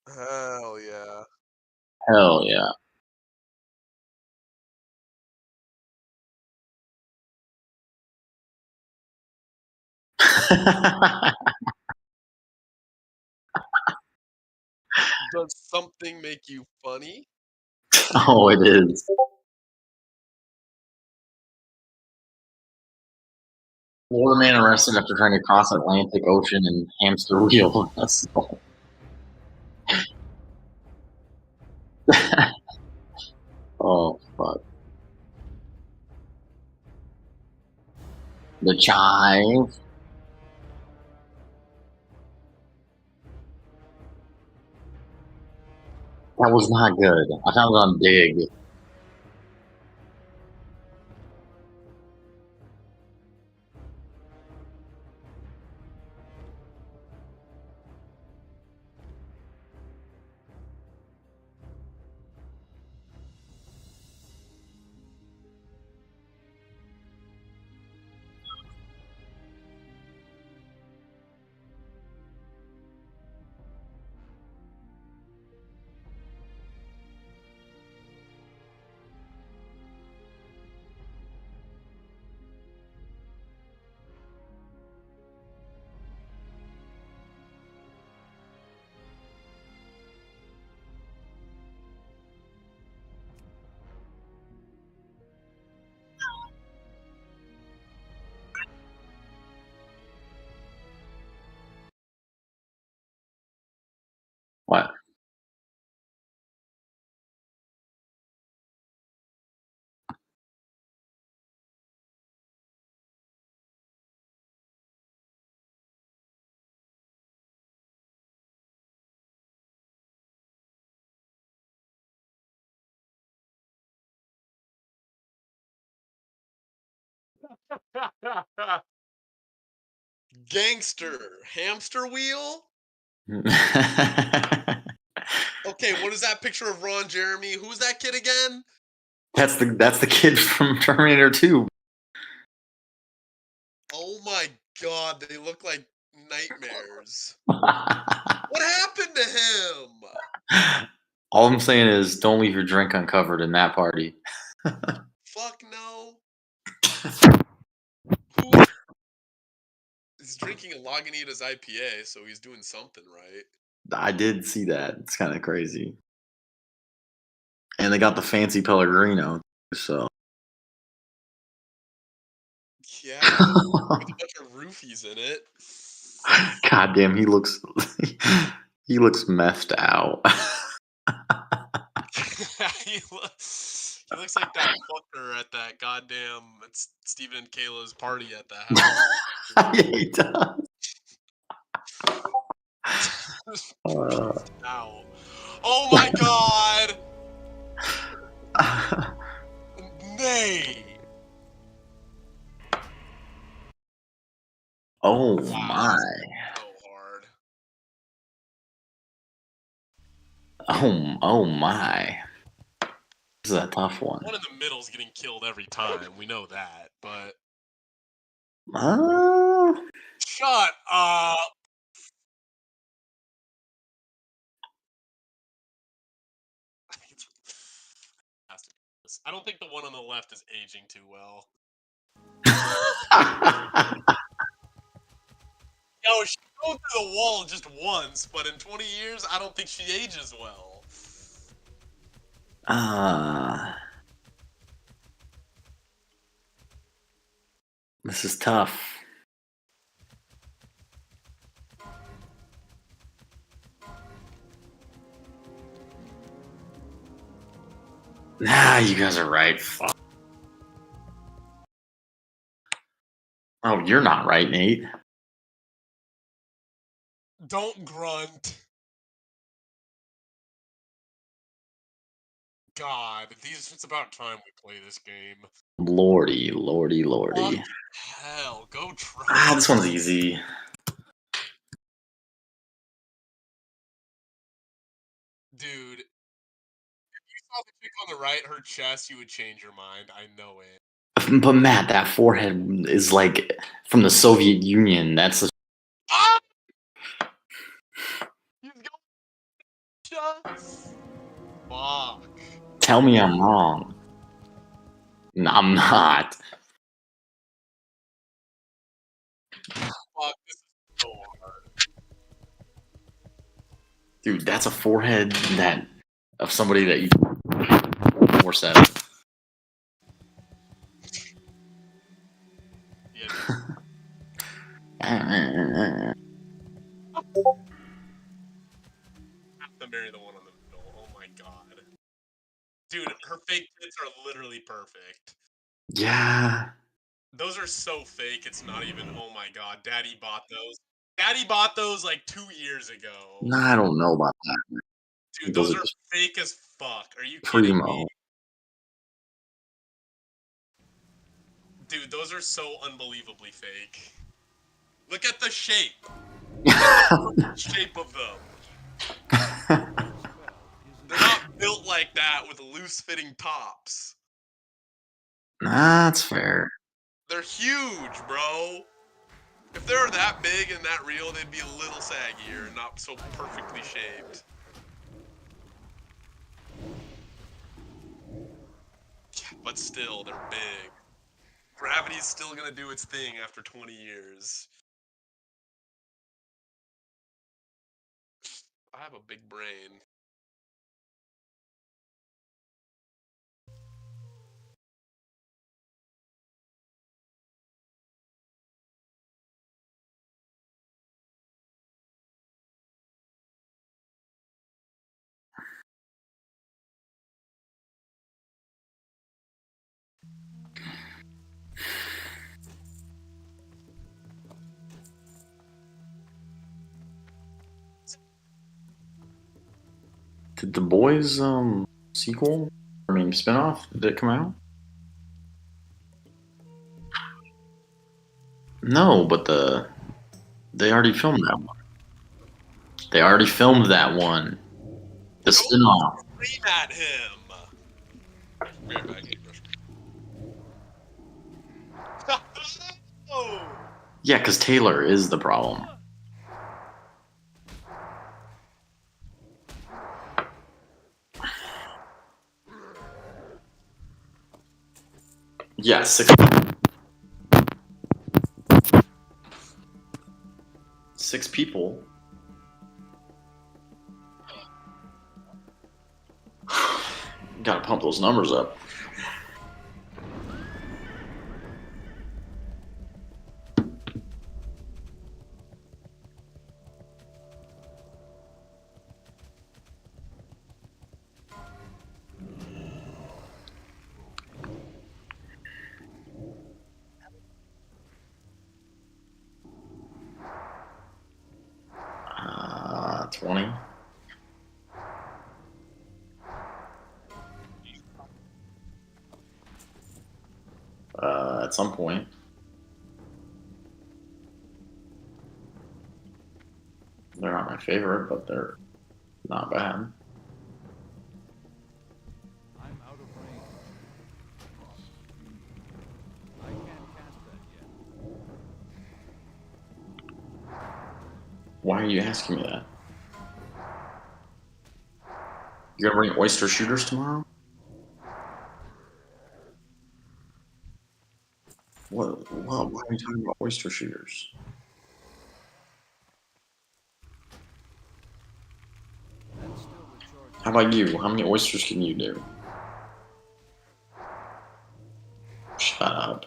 Hell yeah. Hell yeah. Does something make you funny? Oh, it is. Florida man arrested after trying to cross Atlantic Ocean in hamster wheel vessel. Oh, fuck. The chive. That was not good. I found it on Dig. What? Gangster. Hamster wheel? Okay, what is that picture of Ron Jeremy? Who's that kid again? That's the kid from Terminator 2. Oh my god, they look like nightmares. What happened to him? All I'm saying is, don't leave your drink uncovered in that party. Fuck no. Who is drinking a Lagunitas IPA, so he's doing something right. I did see that. It's kind of crazy. And they got the fancy Pellegrino, so. Yeah, with a bunch of roofies in it. God damn, he looks he looks messed out. He looks like that fucker at that goddamn Stephen and Kayla's party at the house. Yeah, he does. Ow. Oh my god! Nay! Oh Wow, my. so hard. Oh my. This is a tough one. One in the middle's getting killed every time. We know that, but Uh, shut up. Has to be this. I don't think the one on the left is aging too well. Yo, she go through the wall just once, but in 20 years, I don't think she ages well. this is tough. Nah, you guys are right. Fuck. Oh, you're not right, Nate. Don't grunt. God, it's about time we play this game. Lordy, lordy, lordy. Fuck hell, go try. This one's easy. Dude, if you saw the chick on the right, her chest, you would change your mind. I know it. But Matt, that forehead is like from the Soviet Union. That's a Ah! He's going Just fuck. Tell me I'm wrong. No, I'm not. Fuck, this is so hard. Dude, that's a forehead that of somebody that you 4-7. Yeah, dude. Have to marry the one on the middle. Oh my god. Dude, her fake tits are literally perfect. Yeah. Those are so fake, it's not even, oh my god, daddy bought those. Daddy bought those like 2 years ago. Nah, I don't know about that. Dude, Those those are are just fake as fuck. Are you kidding me? primo. Dude, those are so unbelievably fake. Look at the shape. Look at the shape of them. They're not built like that with loose-fitting tops. That's fair. They're huge, bro. If they were that big and that real, they'd be a little saggier and not so perfectly shaped. Yeah, but still, they're big. Gravity's still gonna do its thing after 20 years. I have a big brain. Did the boys sequel? I mean spinoff? Did it come out? No, but they already filmed that one. They already filmed that one. The Don't spinoff. scream at him! Be right back, I need to brush my Oh! Yeah, because Taylor is the problem. Yeah, six people. Gotta pump those numbers up. Uh, 20. At some point. They're not my favorite, but they're not bad. I'm out of range. I can't cast that yet. Why are you asking me that? You're gonna bring oyster shooters tomorrow? What? Why are we talking about oyster shooters? That's still recharging. How about you? How many oysters can you do? Shut up.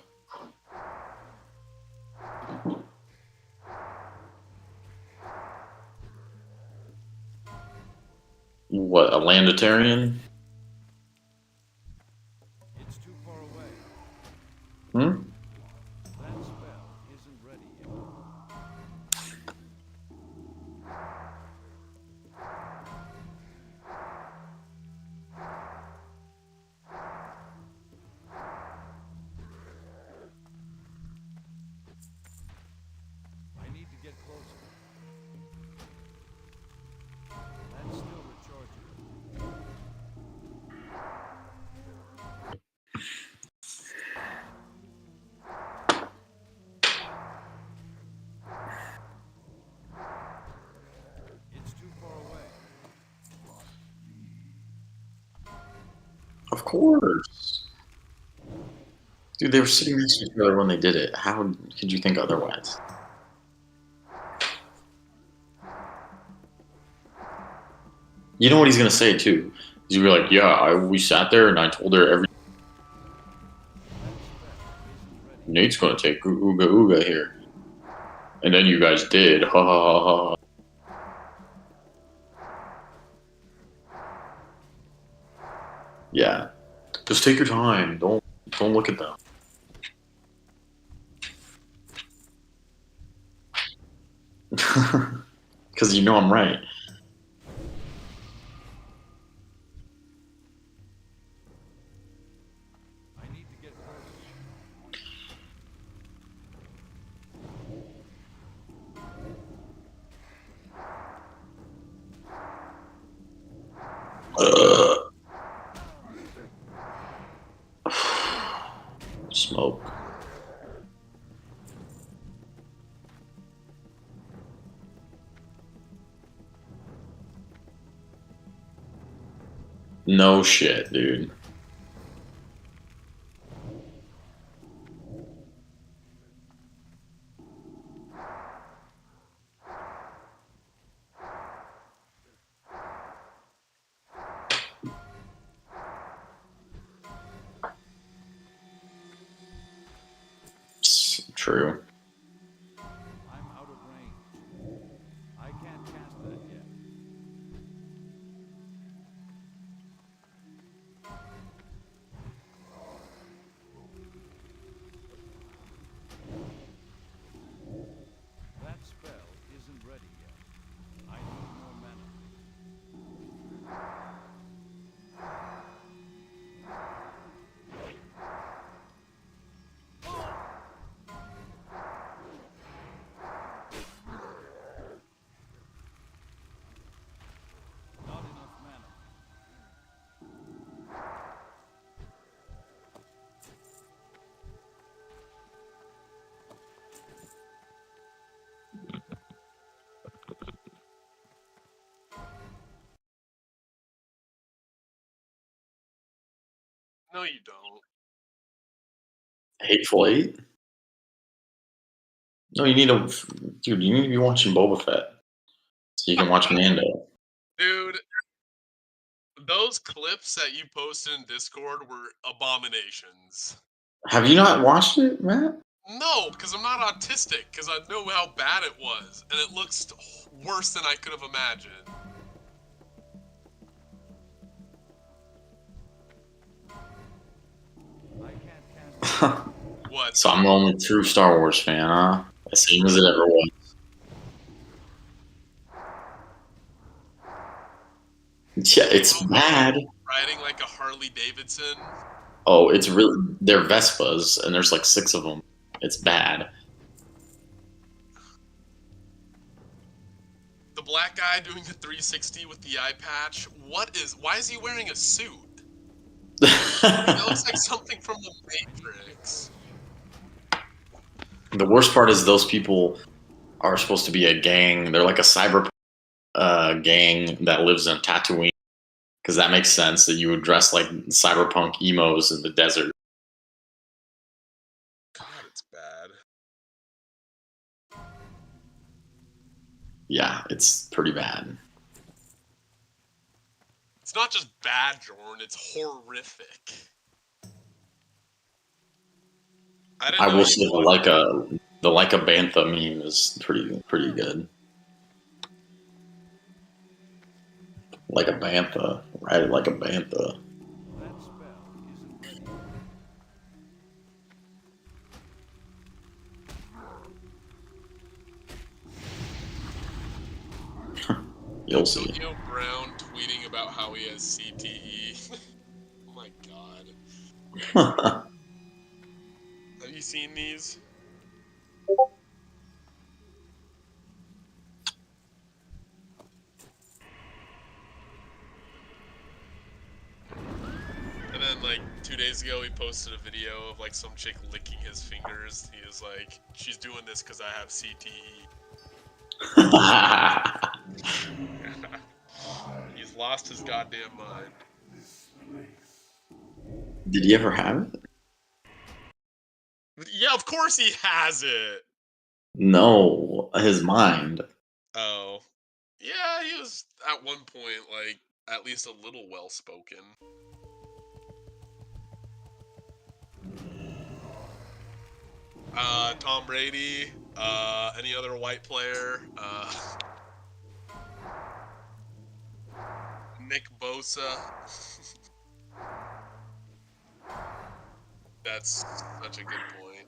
What, a landitarian? It's too far away. Hmm? That spell isn't ready yet. I need to get closer. That's still recharging. Of course. Dude, they were sitting next to each other when they did it. How could you think otherwise? You know what he's gonna say too? He's gonna be like, "Yeah, we sat there and I told her every Nate's gonna take Ooga Ooga here, and then you guys did, ha ha ha ha." Yeah, just take your time. Don't look at them. Because you know I'm right. I need to get closer. Smoke. No shit, dude. True. I'm out of range. I can't cast that yet. That spell isn't ready yet. I need more mana. Not enough mana. No, you don't. Hateful Eight? No, you need to, dude. You need to be watching Boba Fett so you can watch Mando. Dude, those clips that you posted in Discord were abominations. Have you not watched it, Matt? No, because I'm not autistic, because I know how bad it was, and it looks worse than I could have imagined. I can't cast What? So I'm the only true Star Wars fan, huh? The same as it ever was. Yeah, it's bad. Riding like a Harley Davidson. Oh, it's really, they're Vespas, and there's like 6 of them. It's bad. The black guy doing the 360 with the eye patch. Why is he wearing a suit? That looks like something from the Matrix. The worst part is those people are supposed to be a gang. They're like a cyber gang that lives in Tatooine. Because that makes sense that you would dress like cyberpunk emos in the desert. God, it's bad. Yeah, it's pretty bad. It's not just bad, Jordan. It's horrific. I will say the Leica Bantha meme is pretty good. Like a bantha, right? Like a bantha. that spell isn't ready. You'll see. Antonio Brown tweeting about how he has CTE. Oh my god. Have you seen these? And then, like, 2 days ago, he posted a video of, like, some chick licking his fingers. He was like, she's doing this because I have CTE. He's lost his goddamn mind. Did he ever have it? Yeah, of course he has it. No, his mind. Oh. Yeah, he was at one point, like, at least a little well spoken. Tom Brady, any other white player, Nick Bosa. That's such a good point.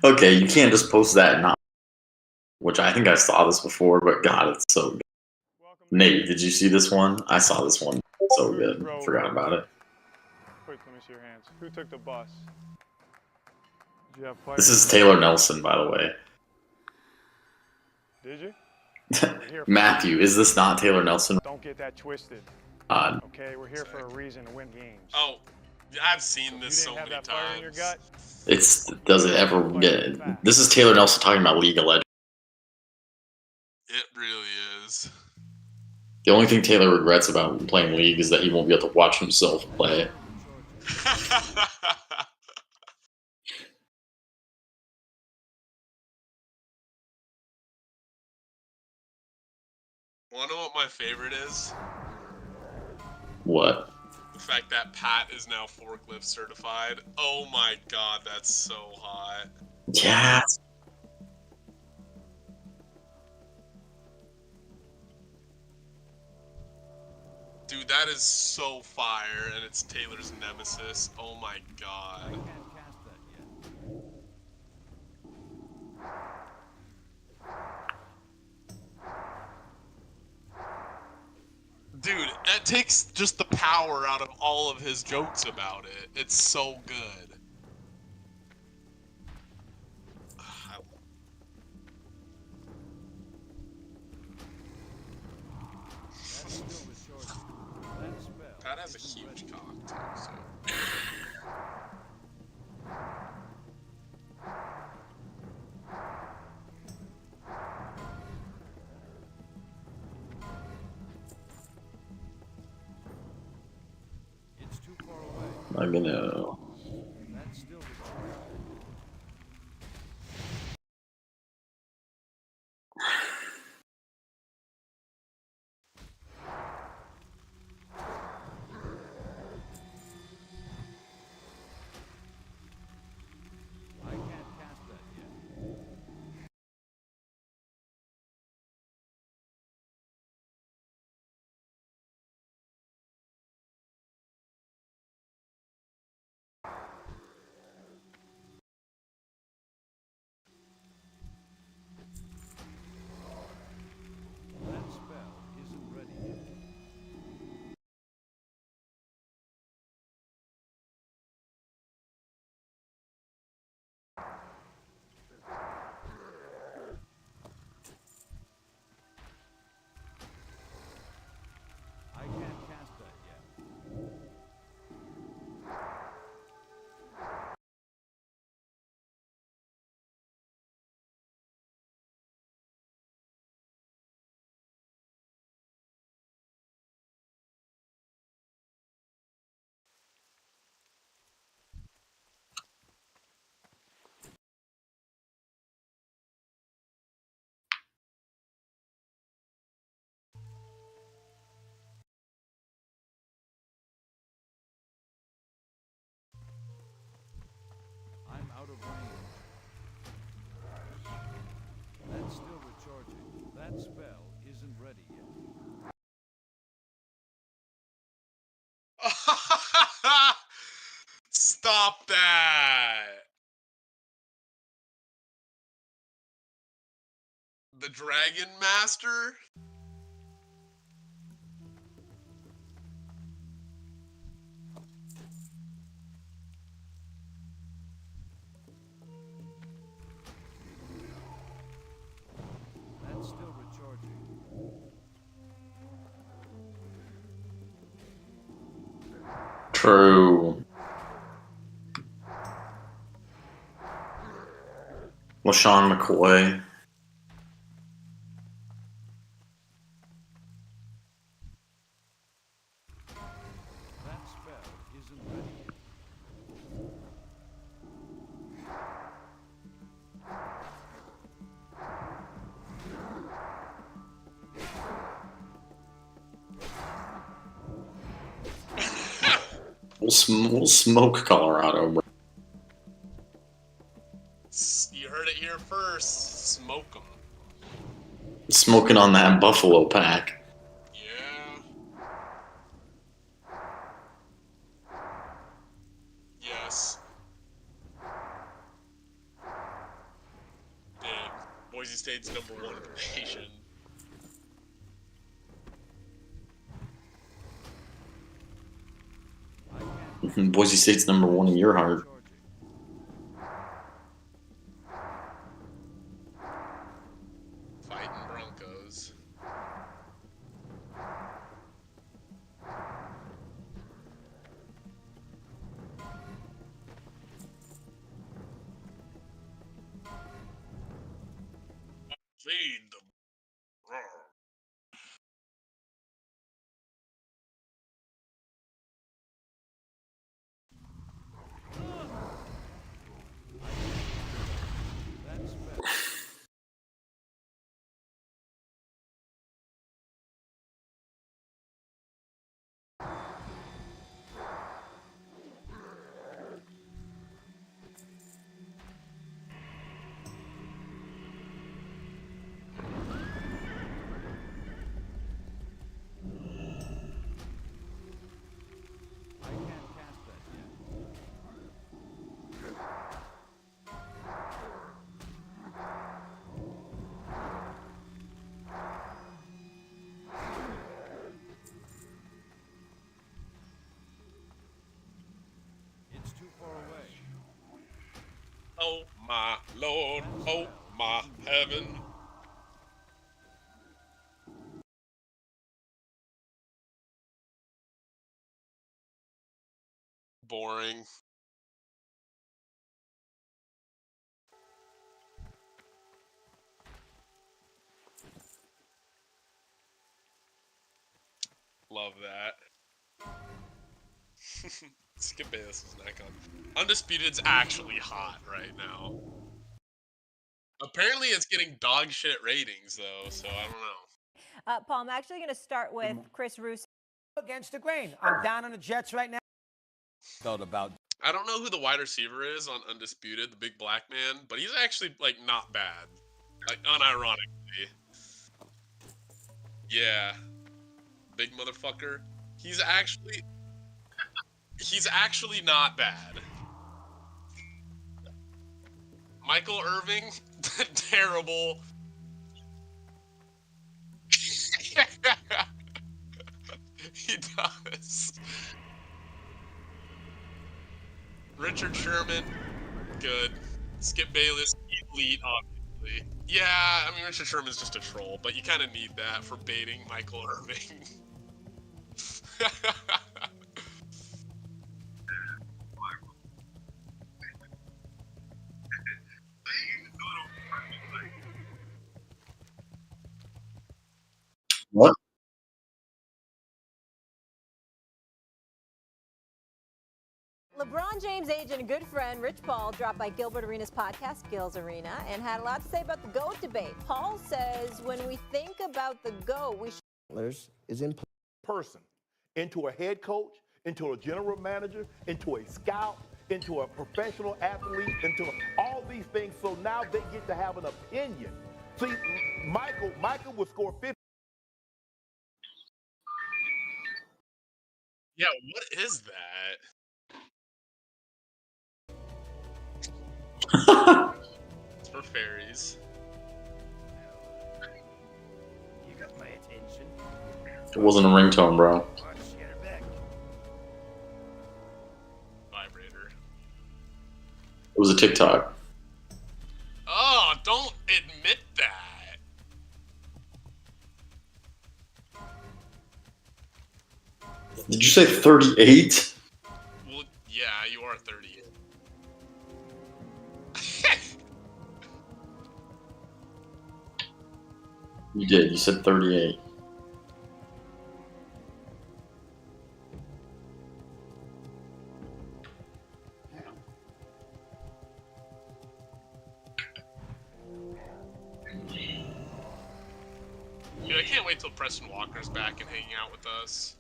Okay, you can't just post that and not. Which I think I saw this before, but God, it's so good. Nate, did you see this one? I saw this one. So good. Forgot about it. Quick, let me see your hands. Who took the bus? Did you have This players? is Taylor Nelson, by the way. Did you? We're here for Matthew, is this not Taylor Nelson? Don't get that twisted. Uh, Okay, we're here for a reason to win games. Oh, I've seen If this you so didn't have many that fire in your times. gut, does it ever get? This is Taylor Nelson talking about League of Legends. It really is. The only thing Taylor regrets about playing League is that he won't be able to watch himself play. Wanna know what my favorite is? What? The fact that Pat is now forklift certified. Oh my god, that's so hot. Yeah. Dude, that is so fire, and it's Taylor's nemesis. Oh my god. I can't cast that yet. Dude, it takes just the power out of all of his jokes about it. It's so good. That's still the short. That spell. Pat has a isn't ready. huge cock, too, so. It's too far away. I'm gonna. That's still the short. I can't cast that yet. That spell isn't ready yet. I can't cast that yet. I'm out of range. That's still recharging. That spell isn't ready yet. Stop that! The Dragon Master? That's still recharging. True. LaShawn McCoy. We'll smoke Colorado, bro. You heard it here first. Smoke them. Smoking on that Buffalo pack. Yeah. Yes. Damn. Boise State's #1 in the nation. Boise State's #1 in your heart. Fighting Broncos. Feed them. Roar. That's better. I can't cast that yet. It's too far away. Oh my lord. Oh my heaven. Boring. Love that. Skip Bayless is not gone. Undisputed's actually hot right now. Apparently it's getting dog shit ratings though, so I don't know. Paul, I'm actually going to start with Chris Russo. Against the grain. I'm down on the Jets right now. Felt about. I don't know who the wide receiver is on Undisputed, the big black man, but he's actually like not bad. Like unironically. Yeah. Big motherfucker. He's actually not bad. Michael Irving, terrible. He does. Richard Sherman, good. Skip Bayless, elite, obviously. Yeah, I mean, Richard Sherman's just a troll, but you kind of need that for baiting Michael Irving. What? LeBron James' agent and good friend Rich Paul dropped by Gilbert Arenas' podcast, Gil's Arena, and had a lot to say about the GOAT debate. Paul says when we think about the GOAT, we should. Is in person into a head coach, into a general manager, into a scout, into a professional athlete, into all these things. So now they get to have an opinion. See, Michael would score 50. Yeah, what is that? It's for fairies. You got my attention. It wasn't a ringtone, bro. Watch, get her back. Vibrator. It was a TikTok. Oh, don't admit that. Did you say 38? Well, yeah, you are 38. You did. You said 38. Dude, I can't wait till Preston Walker's back and hanging out with us.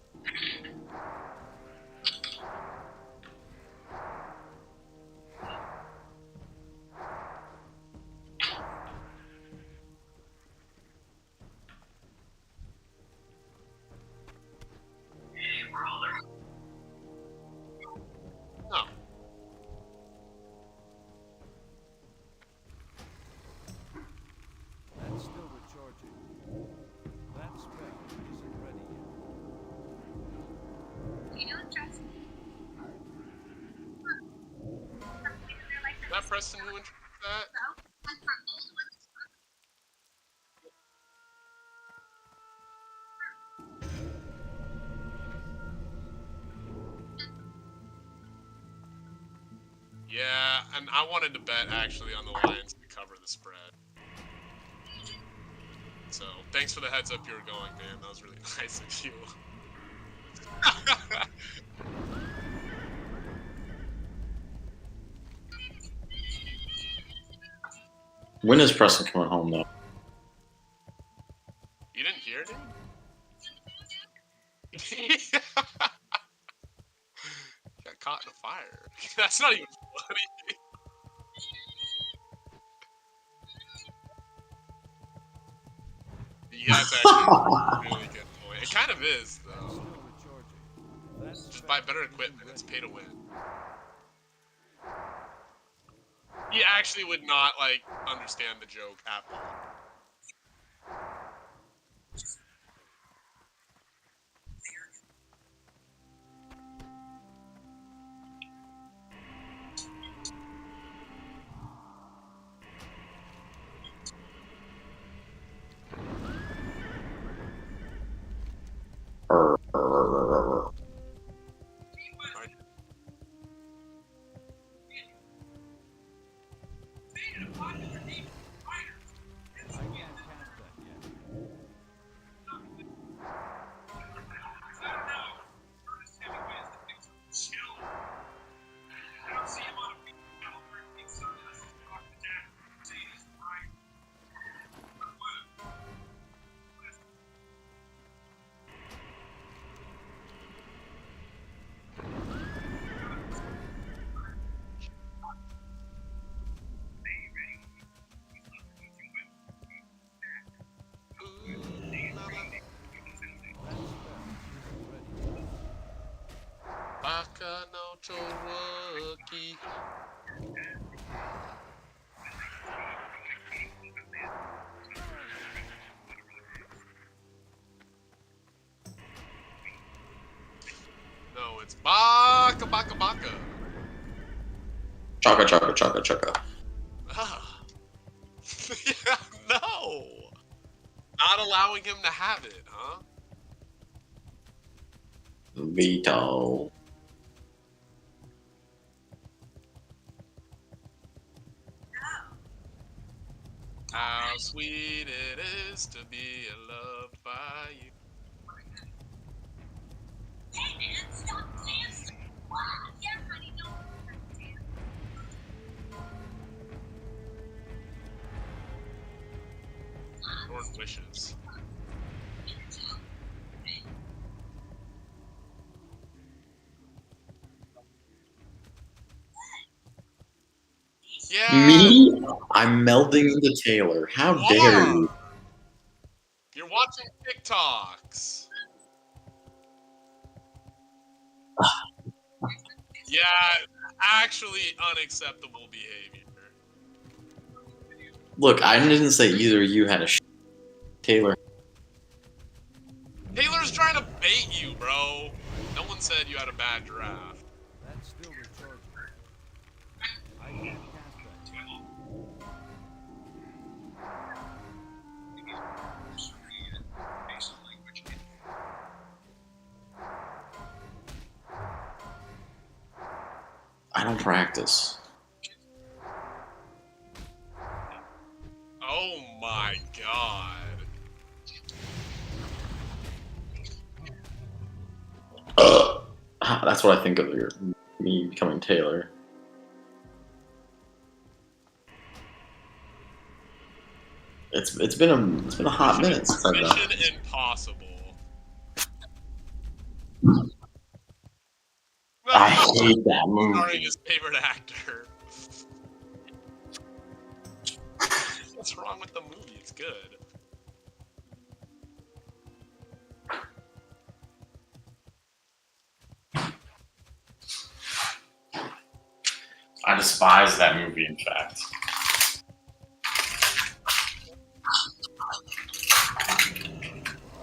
Preston who introduced that? Yeah, and I wanted to bet actually on the Lions to cover the spread. So, thanks for the heads up you were going, man. That was really nice of you. When is Preston coming home, though? You didn't hear it? Got caught in a fire. That's not even funny. Yeah, that's actually a really good point. It kind of is, though. Still recharging. That's Just buy better equipment. It's pay to win. He actually would not, like, understand the joke at all. I can't cast that yet. Baka no Choroki. No, it's Baka Baka Baka. Chaka, chaka, chaka, chaka. Ah. Yeah, no. Not allowing him to have it, huh? Veto. How sweet it is to be loved by you. Lord wishes. Yeah. Me? I'm melding into Taylor. How You dare are. you? You're watching TikToks. Yeah, actually unacceptable behavior. Look, I didn't say either of you had a Taylor. Taylor's trying to bait you, bro. No one said you had a bad draft. That's still recharging. I can't cast that yet. I don't practice. Oh my god. That's what I think of me becoming Taylor. It's been a hot minute since I've done it. Mission Impossible. I hate that movie. Starring his favorite actor. What's wrong with the movie? It's good. I despise that movie, in fact.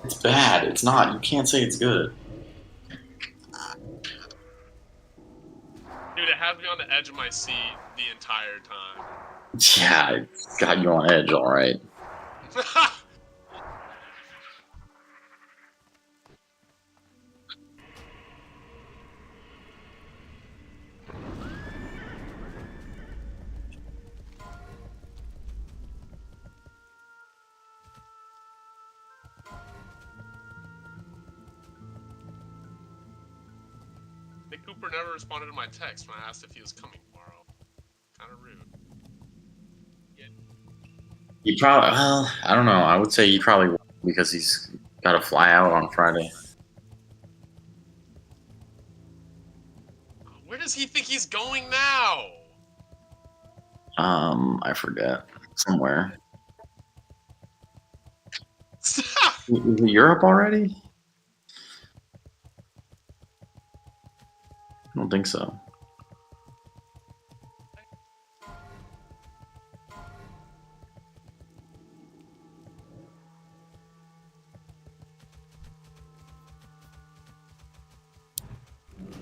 It's bad. It's not. You can't say it's good. Dude, it has me on the edge of my seat the entire entire time. Yeah, it's got you on edge, all right. Nick Cooper never responded to my text when I asked if he was coming tomorrow. Kind of rude. He probably, well, I don't know. I would say he probably will because he's got to fly out on Friday. Where does he think he's going now? I forget. Somewhere. Is it Europe already? I don't think so.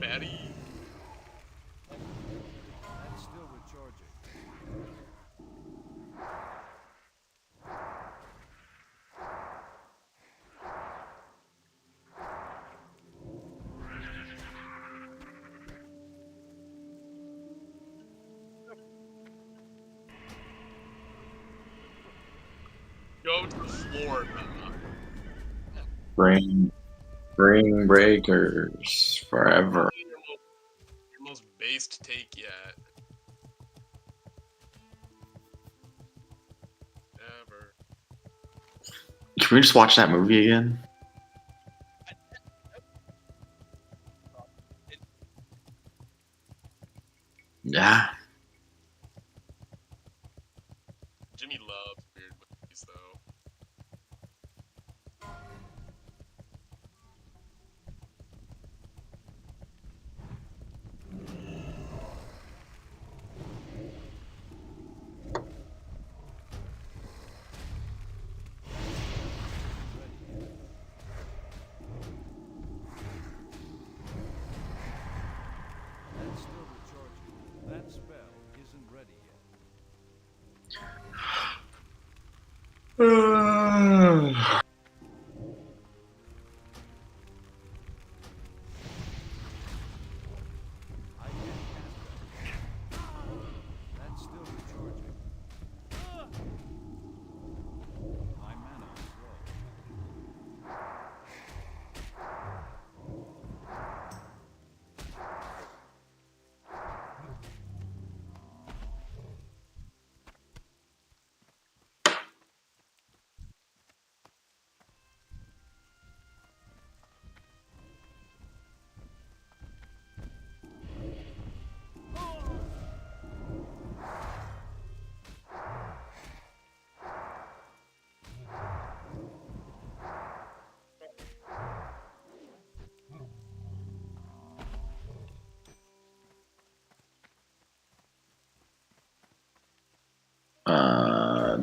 Betty. That's still recharging. Go to Florida. Spring breakers forever. Your most based take yet. Ever. Can we just watch that movie again? Yeah. Jimmy loves weird movies, though. That's still recharging. That spell isn't ready yet. I can't cast that. That's still recharging. My mana is low.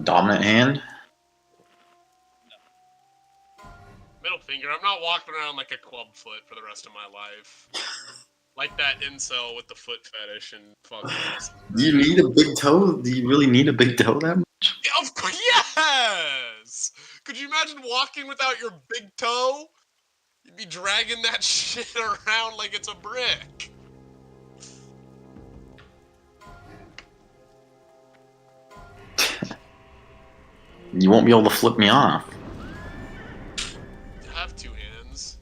Dominant hand. Middle finger. I'm not walking around like a club foot for the rest of my life. Like that incel with the foot fetish and fucking. Do you need a big toe? Do you really need a big toe that much? Yeah, of course, yes! Could you imagine walking without your big toe? You'd be dragging that shit around like it's a brick. You won't be able to flip me off. I have two hands.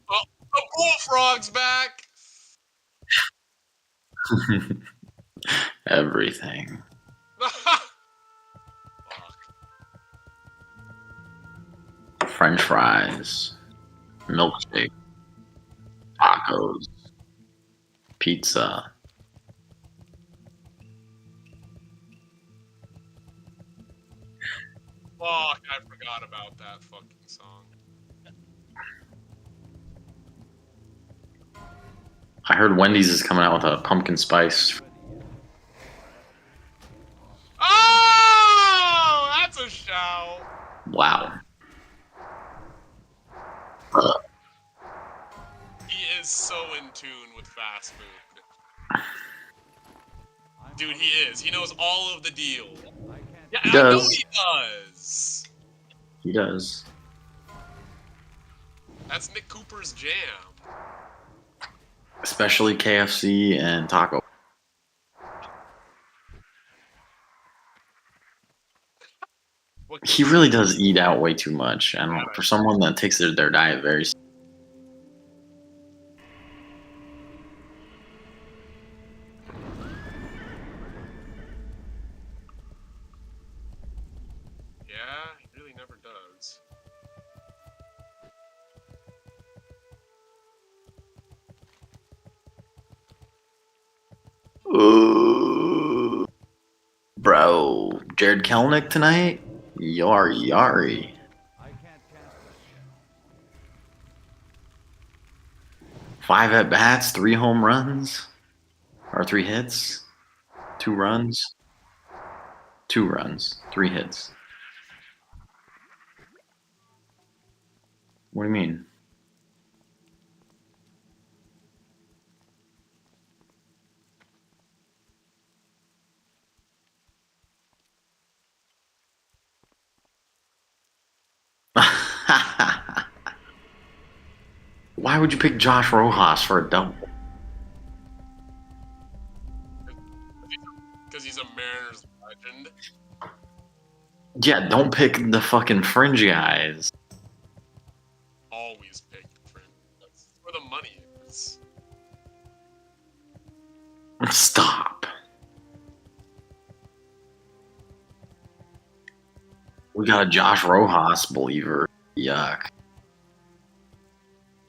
Oh, the bullfrog's back! Everything. Fuck. French fries. Milkshake. tacos, pizza. Fuck, I forgot about that fucking song. I heard Wendy's is coming out with a pumpkin spice. Oh, that's a shout. Wow. He is so in tune with fast food. Dude, he is. He knows all of the deal. Yeah, He I know does. he does. He does. That's Nick Cooper's jam. Especially KFC and taco. What He really does eat out way too much. I don't know. For someone that takes their diet very Yeah, he really never does. Bro, Jared Kelnick tonight? Yari yari. I can't cast it yet. 5 at bats, 3 home runs, or 3 hits, 2 runs, 2 runs, 3 hits. What do you mean? Why would you pick Josh Rojas for a double? Because he's a Mariners legend. Yeah, don't pick the fucking fringe guys. Always pick the friend. That's where the money is. Stop. We got a Josh Rojas believer. Yuck.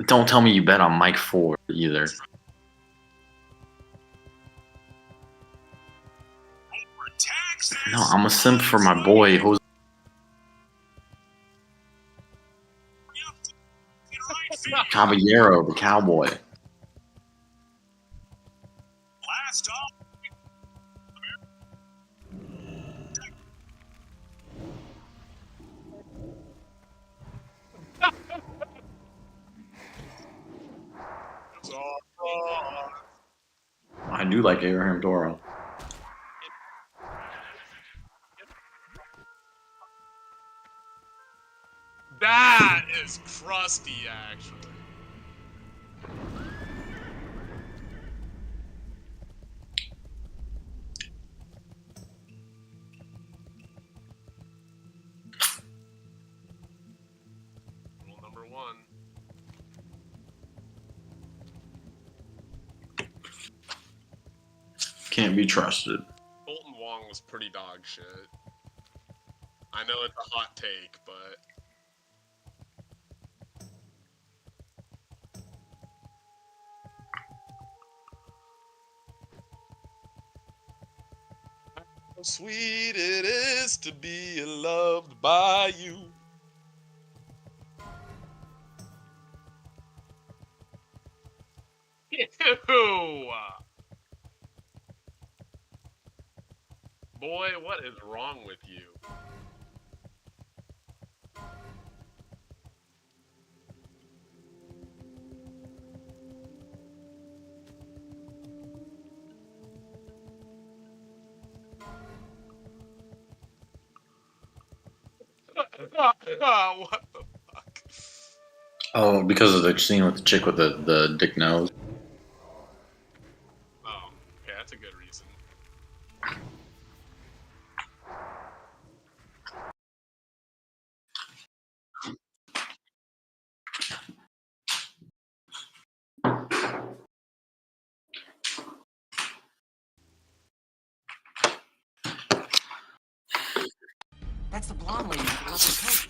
Don't tell me you bet on Mike Ford either. No, I'm a simp for my boy Jose. Caballero, the cowboy. I do like Abraham Toro. That is crusty, actually. Rule number 1. Can't be trusted. Bolton Wong was pretty dog shit. I know it's a hot take, but how sweet it is to be loved by you. Ew. Boy, what is wrong with you? What the fuck? Oh, because of the scene with the chick with the dick nose. Oh, okay, that's a good reason. That's the blonde lady with the lovely coat.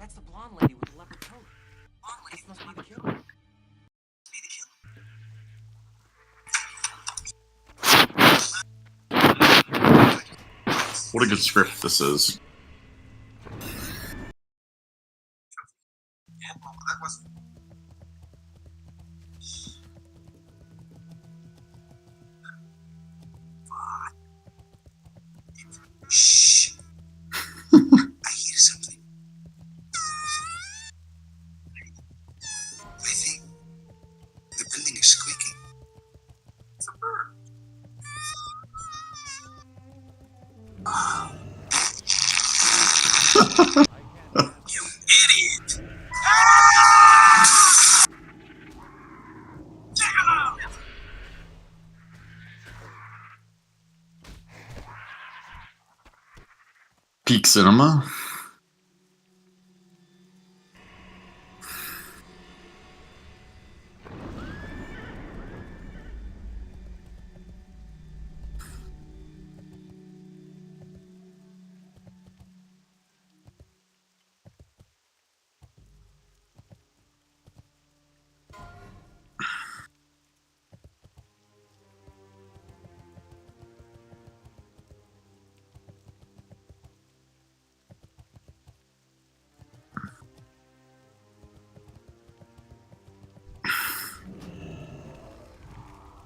That's the blonde lady with the leopard coat. This must be the killer. What a good script this is. Shh. I hear something. I think the building is squeaking. It's a bird. You idiot! Peak cinema.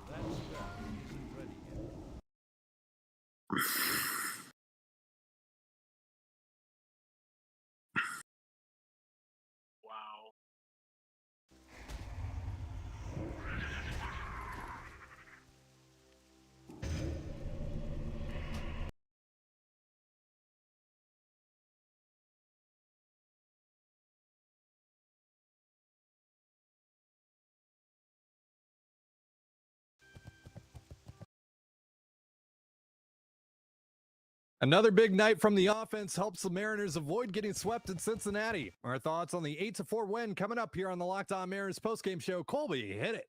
That spell isn't ready yet. Wow. Another big night from the offense helps the Mariners avoid getting swept in Cincinnati. Our thoughts on the 8-4 win coming up here on the Locked On Mariners postgame show. Colby, hit it.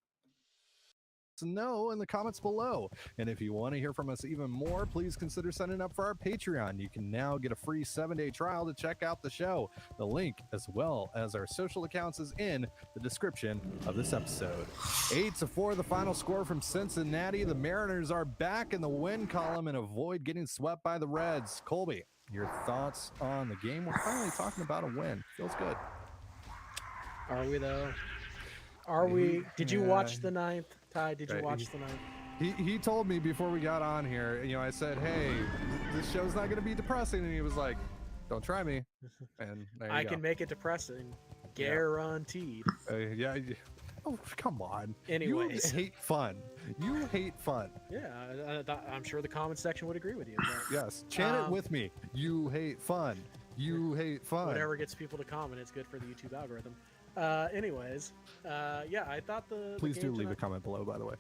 No in the comments below. And if you want to hear from us even more, please consider signing up for our Patreon. You can now get a free 7-day trial to check out the show. The link, as well as our social accounts, is in the description of this episode. 8-4, the final score from Cincinnati. The Mariners are back in the win column and avoid getting swept by the Reds. Colby, your thoughts on the game? We're finally talking about a win. Feels good. Are we though? Are we? Did you watch the ninth? Ty, did you watch the ninth? He told me before we got on here, I said, hey, this show's not going to be depressing. And he was like, don't try me. And there I you can go. make it depressing. Guaranteed. Yeah. Oh, come on. Anyways. You hate fun. You hate fun. Yeah, I'm sure the comment section would agree with you. But, Yes. Chant it with me. You hate fun. You hate fun. whatever gets people to comment, it's good for the YouTube algorithm. Anyways, yeah, I thought the Please game do leave a tonight- comment below, by the way.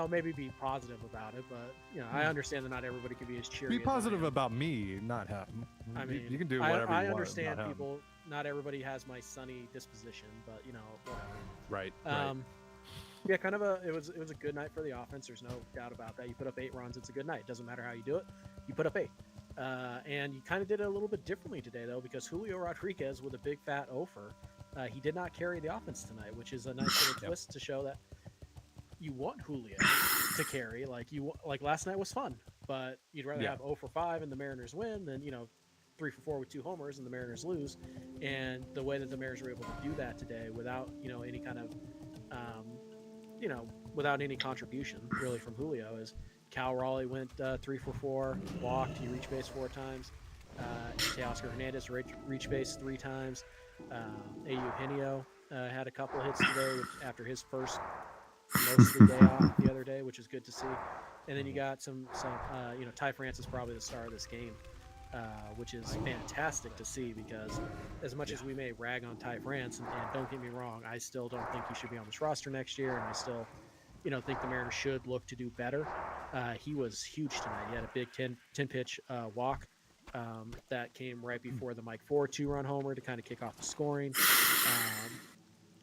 maybe be positive about it, but I understand that not everybody can be as cheery. Be as I positive am. about me, not him. I mean, you can do whatever I you want. understand not him. people. Not everybody has my sunny disposition, but whatever. Right. Yeah, kind of it was a good night for the offense. There's no doubt about that. You put up 8 runs, it's a good night. It doesn't matter how you do it. You put up 8. And you kind of did it a little bit differently today, though, because Julio Rodriguez with a big fat offer, he did not carry the offense tonight, which is a nice little twist to show that you want Julio to carry. Like last night was fun, but you'd rather have 0 for 5 and the Mariners win than 3 for 4 with 2 homers and the Mariners lose. And the way that the Mariners were able to do that today without any kind of without any contribution really from Julio is Cal Raleigh went 3 for 4, walked, he reached base 4 times. Teoscar Hernandez reached base 3 times. Eugenio had a couple of hits today after his first mostly day off the other day, which is good to see. And then you got some Ty France is probably the star of this game, which is fantastic to see because as much as we may rag on Ty France, and don't get me wrong, I still don't think he should be on this roster next year, and I still think the Mariners should look to do better. He was huge tonight. He had a big 10-pitch walk that came right before the Mike Ford 2-run homer to kind of kick off the scoring.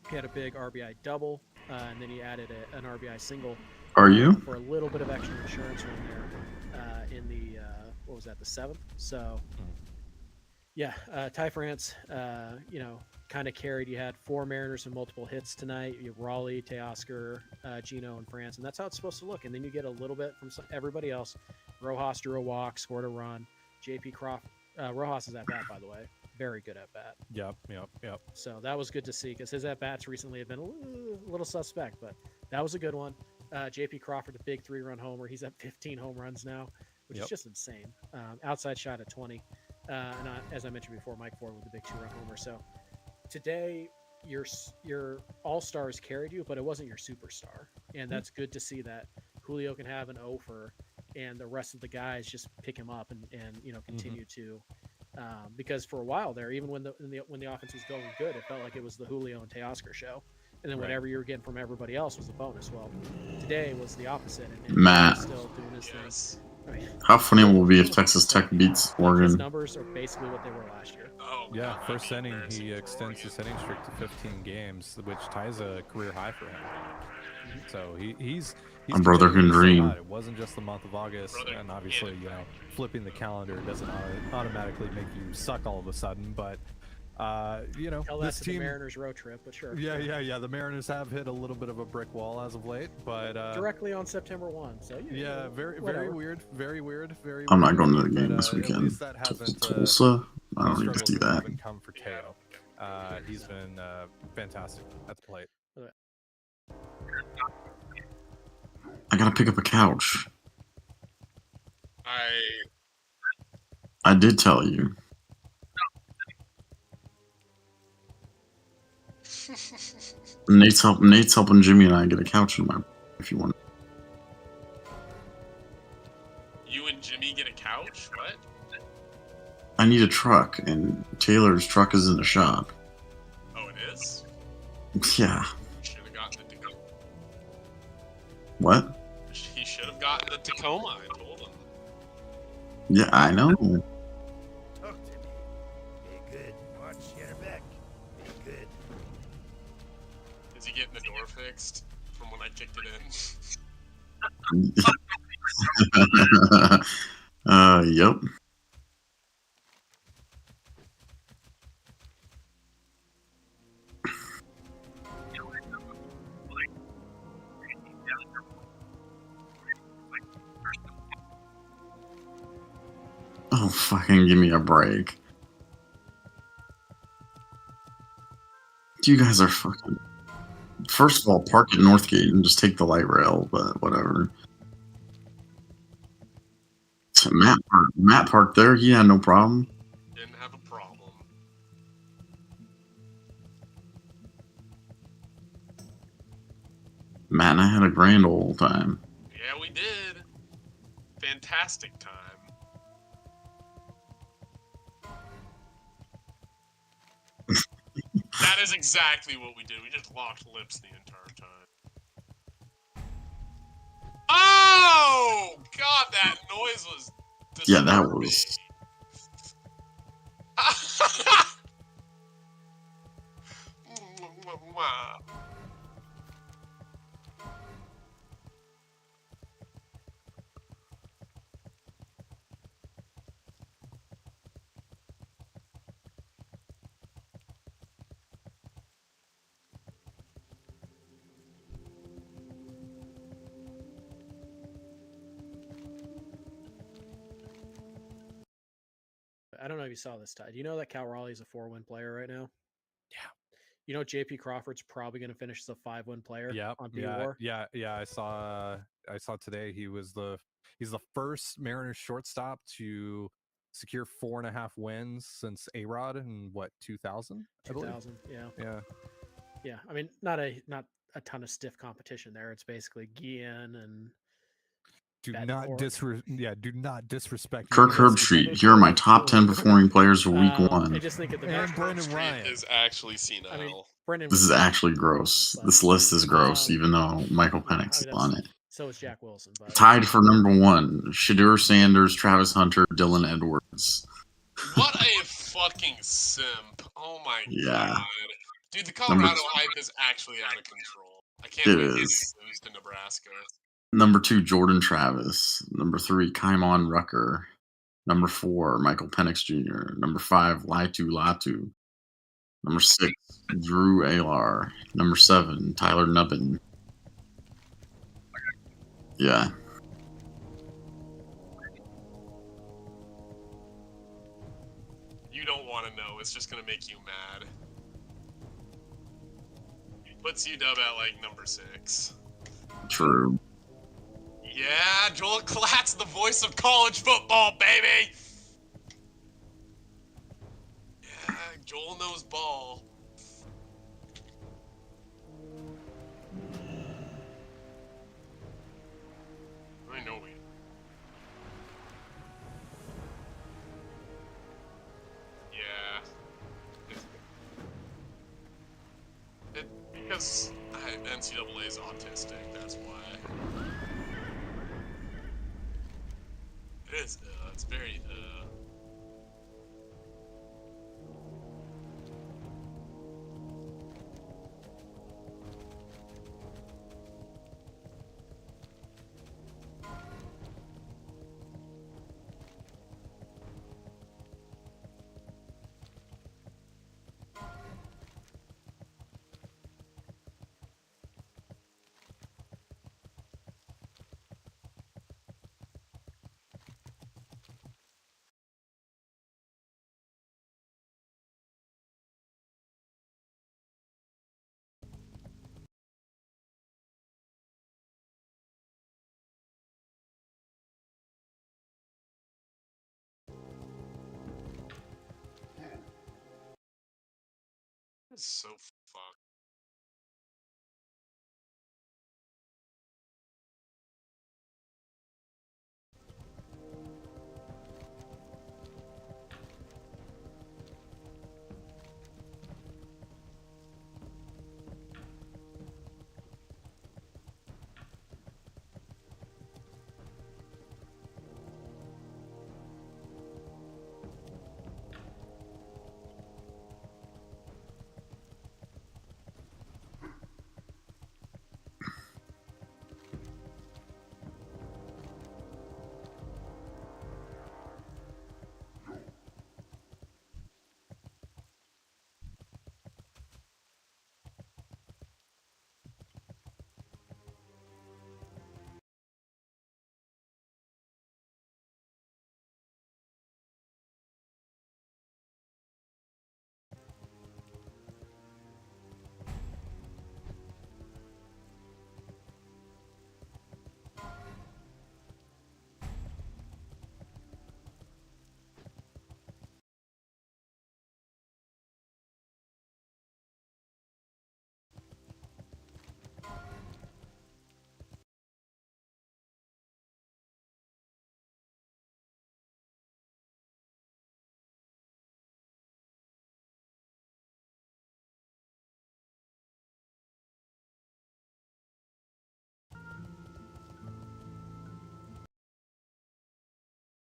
He had a big RBI double, and then he added an RBI single. Are you? For a little bit of extra insurance run there in the what was that, the 7th? So Yeah, Ty France, kind of carried. You had 4 Mariners and multiple hits tonight. You have Raleigh, Teoscar, Gino, and France, and that's how it's supposed to look. And then you get a little bit from everybody else. Rojas drew a walk, scored a run. JP Croft, Rojas is at bat, by the way, very good at bat. Yep. So that was good to see because his at bats recently have been a little suspect, but that was a good one. JP Crawford, a big 3-run homer. He's at 15 home runs now, which is just insane. Outside shot at 20. As I mentioned before, Mike Ford with a big 2-run homer. So today, your all-stars carried you, but it wasn't your superstar. And that's good to see that Julio can have an offer and the rest of the guys just pick him up and continue to because for a while there, even when the offense was going good, it felt like it was the Julio and Teoscar show. And then whatever you were getting from everybody else was a bonus. Well, today was the opposite. And Matt. he's still doing his thing. I mean, How funny will it be if Texas Tech beats his Oregon? numbers are basically what they were last year. Oh, Yeah, God, first that'd be inning, embarrassing he for extends Oregon. his hitting streak to 15 games, which ties a career high for him. So he's A brother can continuing to stay dream. hot. It wasn't just the month of August, Brother and obviously, can. flipping the calendar doesn't automatically make you suck all of a sudden. But Tell that this to team, the Mariners road trip, but sure. yeah. The Mariners have hit a little bit of a brick wall as of late, but Directly on September 1. So yeah, very whatever. weird, very weird, very. I'm not weird, going to the game but, this At weekend. least that hasn't. Tulsa? I don't need to struggles do that. haven't come for Teo. He's been fantastic at the plate. I gotta pick up a couch. I I did tell you. Nate's helping Jimmy and I get a couch in my. If you want. You and Jimmy get a couch? What? I need a truck, and Taylor's truck is in the shop. Oh, it is? Yeah. Should have gotten the Tacoma. What? He should have gotten the Tacoma, I told him. Yeah, I know. Talk to me. Be good. Watch your back. Be good. Is he getting the door fixed from when I kicked it in? Yep. Oh, fucking give me a break. You guys are fucking. First of all, park at Northgate and just take the light rail, but whatever. So Matt parked there. He had no problem. Didn't have a problem. Matt and I had a grand old time. Yeah, we did. Fantastic time. That is exactly what we did. We just locked lips the entire time. Oh! God, that noise was Yeah, that disturbing. was. I don't know if you saw this, Ty. Do you know that Cal Raleigh is a 4-win player right now? Yeah. You know JP Crawford's probably going to finish as a 5-win player on B Yeah, War? yeah. I saw today he's the first Mariners shortstop to secure 4.5 wins since A-Rod in what 2000? 2000, yeah. Yeah. I mean, not a ton of stiff competition there. It's basically Guillen and Do Betancourt. not disrespect Kirk University. Herbstreit. Here are my top 10 performing players of week one. I just think at the And Brendan Street Ryan. is actually senile. I mean, Brendan This is was- actually gross. but, This list is gross, even though Michael yeah, Penix is I mean, on it. So is Jack Wilson. But Tied for number one: Shadur Sanders, Travis Hunter, Dylan Edwards. What a fucking simp. Oh my Yeah. god. Dude, the Colorado Number- hype is actually out of control. I can't It wait to is. lose to Nebraska. Number 2, Jordan Travis. Number 3, Kaimon Rucker. Number 4, Michael Penix Jr. Number 5, Laitu Latu. Number 6, Drew Alar. Number 7, Tyler Nubbin. Yeah. You don't want to know. It's just gonna make you mad. Puts UW at like number 6. True. Yeah, Joel Klatt's the voice of college football, baby. Yeah, Joel knows ball. I know we. Yeah. Because NCAA is autistic, that's why. It is, it's very, it's so fucked.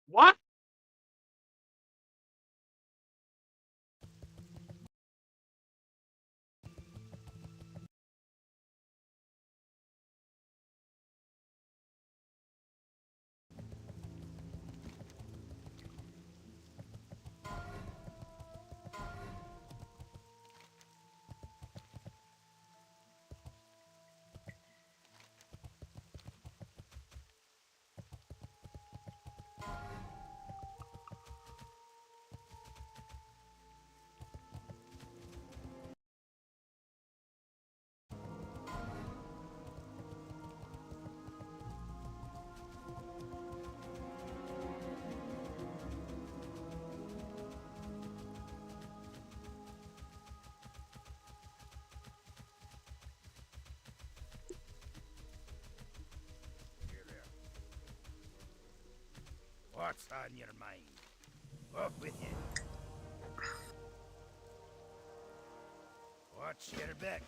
What? What's on your mind? Off with you. Watch your back.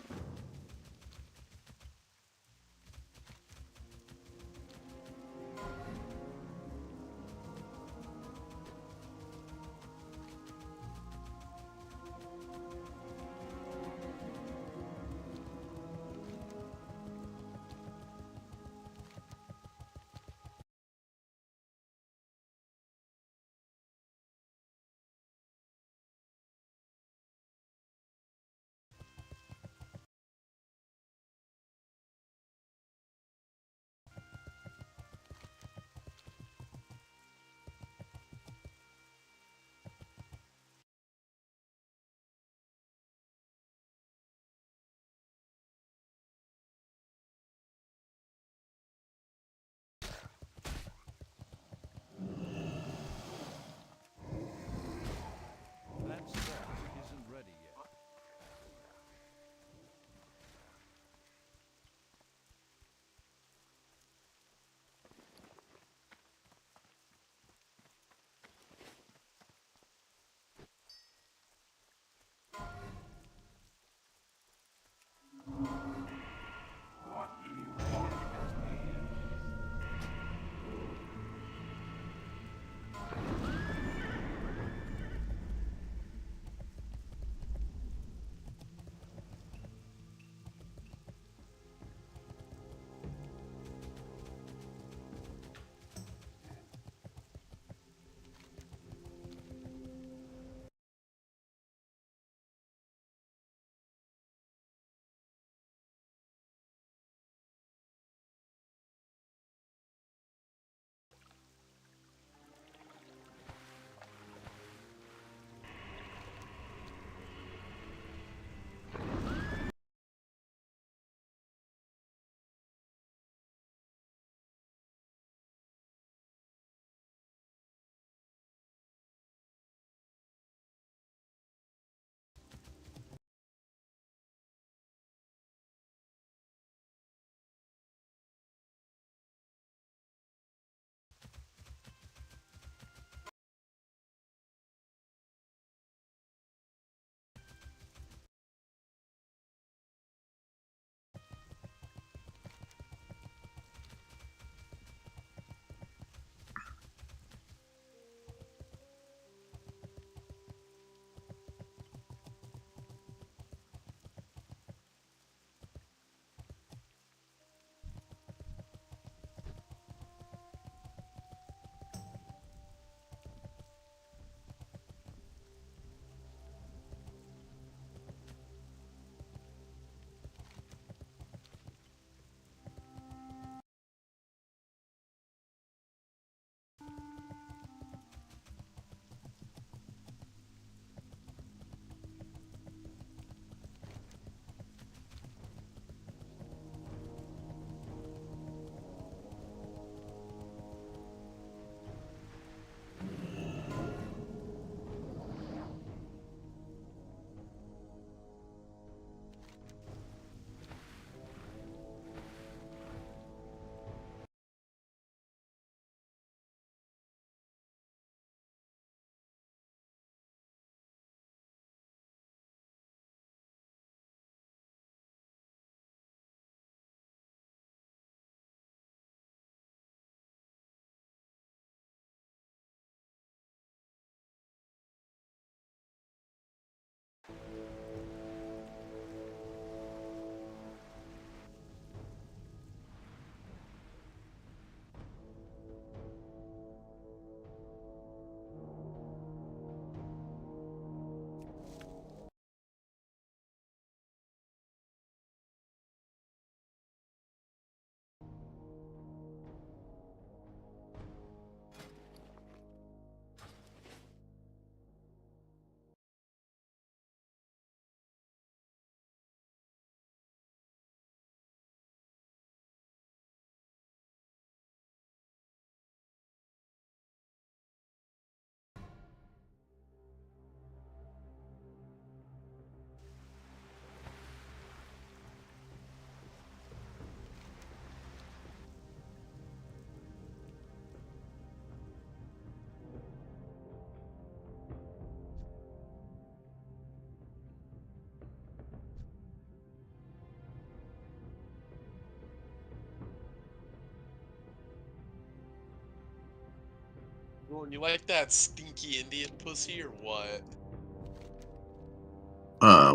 Dylan, you like that stinky Indian pussy or what?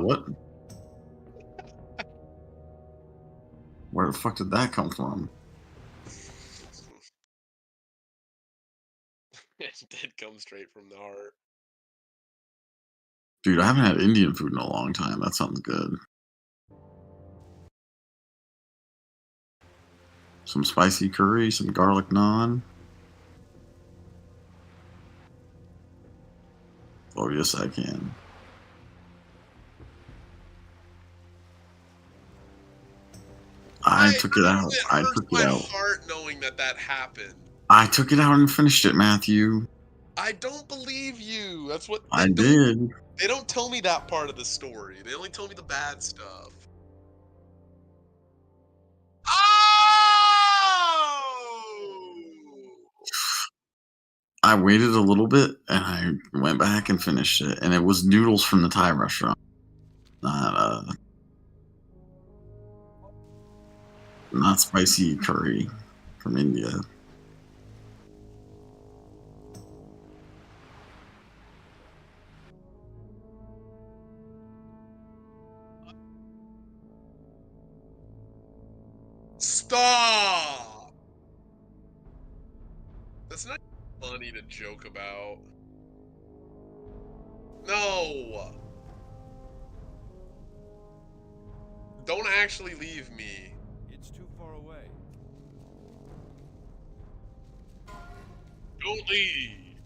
What? Where the fuck did that come from? It did come straight from the heart. Dude, I haven't had Indian food in a long time. That sounds good. Some spicy curry, some garlic naan. Oh, yes, I can. I took it out. It I hurts took my it out. heart knowing that that happened. I took it out and finished it, Matthew. I don't believe you. That's what I did. They don't tell me that part of the story. They only tell me the bad stuff. Oh! I waited a little bit and I went back and finished it, and it was noodles from the Thai restaurant, not spicy curry from India. Stop! That's not funny to joke about. No! Don't actually leave me. It's too far away. Don't leave.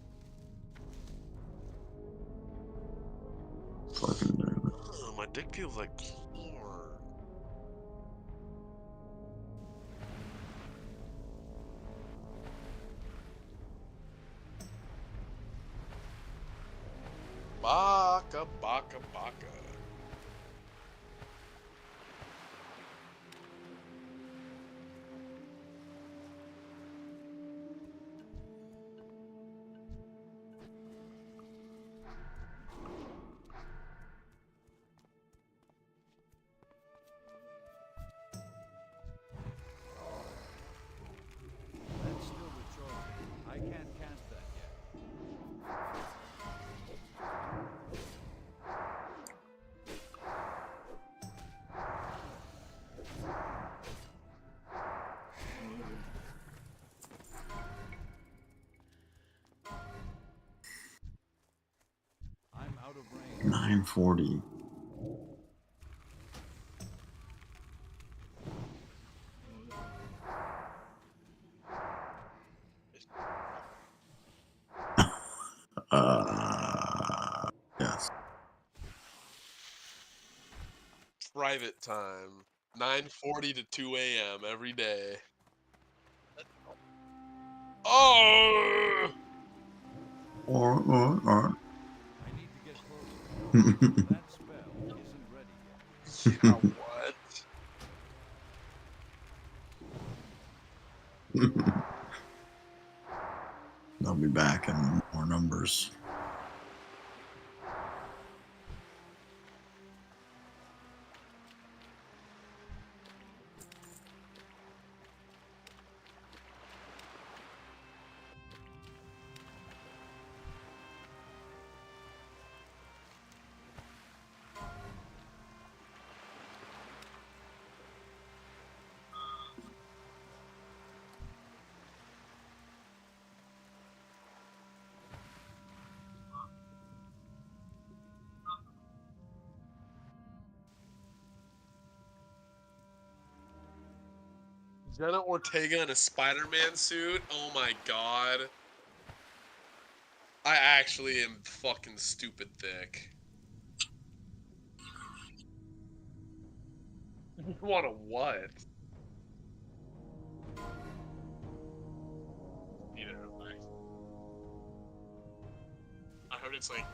Fucking dude. Ugh, my dick feels like corn. Baka, baka, baka. That's still recharging. I can't cast that yet. I'm out of range. 940. Yes. Private time. 9:40 to 2 a.m. every day. Oh! Or. I need to get closer. That spell isn't ready yet. Yeah, what? They'll be back in more numbers. Jenna Ortega in a Spider-Man suit? Oh my god. I actually am fucking stupid thick. You want a what? Neither am I heard it's like...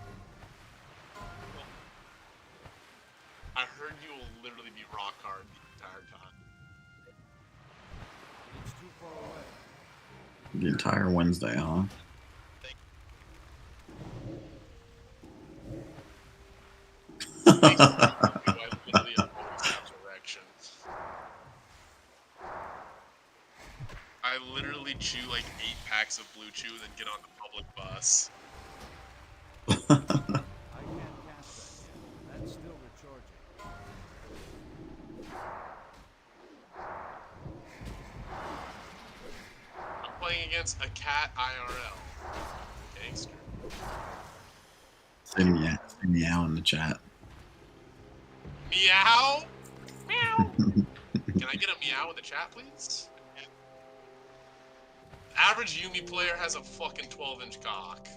I heard you will literally be rock hard the entire time. It's too far away. The entire Wednesday, huh? I literally always have erections. I literally chew like 8 packs of Blue Chew, then get on the public bus Yes. I can't cast that yet. That's still recharging. I'm playing against a cat IRL. Gangster. Say meow in the chat. Meow? Meow. Can I get a meow in the chat, please? Average Yumi player has a fucking 12-inch cock.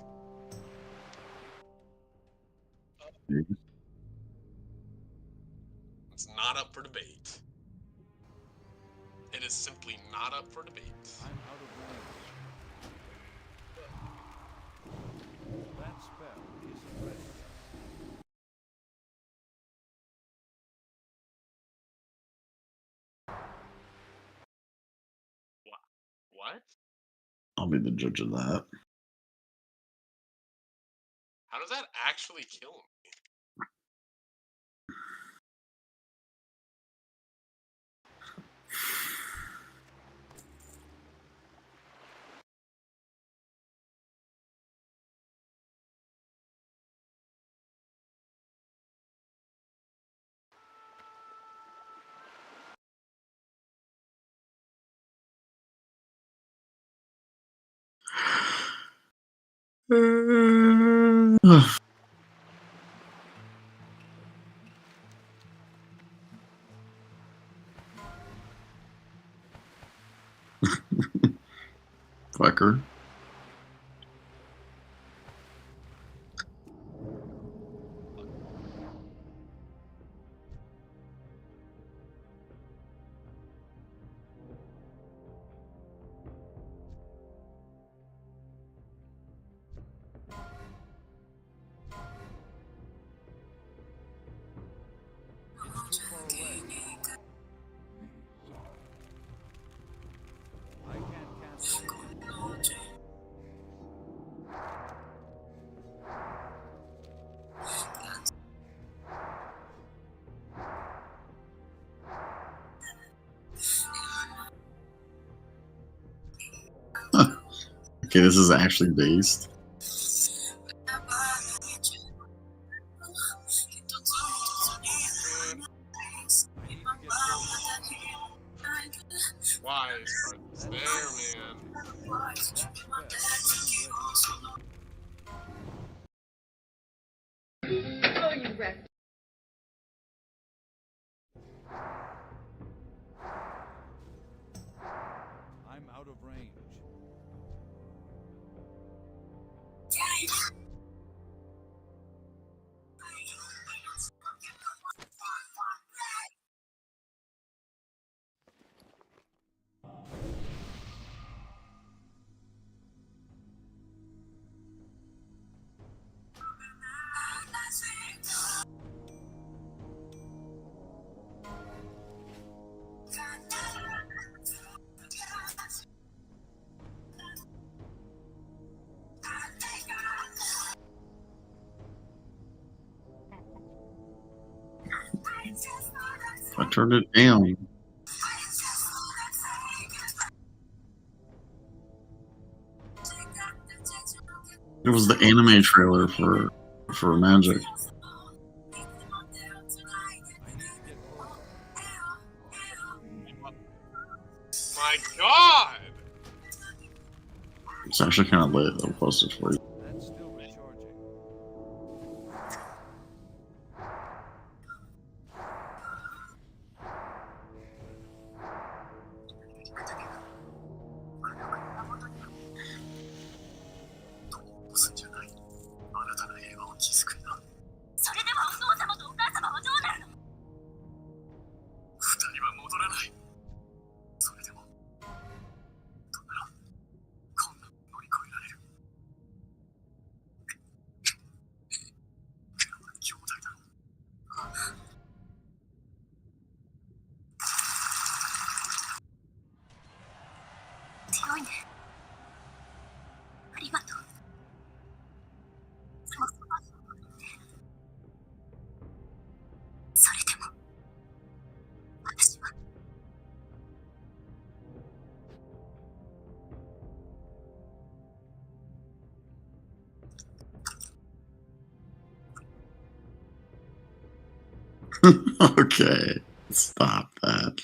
It's not up for debate. It is simply not up for debate. I'm out of range. That spell isn't ready yet. What? I'll be the judge of that. How does that actually kill me? Fucker. Too far away. I can't cast that yet. Okay, this is actually based. I need to get closer. Why start this there, man? That spell isn't ready yet. I'm out of range. I turned it down. It was the anime trailer for Magic. I need to get closer. My God! It's actually kind of lit. I'll post it for you. That's still recharging. Okay, stop that.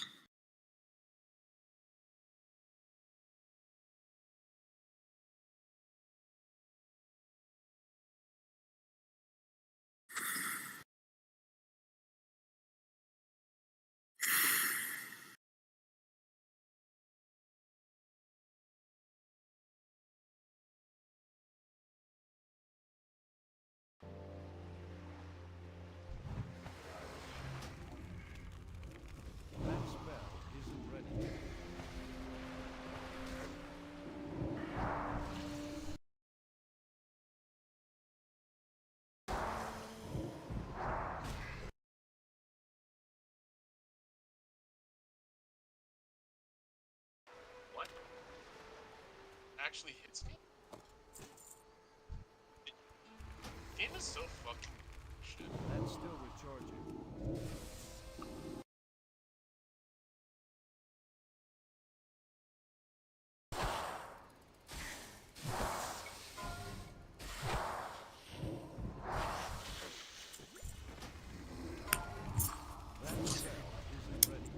That spell isn't ready. What? Actually hits me? Game is so fucking shit. That's still recharging. That spell isn't ready.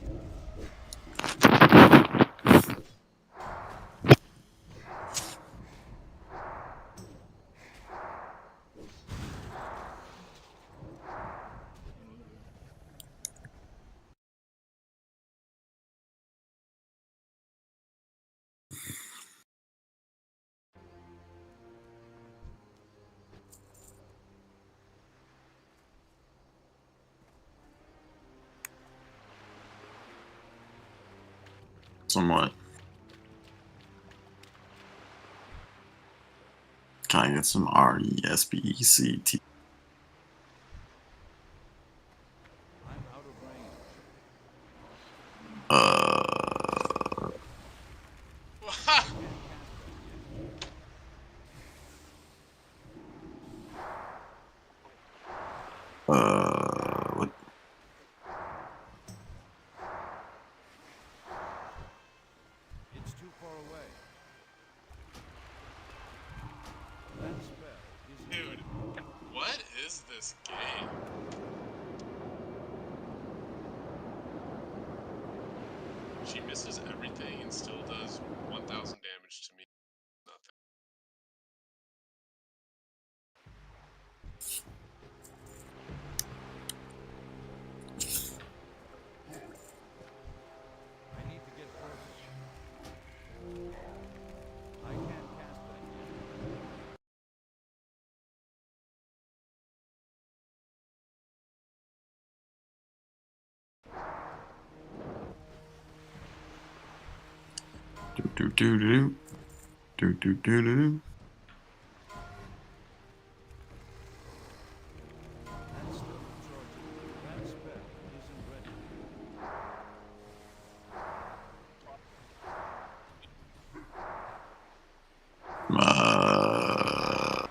Somewhat. Can I get some RESPECT? I'm out of range. What? It's too far away. That spell isn't Dude, ready. what is this game? She misses everything and still does 1,000 damage to me. Nothing. I need to get further. I can't cast that yet. Do do do do do do do. That's still recharging. That spell isn't ready. Uh,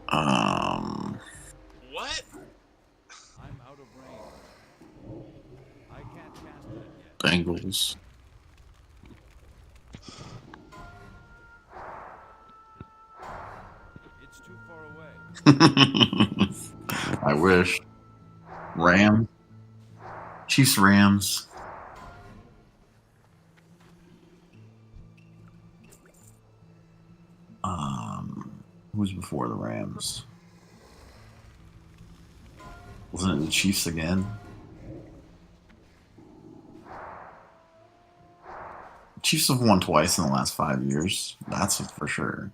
um, What? I'm out of range. I can't cast that yet. Bengals. It's too far away. I wish. Rams. Chiefs Rams. Who's before the Rams? Wasn't it the Chiefs again? Chiefs have won twice in the last 5 years. That's for sure.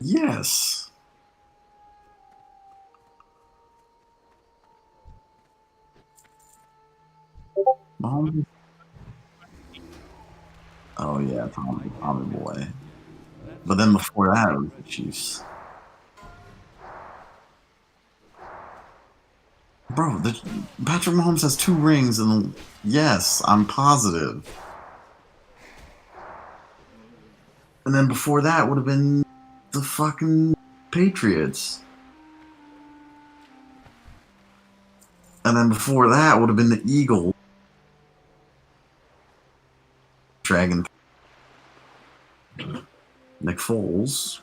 Yes. Mahomes. Oh yeah, Tommy boy. But then before that, it was the Chiefs. Bro, Patrick Mahomes has 2 rings, and yes, I'm positive. And then before that would have been the fucking Patriots. And then before that would have been the Eagles. Dragon. Nick Foles.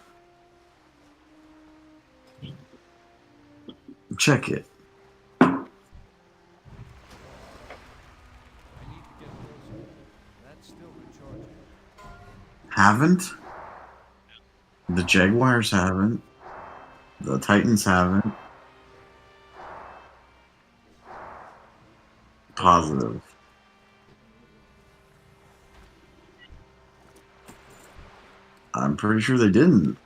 Check it. I need to get closer. That's still recharging. Haven't. The Jaguars haven't. The Titans haven't. Positive. I'm pretty sure they didn't.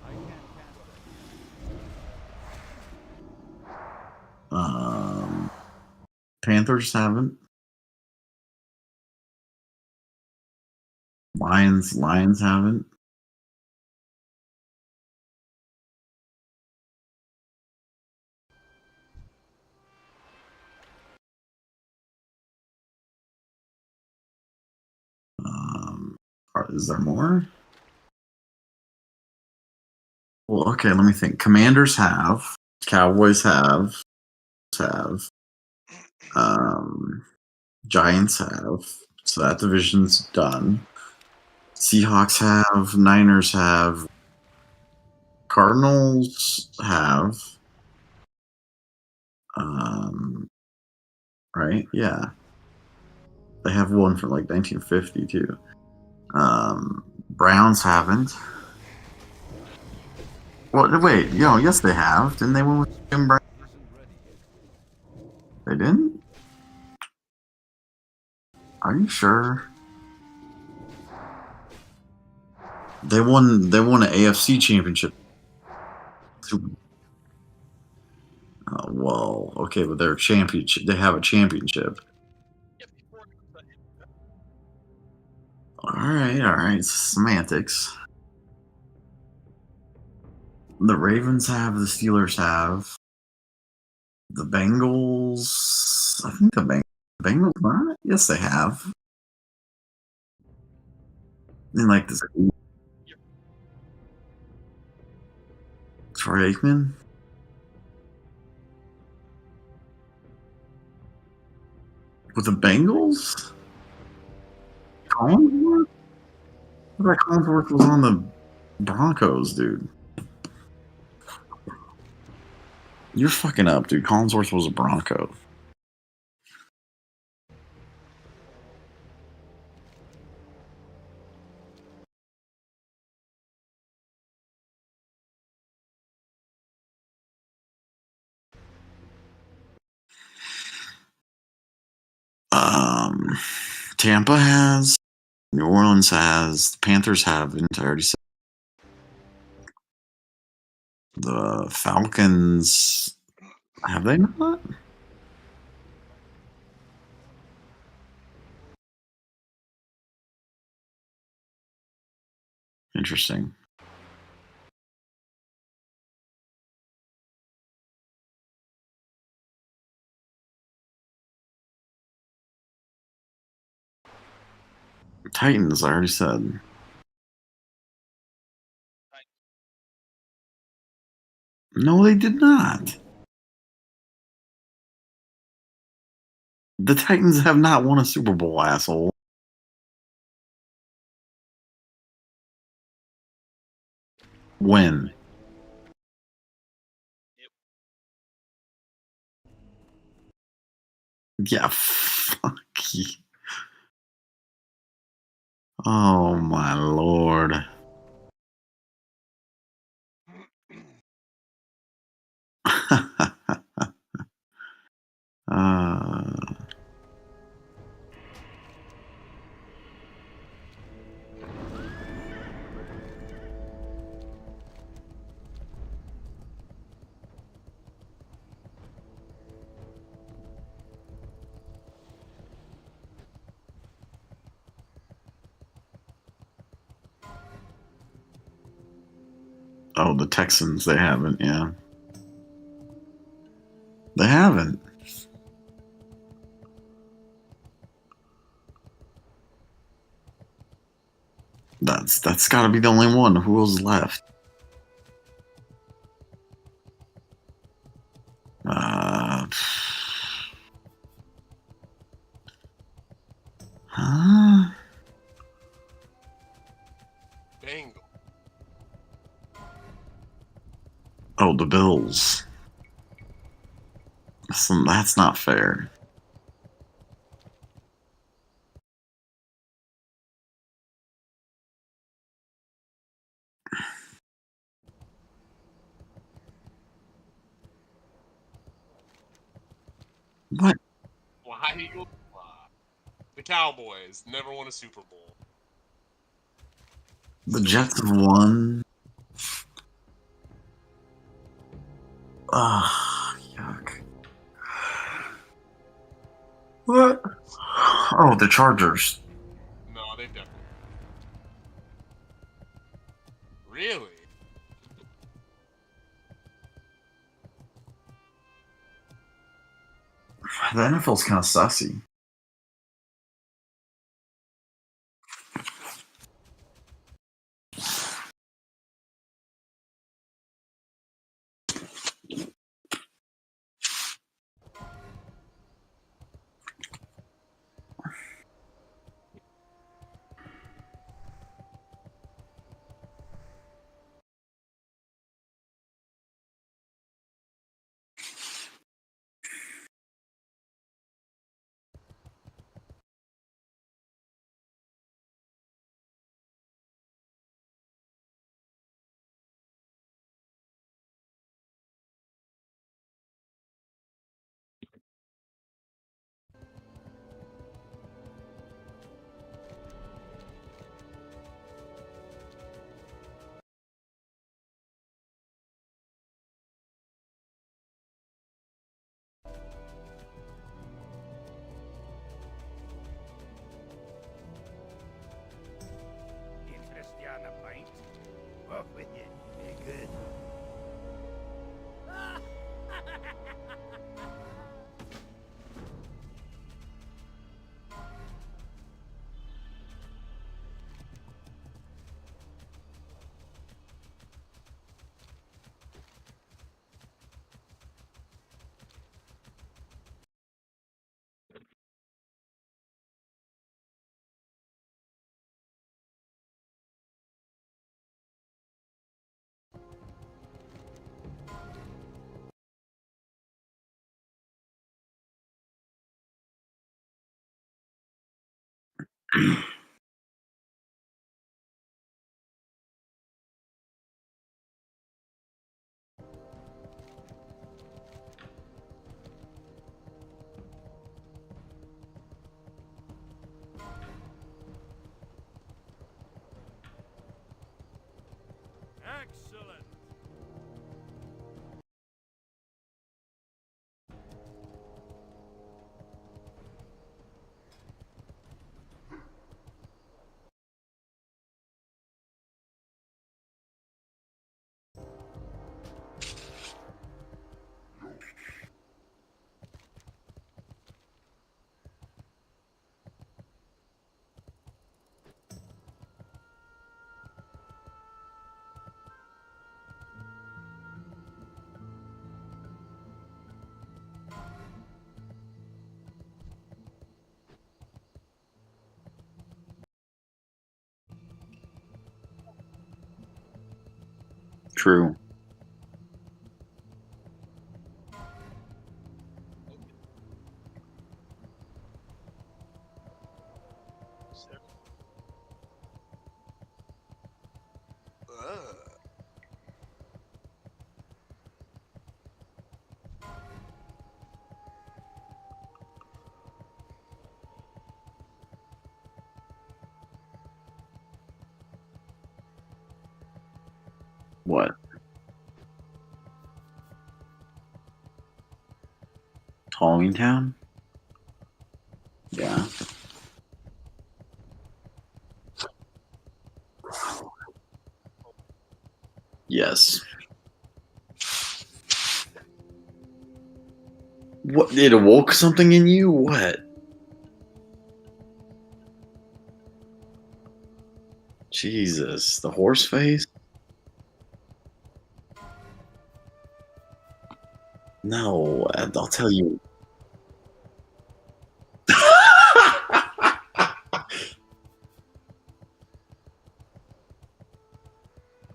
I can't cast that. Panthers haven't. Lions haven't. Is there more? Well, okay, let me think. Commanders have. Cowboys have. Giants have. So that division's done. Seahawks have. Niners have. Cardinals have. Right? Yeah. They have one from like 1950 too. Browns haven't. Well, wait, yes they have. Didn't they win with Jim Brown? Isn't ready yet. They didn't? Are you sure? They won an AFC championship. Well, okay, but they're championship. They have a championship. All right. Semantics. The Ravens have. The Steelers have. The Bengals. I think the Bengals not. Yes, they have. And like this. Troy Aikman. With the Bengals? Collinsworth? I thought Collinsworth was on the Broncos, dude. You're fucking up, dude. Collinsworth was a Bronco. Tampa has. New Orleans has. The Panthers have. I already said. The Falcons. Have they not? Interesting. Titans, I already said. No, they did not. The Titans have not won a Super Bowl, asshole. When? Yeah, fuck you. Oh my lord. Oh, the Texans, they haven't, yeah. They haven't. That's gotta be the only one. Who else is left? Huh? Bengals. Oh, the Bills. That's not fair. What? Why the Cowboys never won a Super Bowl. The Jets have won. Ugh, yuck. What? Oh, the Chargers. No, they've definitely. Really? The NFL's kind of sussy. Interested on a pint? Off with you. Very good. Excellent. True. What? Halloween Town? Yeah. Yes. What? It awoke something in you? What? Jesus. The horse face? No, I'll tell you.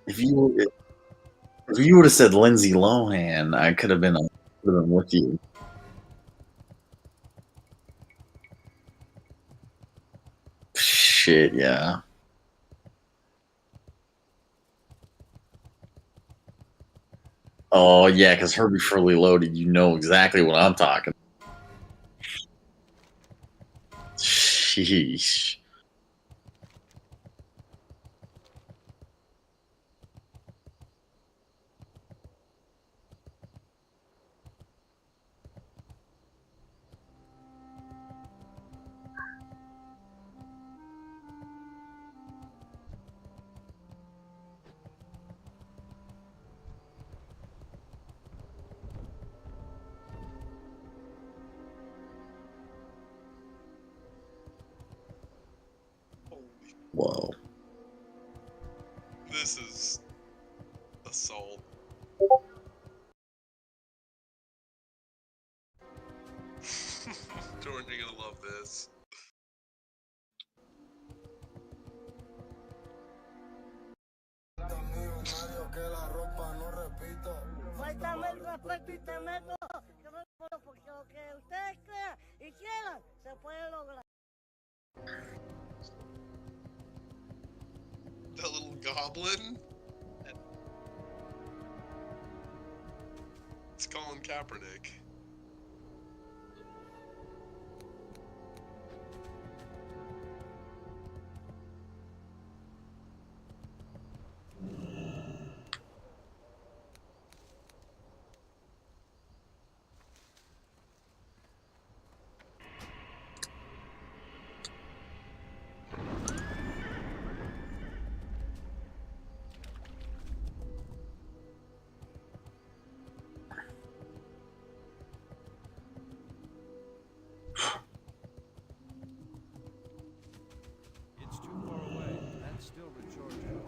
If you If you would have said Lindsay Lohan, I could have been with you. Shit, yeah. Oh yeah, because Herbie Fully Loaded, you know exactly what I'm talking. Sheesh. Holy, Whoa. this is assault. Jordan, you're gonna love this. Faltame el respeto y te meto. Porque lo que ustedes crean y quieran, se puede lograr. That little goblin? It's Colin Kaepernick. It's too far away. That's still recharging.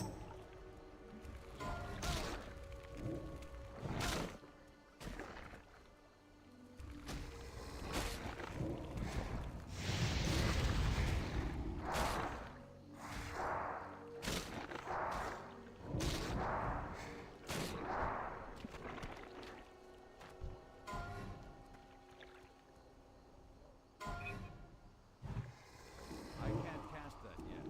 I can't cast that yet.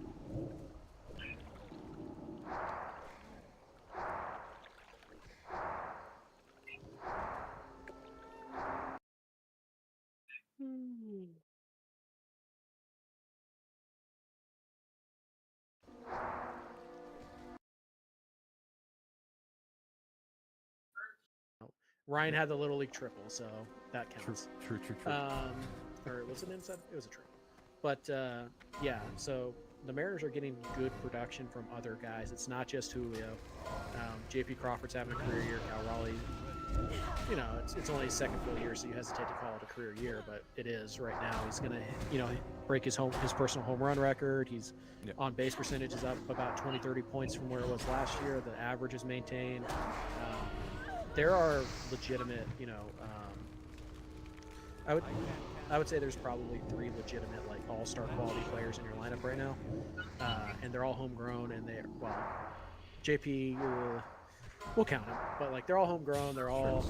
Ryan had the Little League triple, so that counts. True. Or was it inside? It was a triple. But yeah, so the Mariners are getting good production from other guys. It's not just Julio. JP Crawford's having a career year. Cal Raleigh, you know, it's only his second full year, so you hesitate to call it a career year, but it is right now. He's gonna, break his personal home run record. He's on base percentage is up about 20-30 points from where it was last year. The average is maintained. There are legitimate, I would say there's probably 3 legitimate, like, all-star quality players in your lineup right now, and they're all homegrown. And JP, we'll count them, but like they're all homegrown. They're all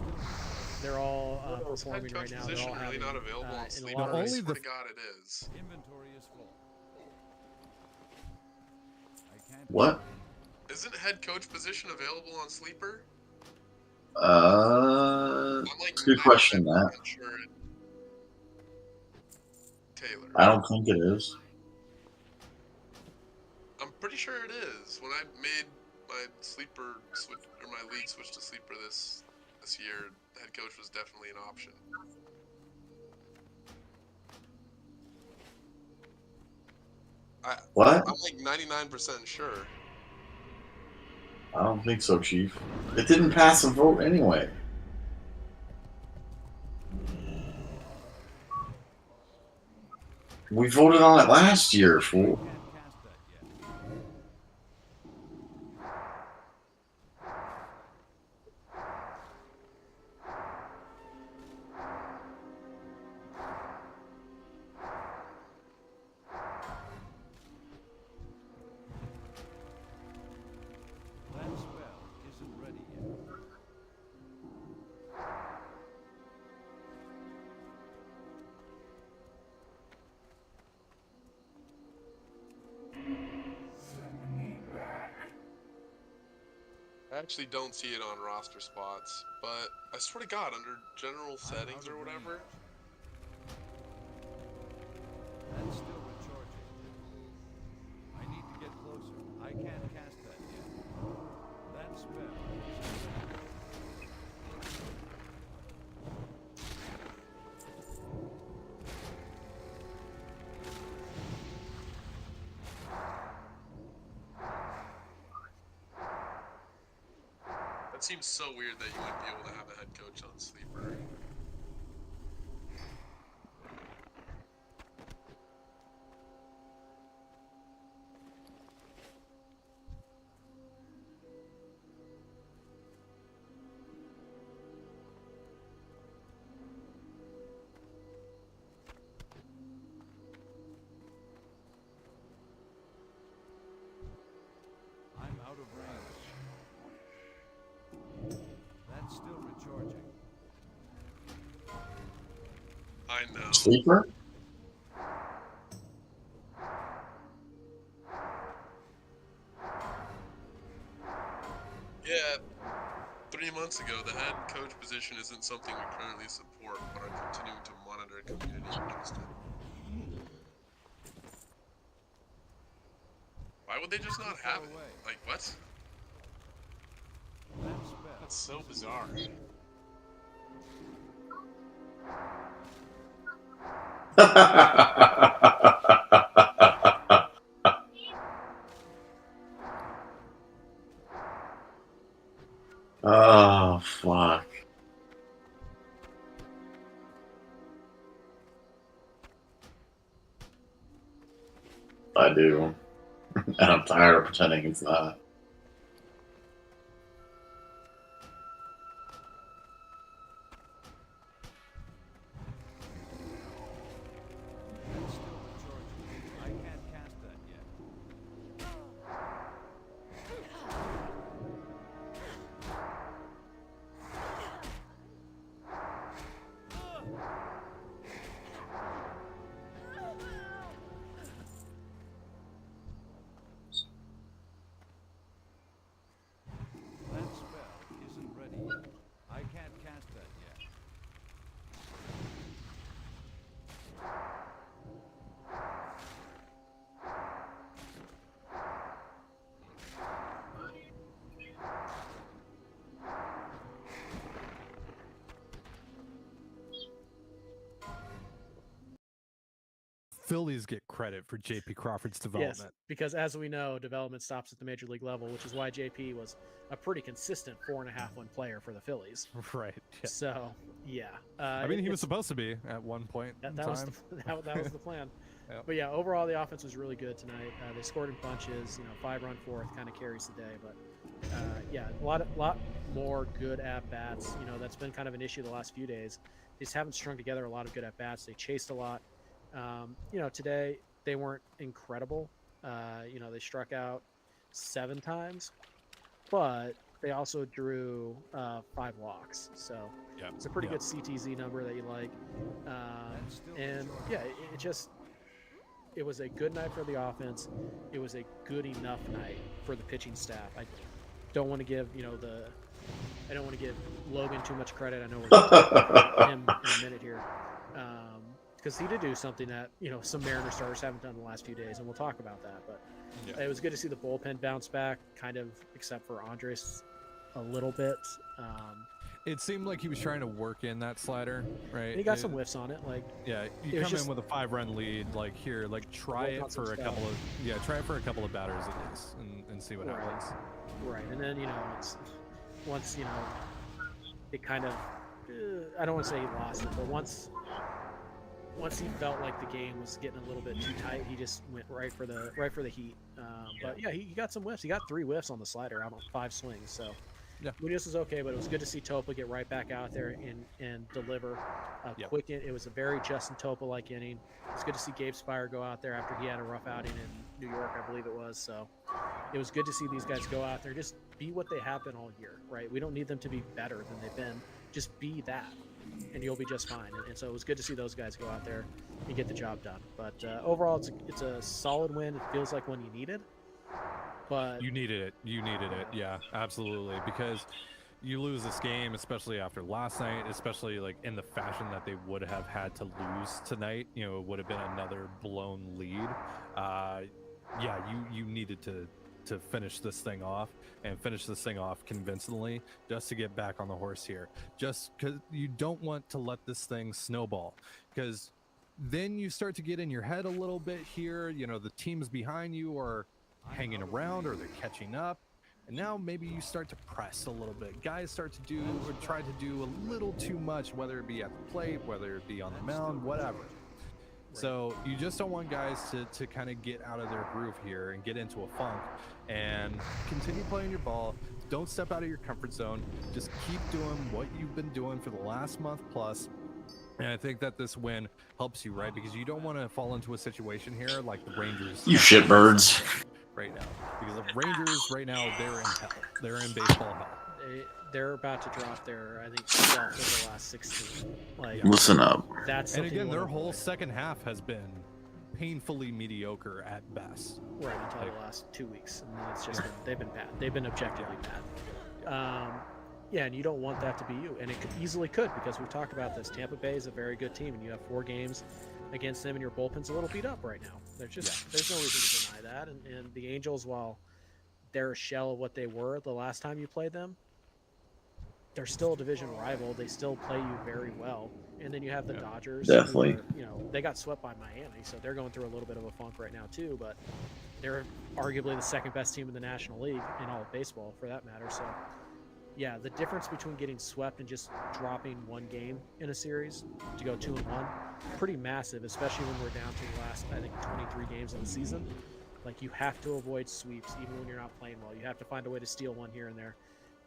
performing right now. They're all really having, not available on in a Sleeper. lot of I ways. swear to God, it is. Inventory is full. I can't. What? Isn't head coach position available on Sleeper? It's a good question, Matt. Sure Taylor. I don't think it is. I'm pretty sure it is. When I made my Sleeper switch, or my league switch to Sleeper this year, the head coach was definitely an option. What? I'm like 99% sure. I don't think so, Chief. It didn't pass a vote anyway. We voted on it last year, fool. Can't cast that yet. That spell isn't ready yet. I actually don't see it on roster spots, but I swear to God, under general settings or whatever. That's still recharging. I need to get closer. I can't cast that yet. That spell. That seems so weird that you wouldn't be able to have a head coach on Sleeper. I'm out of range. That's still recharging. I know. Sleeper? Yeah, 3 months ago, the head coach position isn't something we currently support, but are continuing to monitor community interest in. Why would they just not have it? Like, what? That spell. That's so bizarre. Oh, fuck. I do. And I'm tired of pretending it's not. That's still recharging. I can't cast that yet. That spell isn't ready yet. I can't cast that yet. Phillies get credit for JP Crawford's development. Yes, because as we know, development stops at the major league level, which is why JP was a pretty consistent 4.5 win player for the Phillies. Right. Yeah. So, yeah. I mean, he was supposed to be at one point in that time. was that was the plan. Yep. But yeah, overall the offense was really good tonight. They scored in bunches. 5-run fourth kind of carries the day. But yeah, a lot more good at bats. That's been kind of an issue the last few days. They just haven't strung together a lot of good at bats. They chased a lot. Today they weren't incredible. They struck out 7 times, but they also drew 5 walks. So Yeah. it's a pretty Yeah. good CTZ number that you like. And yeah, it was a good night for the offense. It was a good enough night for the pitching staff. I don't want to give I don't want to give Logan too much credit. I know we're going to talk about him in a minute here. Because he did do something that some Mariner starters haven't done in the last few days, and we'll talk about that. But Yeah. it was good to see the bullpen bounce back, kind of, except for Andres a little bit. It seemed like he was trying to work in that slider, right? And he got some whiffs on it. Yeah, it you was come just- in with a 5-run lead, like here, like try Work on it some for a stuff. couple of batters at least, and see what Right. happens. Right, and then once it kind of I don't want to say he lost it, but once he felt like the game was getting a little bit too tight, he just went right for the heat. But yeah, he got some whiffs. He got 3 whiffs on the slider out on 5 swings. So Yeah. Munoz was okay, but it was good to see Topa get right back out there and deliver quick. It was a very Justin Topa-like inning. It's good to see Gabe Spire go out there after he had a rough outing in New York, I believe it was. So it was good to see these guys go out there, just be what they have been all year, right? We don't need them to be better than they've been. Just be that, and you'll be just fine. And so it was good to see those guys go out there and get the job done. But overall, it's a solid win. It feels like one you needed. But You needed it. You needed it. Yeah, absolutely. Because you lose this game, especially after last night, especially like in the fashion that they would have had to lose tonight. You know, it would have been another blown lead. Yeah, you needed to finish this thing off and finish this thing off convincingly just to get back on the horse here. Just because you don't want to let this thing snowball, because then you start to get in your head a little bit here. You know, the teams behind you are hanging around or they're catching up. And now maybe you start to press a little bit. Guys start to do or try to do a little too much, whether it be at the plate, whether it be on the mound, whatever. So you just don't want guys to kind of get out of their groove here and get into a funk, and continue playing your ball. Don't step out of your comfort zone. Just keep doing what you've been doing for the last month plus. And I think that this win helps you, right? Because you don't want to fall into a situation here like the Rangers. You shitbirds. Right now. Because the Rangers right now, they're in hell. They're in baseball hell. They're about to drop their, I think, 12th of the last 16. Like, Listen up. That's and something again, you their wanna whole avoid. second half has been painfully mediocre at best. Right, until the last 2 weeks. And then it's just they've been bad. They've been objectively bad. Yeah, and you don't want that to be you. And it easily could, because we've talked about this. Tampa Bay is a very good team, and you have 4 games against them, and your bullpen's a little beat up right now. There's no reason to deny that. And the Angels, while they're a shell of what they were the last time you played them, they're still a division rival. They still play you very well. And then you have the Dodgers. Definitely. Who are, they got swept by Miami, so they're going through a little bit of a funk right now too. But they're arguably the second best team in the National League in all of baseball, for that matter. So, yeah, the difference between getting swept and just dropping one game in a series to go 2-1, pretty massive, especially when we're down to the last, I think, 23 games of the season. Like, you have to avoid sweeps even when you're not playing well. You have to find a way to steal one here and there.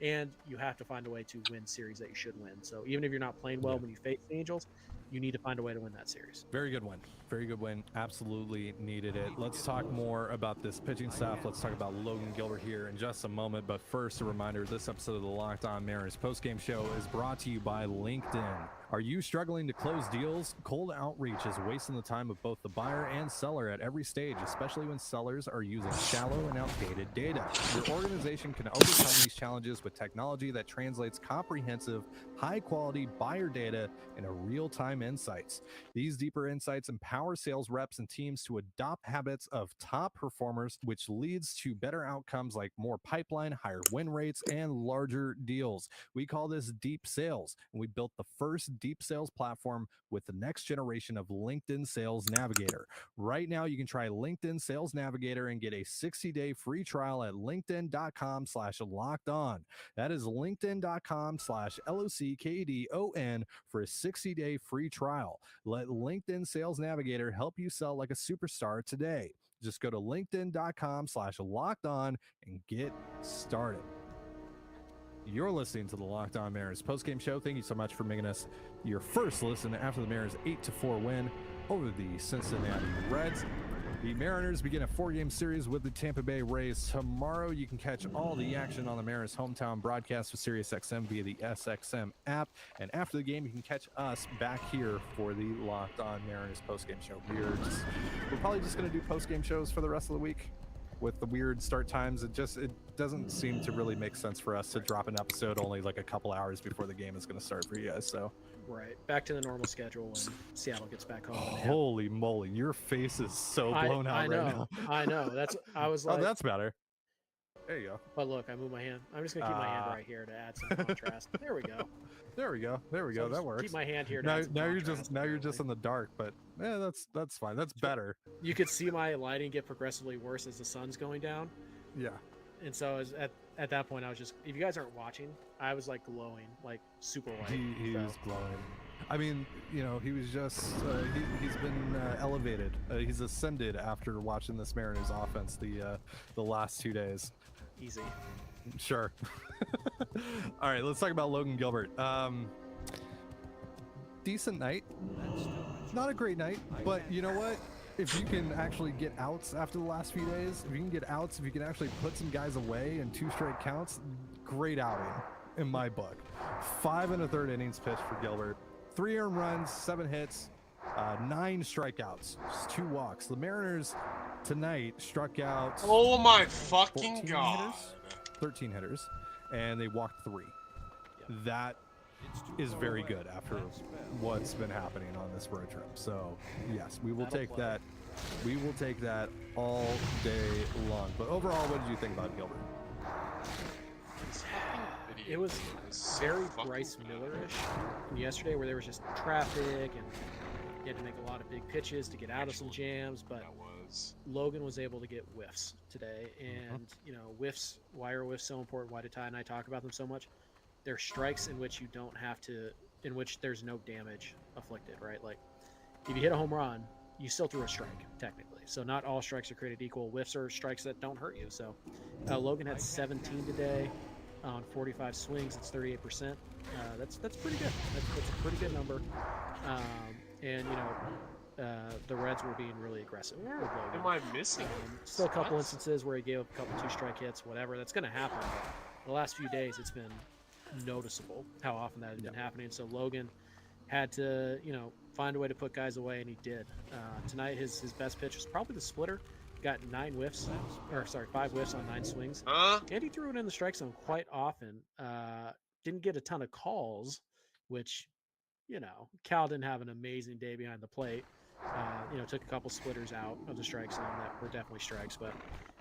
And you have to find a way to win series that you should win. So even if you're not playing well when you face the Angels, you need to find a way to win that series. Very good win. Very good win. Absolutely needed it. Let's talk more about this pitching staff. Let's talk about Logan Gilbert here in just a moment. But first, a reminder, this episode of the Locked On Mariners postgame show is brought to you by LinkedIn. Are you struggling to close deals? Cold outreach is wasting the time of both the buyer and seller at every stage, especially when sellers are using shallow and outdated data. Your organization can overcome these challenges with technology that translates comprehensive, high-quality buyer data into real-time insights. These deeper insights empower sales reps and teams to adopt habits of top performers, which leads to better outcomes like more pipeline, higher win rates, and larger deals. We call this deep sales, and we built the first deep sales platform with the next generation of LinkedIn Sales Navigator. Right now, you can try LinkedIn Sales Navigator and get a 60-day free trial at linkedin.com/lockedon. That is linkedin.com/LOCKEDON for a 60-day free trial. Let LinkedIn Sales Navigator help you sell like a superstar today. Just go to linkedin.com/lockedon and get started. You're listening to the Locked On Mariners postgame show. Thank you so much for making us your first listen after the Mariners 8-4 win over the Cincinnati Reds. The Mariners begin a 4-game series with the Tampa Bay Rays tomorrow. You can catch all the action on the Mariners hometown broadcast with SiriusXM via the SXM app. And after the game, you can catch us back here for the Locked On Mariners postgame show. We're probably just going to do postgame shows for the rest of the week. With the weird start times, it doesn't seem to really make sense for us to drop an episode only like a couple hours before the game is going to start for you guys. So right, back to the normal schedule when Seattle gets back home. Holy moly, your face is so blown out right now. I know. I was like, oh, that's better. There you go. But look, I moved my hand. I'm just gonna keep my hand right here to add some contrast. There we go. There we go. That works. Keep my hand here. Now you're just in the dark, but yeah, that's fine. That's better. You could see my lighting get progressively worse as the sun's going down. Yeah. And so at that point, I was just, if you guys aren't watching, I was like glowing, like super white. He was glowing. I mean, he was just he's been elevated. He's ascended after watching this Mariners offense the last 2 days. Easy. Sure. All right, let's talk about Logan Gilbert. Decent night. Not a great night, but you know what? If you can actually get outs after the last few days, if you can get outs, if you can actually put some guys away in 2 straight counts, great outing in my book. 5 1/3 innings pitched for Gilbert. 3 earned runs, 7 hits, 9 strikeouts, just 2 walks. The Mariners tonight struck out. Oh my fucking 14 god. hitters, 13 hitters, and they walked 3. That is very good after what's been happening on this road trip. So yes, we will take that. We will take that all day long. But overall, what did you think about Gilbert? It was very Bryce Miller-ish from yesterday, where there was just traffic and you had to make a lot of big pitches to get out of some jams. But Logan was able to get whiffs today, and you know, whiffs. Why are whiffs so important? Why did Ty and I talk about them so much? They're strikes in which you don't have to, in which there's no damage afflicted, right? Like if you hit a home run, you still threw a strike technically. So not all strikes are created equal. Whiffs are strikes that don't hurt you. So Logan had 17 today on 45 swings. It's 38%. That's pretty good. That's a pretty good number. And you know, the Reds were being really aggressive with Logan. Am I missing? Still a couple instances where he gave up a couple 2-strike hits, whatever. That's going to happen. But the last few days, it's been noticeable how often that has been happening. So Logan had to, you know, find a way to put guys away, and he did. Tonight, his best pitch was probably the splitter. Got 5 whiffs on 9 swings. And he threw it in the strike zone quite often. Didn't get a ton of calls, which, you know, Cal didn't have an amazing day behind the plate. You know, took a couple splitters out of the strike zone that were definitely strikes, but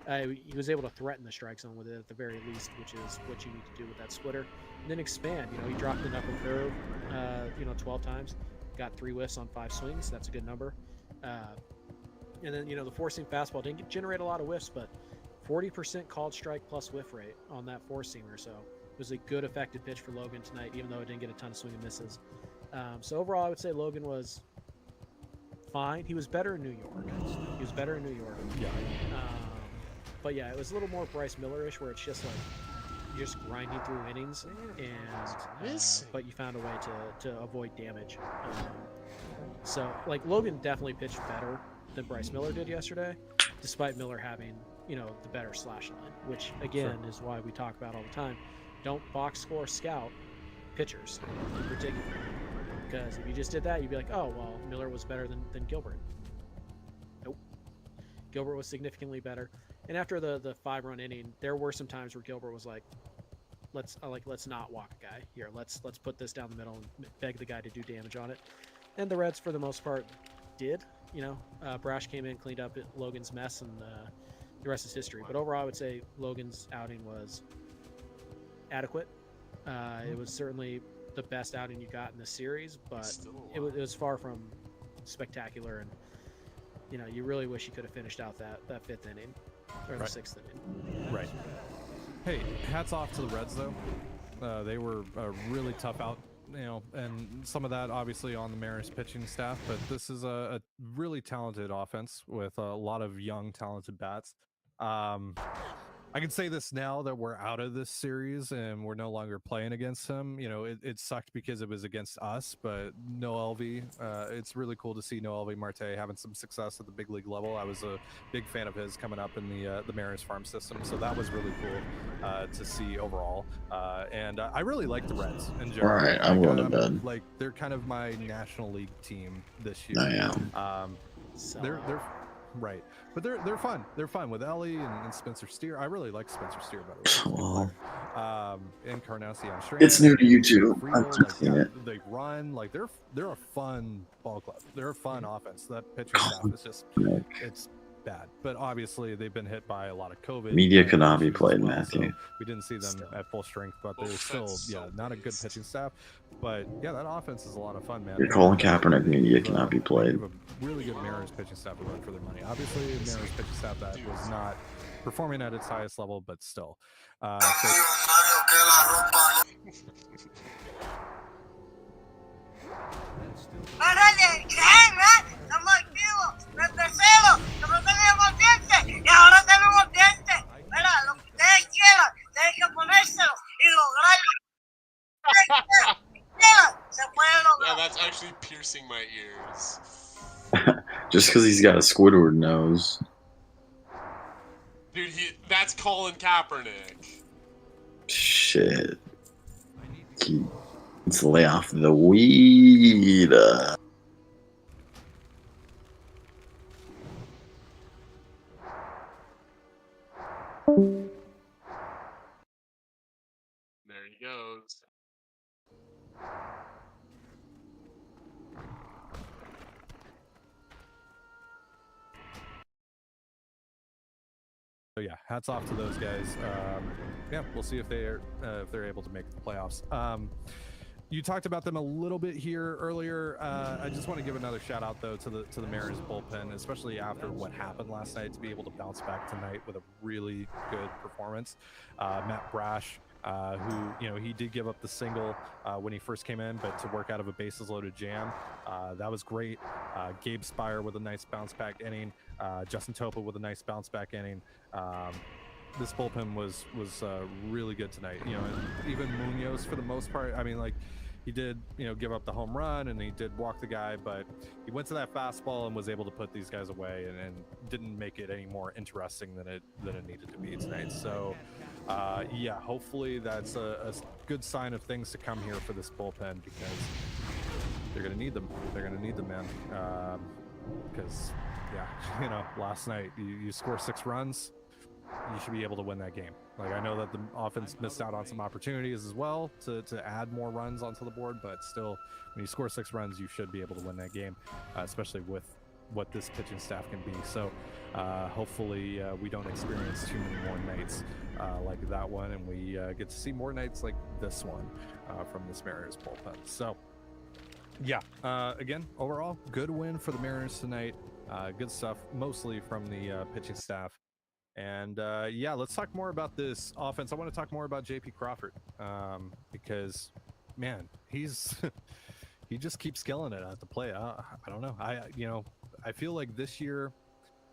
he was able to threaten the strike zone with it at the very least, which is what you need to do with that splitter. And then expand. You know, he dropped the knuckle curve, you know, 12 times. Got 3 whiffs on 5 swings. That's a good number. And then, you know, the four-seam fastball didn't generate a lot of whiffs, but 40% called strike plus whiff rate on that four-seamer. So it was a good, effective pitch for Logan tonight, even though it didn't get a ton of swing and misses. So overall, I would say Logan was fine. He was better in New York. Yeah. But yeah, it was a little more Bryce Miller-ish, where it's just like you're just grinding through innings, and but you found a way to avoid damage. So like Logan definitely pitched better than Bryce Miller did yesterday, despite Miller having, you know, the better slash line, which again is why we talk about all the time. Don't box score scout pitchers in particular, because if you just did that, you'd be like, oh well, Miller was better than Gilbert. Nope, Gilbert was significantly better. And after the 5-run inning, there were some times where Gilbert was like, let's not walk a guy here. Let's put this down the middle and beg the guy to do damage on it. And the Reds, for the most part, did. You know, Brash came in, cleaned up Logan's mess, and the rest is history. But overall, I would say Logan's outing was adequate. It was certainly the best outing you got in the series, but it was far from spectacular. And you know, you really wish you could have finished out that 5th inning or the 6th inning. Right. Hey, hats off to the Reds though. They were a really tough out. You know, and some of that obviously on the Mariners pitching staff, but this is a really talented offense with a lot of young, talented bats. I can say this now that we're out of this series and we're no longer playing against him. You know, it sucked because it was against us, but Noel V, it's really cool to see Noel V. Marte having some success at the big league level. I was a big fan of his coming up in the Mariners farm system, so that was really cool to see overall. And I really like the Reds in general. All right, I'm going to bed. Like, they're kind of my National League team this year. I am. They're right, but they're fun. They're fun with Ellie and Spencer Steer. I really like Spencer Steer better. Well, Encarnacion. it's new to you too. I've just seen it. They run like they're a fun ball club. They're a fun offense. That pitching staff is just it's bad. But obviously they've been hit by a lot of COVID. Media could not be played, well, Matthew. So we didn't see them at full strength, but they're still not a good pitching staff. But yeah, that offense is a lot of fun, man. You're calling Kaepernick media cannot be played. Really good Mariners pitching staff to run for their money. Obviously, Mariners pitching staff that was not performing at its highest level, but still. Yeah, that's actually piercing my ears. Just because he's got a Squidward nose. Dude, that's Colin Kaepernick. Shit. Let's lay off the weed. he goes. So yeah, hats off to those guys. Yeah, we'll see if they're able to make the playoffs. You talked about them a little bit here earlier. I just want to give another shout out though to the Mariners bullpen, especially after what happened last night, to be able to bounce back tonight with a really good performance. Matt Brash, who he did give up the single when he first came in, but to work out of a bases loaded jam, that was great. Gabe Spire with a nice bounce back inning. Justin Topa with a nice bounce back inning. This bullpen was really good tonight. And even Munoz for the most part. I mean, like, he did give up the home run and he did walk the guy, but he went to that fastball and was able to put these guys away and didn't make it any more interesting than it needed to be tonight. So yeah, hopefully that's a good sign of things to come here for this bullpen, because they're gonna need them. They're gonna need them, man. Because yeah, last night you score 6 runs, you should be able to win that game. Like, I know that the offense missed out on some opportunities as well to add more runs onto the board, but still, when you score 6 runs, you should be able to win that game, especially with what this pitching staff can be. So hopefully we don't experience too many more nights like that one, and we get to see more nights like this one from this Mariners bullpen. So yeah, again, overall, good win for the Mariners tonight. Good stuff, mostly from the pitching staff. And yeah, let's talk more about this offense. I want to talk more about JP Crawford, because, man, he's he just keeps killing it at the plate. I don't know. I feel like this year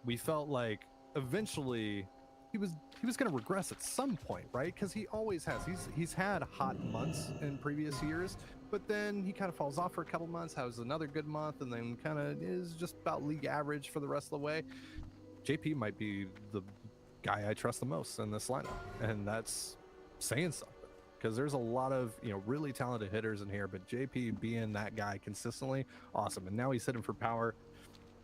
we felt like eventually he was going to regress at some point, right? Because he always has. He's had hot months in previous years, but then he kind of falls off for a couple months, has another good month, and then kind of is just about league average for the rest of the way. JP might be the guy I trust the most in this lineup, and that's saying something, because there's a lot of really talented hitters in here, but JP being that guy consistently, awesome. And now he's hitting for power.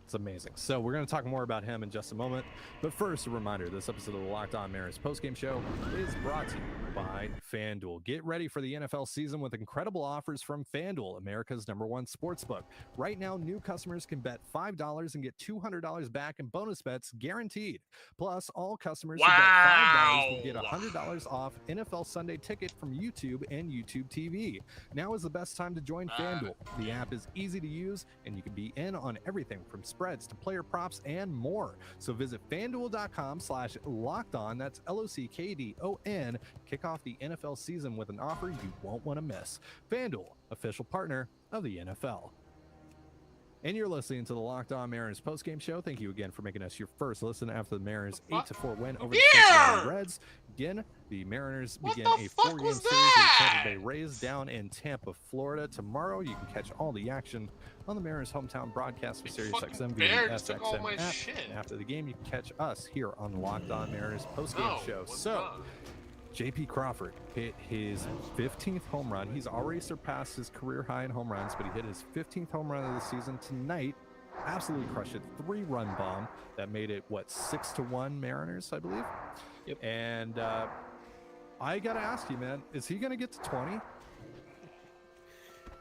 It's amazing. So we're going to talk more about him in just a moment, but first, a reminder: this episode of the Locked On Mariners postgame show is brought to you by FanDuel. Get ready for the NFL season with incredible offers from FanDuel, America's #1 sportsbook. Right now, new customers can bet $5 and get $200 back in bonus bets guaranteed. Plus, all customers who bet $5 will get $100 off NFL Sunday Ticket from YouTube and YouTube TV. Now is the best time to join FanDuel. The app is easy to use, and you can be in on everything from spreads to player props and more. So visit FanDuel.com/lockedon. That's LOCKDON. Kick off the NFL season with an offer you won't want to miss. FanDuel, official partner of the NFL. And you're listening to the Locked On Mariners postgame show. Thank you again for making us your first listen after the Mariners 8-4 win over the Cincinnati Reds. Again, the Mariners begin a 4-game series with the Tampa Bay Rays down in Tampa, Florida. Tomorrow, you can catch all the action on the Mariners' hometown broadcast with SiriusXM via the SXM app. And after the game, you can catch us here on the Locked On Mariners postgame show. So, JP Crawford hit his 15th home run. He's already surpassed his career high in home runs, but he hit his 15th home run of the season tonight. Absolutely crushed it. 3-run bomb that made it 6-1 Mariners, I believe. Yep. And I gotta ask you, man, is he gonna get to 20?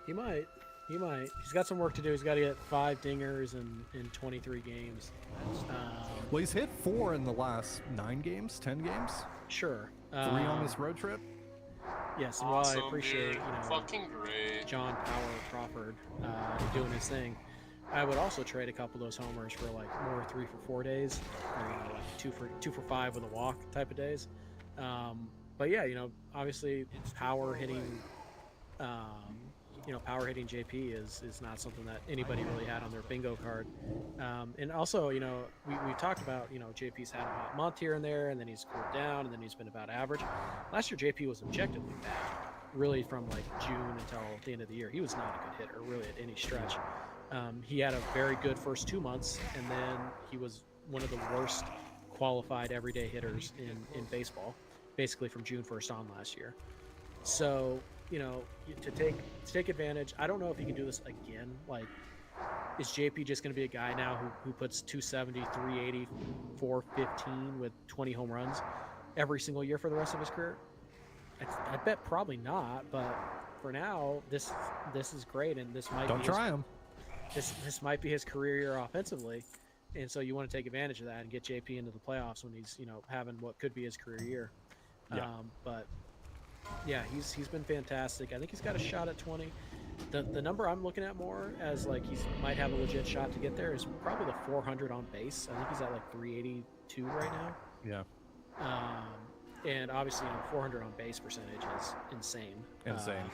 He might. He's got some work to do. He's got to get 5 dingers in 23 games. Well, he's hit 4 in the last 9 games, 10 games. Sure. 3 on this road trip. Yes, and while Awesome, I appreciate dude. Fucking great. John Power Crawford doing his thing, I would also trade a couple of those homers for more 3 for 4 days, or 2 for 5 with a walk type of days. But yeah, obviously power hitting. Power hitting JP is not something that anybody really had on their bingo card. And also, we talked about, JP's had a hot month here and there, and then he's cooled down, and then he's been about average. Last year, JP was objectively bad, really from June until the end of the year. He was not a good hitter, really, at any stretch. He had a very good first 2 months, and then he was one of the worst qualified everyday hitters in baseball, basically from June 1st on last year. So, to take advantage, I don't know if he can do this again. Is JP just going to be a guy now who puts 270, 380, 415 with 20 home runs every single year for the rest of his career? I bet probably not, but for now, this is great, and this might Don't be try him. this might be his career year offensively, and so you want to take advantage of that and get JP into the playoffs when he's having what could be his career year. Yeah. But yeah, he's been fantastic. I think he's got a shot at 20. The number I'm looking at more as like he's might have a legit shot to get there is probably the 400 on base. I think he's at like 382 right now. Yeah. And obviously, 400 on base percentage is insane. Insane.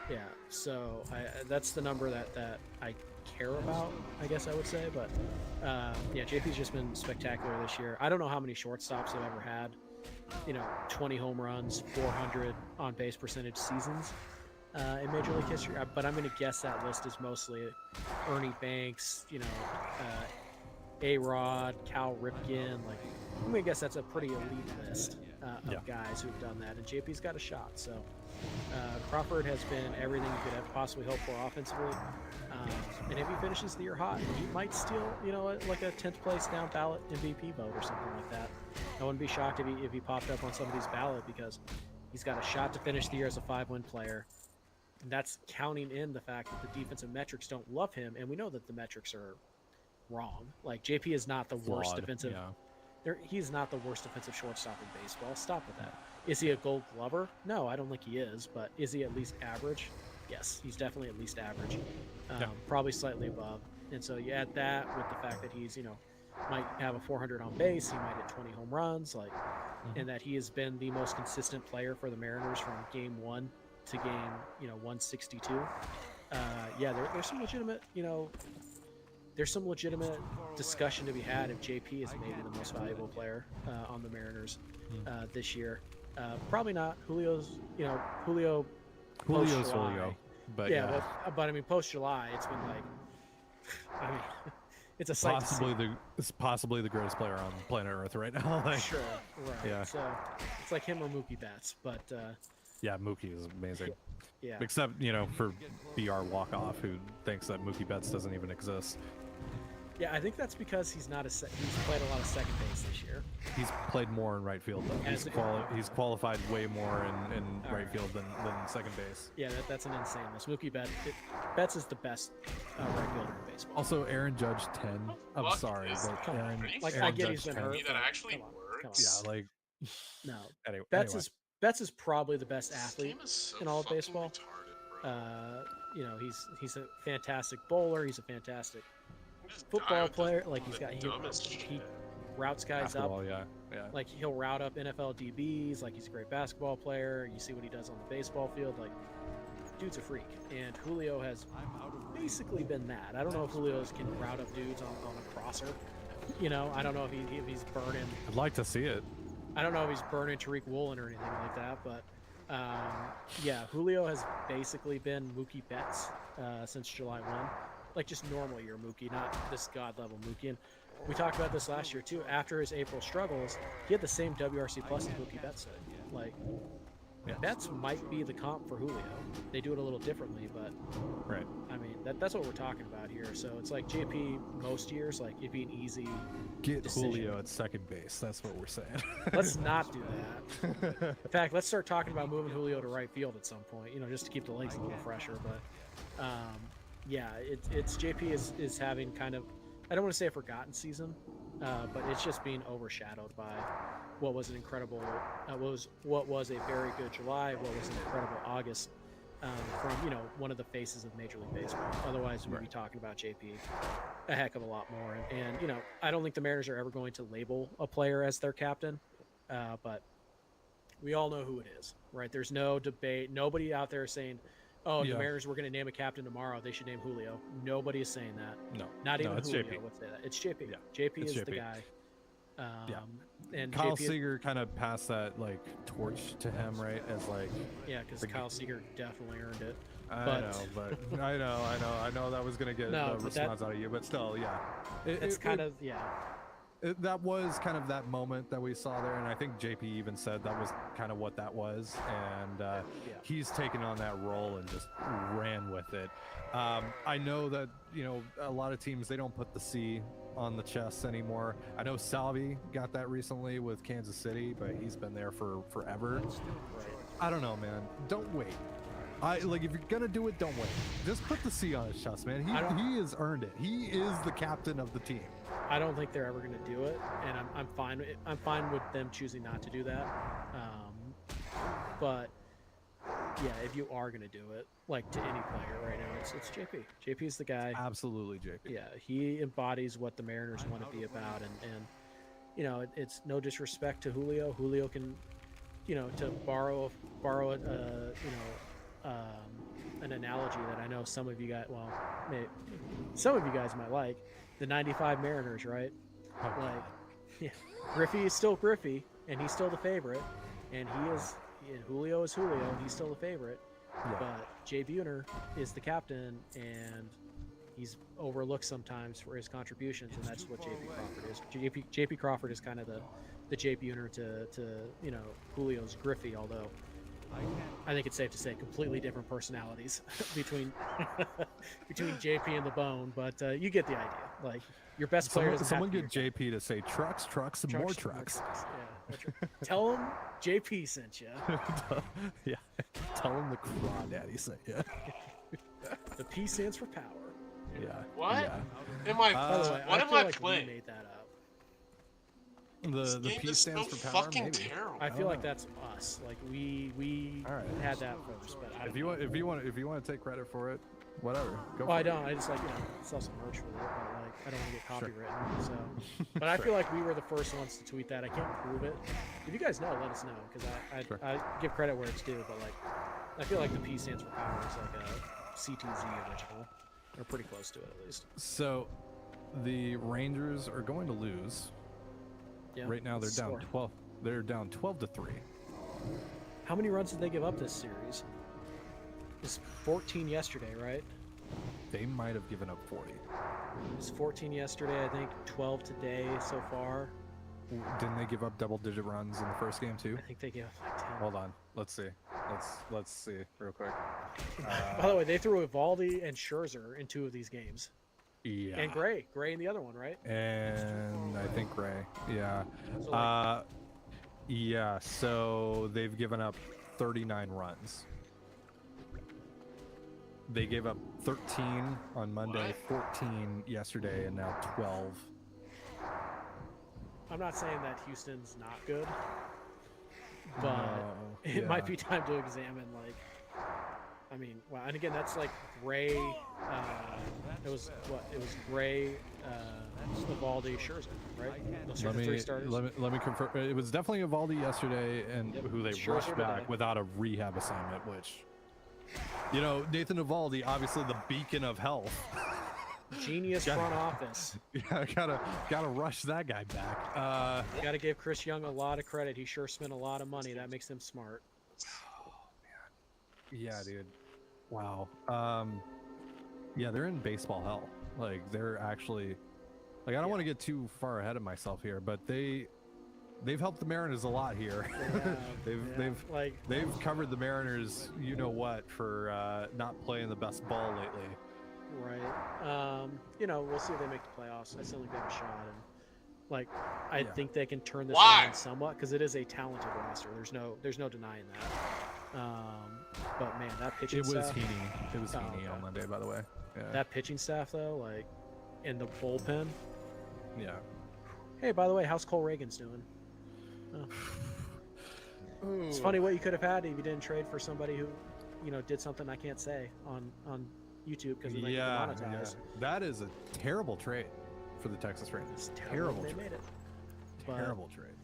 Yeah. So that's the number that I care about, I guess I would say. But yeah, JP's just been spectacular this year. I don't know how many shortstops have ever had, 20 home runs, 400 on base percentage seasons in Major League history. But I'm going to guess that list is mostly Ernie Banks, A-Rod, Cal Ripken. Like, I'm going to guess that's a pretty elite list of guys who've done that. And JP's got a shot. So Crawford has been everything you could have possibly hoped for offensively. And if he finishes the year hot, he might steal, like a 10th place down ballot MVP vote or something like that. I wouldn't be shocked if he popped up on somebody's ballot because he's got a shot to finish the year as a 5-win player. And that's counting in the fact that the defensive metrics don't love him, and we know that the metrics are wrong. Like, JP is not the worst defensive. Yeah. He's not the worst defensive shortstop in baseball. Stop with that. Is he a Gold Glover? No, I don't think he is. But is he at least average? Yes, he's definitely at least average. Probably slightly above. And so you add that with the fact that he's, might have a 400 on base, he might hit 20 home runs, and that he has been the most consistent player for the Mariners from game 1 to game 162. There's some legitimate there's some legitimate discussion to be had if JP is maybe the most valuable player on the Mariners this year. Probably not. Julio's Julio, but but I mean post July it's been like it's a sight it's possibly the greatest player on planet Earth right now. Sure, right. Yeah. So it's like him or Mookie Betts, but yeah, Mookie is amazing. Yeah. Except, for BR Walkoff, who thinks that Mookie Betts doesn't even exist. Yeah, I think that's because he's played a lot of second base this year. He's played more in right field, though. He's qualified way more in right field than second base. Yeah, that's an insane list. Mookie Betts is the best right fielder in baseball. Also, Aaron Judge 10. I'm sorry, but Aaron, I get he's been hurt. That actually works. Yeah, no. Anyway, Betts is probably the best athlete in all of baseball. Retarded, He's a fantastic bowler. He's a fantastic football player. Like he routes guys up. Yeah. Like he'll route up NFL DBs. Like he's a great basketball player. You see what he does on the baseball field. Like dude's a freak. And Julio has basically been that. I don't know if Julio can route up dudes on a crosser. I don't know if he's burning. I'd like to see it. I don't know if he's burning Tariq Woolen or anything like that, but yeah, Julio has basically been Mookie Betts since July 1. Like just normal year Mookie, not this god level Mookie. And we talked about this last year too. After his April struggles, he had the same WRC plus as Mookie Betts did. Like Betts might be the comp for Julio. They do it a little differently, but right. I mean that's what we're talking about here. So it's like JP most years, like it'd be an easy get decision. Julio at second base. That's what we're saying. Let's not do that. In fact, let's start talking about moving Julio to right field at some point. Just to keep the legs a little fresher. But yeah, it's JP is having kind of, I don't want to say a forgotten season, but it's just being overshadowed by what was an incredible, what was a very good July, what was an incredible August from one of the faces of Major League Baseball. Otherwise, we'd be talking about JP a heck of a lot more. And I don't think the Mariners are ever going to label a player as their captain, but we all know who it is, right? There's no debate. Nobody out there saying, oh, the Mariners were going to name a captain tomorrow, they should name Julio. Nobody is saying that. No. Not even Julio JP. would say that. It's JP. Yeah. JP It's is JP. the guy. And Kyle JP Seager kind of passed that torch to him, right? As because Kyle Seager definitely earned it. I know that was gonna get a response out of you, but still, yeah. That was kind of that moment that we saw there, and I think JP even said that was kind of what that was, and he's taken on that role and just ran with it. I know that a lot of teams, they don't put the C on the chest anymore. I know Salvi got that recently with Kansas City, but he's been there for forever. I don't know, man. Don't wait. If you're gonna do it, don't wait. Just put the C on his chest, man. He has earned it. He is the captain of the team. I don't think they're ever going to do it, and I'm fine. I'm fine with them choosing not to do that. But yeah, if you are going to do it, like to any player right now, it's JP. JP is the guy. Absolutely, JP. Yeah, he embodies what the Mariners want to be about, and you know, it's no disrespect to Julio. Julio can, you know, to borrow an analogy that I know some of you guys, well, some of you guys might like, the 95 Mariners, right? Oh, like, yeah, Griffey is still Griffey, and he's still the favorite, and Julio is Julio, and he's still the favorite, but Jay Buhner is the captain, and he's overlooked sometimes for his contributions, and that's what JP Crawford is. JP Crawford is kind of the Jay Buhner to you know, Julio's Griffey, although I think it's safe to say completely different personalities between JP and the Bone, but you get the idea. Like, your best player. Someone get JP to say trucks, and more trucks. Yeah, tell him JP sent you. Yeah, tell him the Crawdaddy sent you. The P stands for power. Yeah. What? Yeah. Am I? By the way, what I am feel I like playing? we made that up. The game P is stands so for power. fucking Maybe. terrible. I feel like that's us. Like we All right. had that first, but I don't know. If you want to take credit for it, whatever. Go Well, I for don't. I just, like, you know, sell some merch with it, but like I don't want to get Sure. copywritten. So, but I feel like we were the first ones to tweet that. I can't prove it. If you guys know, let us know, because Sure. I give credit where it's due. But like, I feel like the P stands for power is like a CTZ original, or pretty close to it at least. So, the Rangers are going to lose. Yeah. Right now they're down Score. 12. They're down 12-3. How many runs did they give up this series? It was 14 yesterday, right? They might have given up 40. It was 14 yesterday, I think. 12 today so far. Didn't they give up double-digit runs in the first game too? I think they gave up like 10. Hold on. Let's see. Let's see real quick. By the way, they threw Evaldi and Scherzer in 2 of these games. Yeah. And Gray in the other one, right? And I think Gray. Yeah. So, like, Yeah. So they've given up 39 runs. They gave up 13 on Monday, 14 yesterday, and now 12. I'm not saying that Houston's not good, but No, it yeah. might be time to examine, like, I mean, wow, and again, that's like Gray. It was Gray, Evaldi, Scherzer, right? Those are the 3 starters. Let me confirm. It was definitely Evaldi yesterday, and Yep. who they Scherzer rushed back today. without a rehab assignment, which, you know, Nathan Evaldi, obviously the beacon of health. Genius front office. Yeah, gotta rush that guy back. Got to give Chris Young a lot of credit. He sure spent a lot of money. That makes them smart. Yeah, dude. Wow. Yeah, they're in baseball hell. Like, they're actually, like, I don't want to get too far ahead of myself here, but they've helped the Mariners a lot here. They've covered the Mariners, you know what, for not playing the best ball lately. Right. You know, we'll see if they make the playoffs. I still think they have a shot, and like, I think they can turn this around somewhat, because it is a talented roster. There's no denying that. But man, that pitching staff. It was Heaney on Monday, by the way. Yeah. That pitching staff, though, like, and the bullpen. Yeah. Hey, by the way, how's Cole Reagan's doing? It's funny what you could have had if you didn't trade for somebody who, you know, did something I can't say on YouTube because they get demonetized. That is a terrible trade for the Texas Rangers. It's Terrible they trade. made it. But, Terrible trade.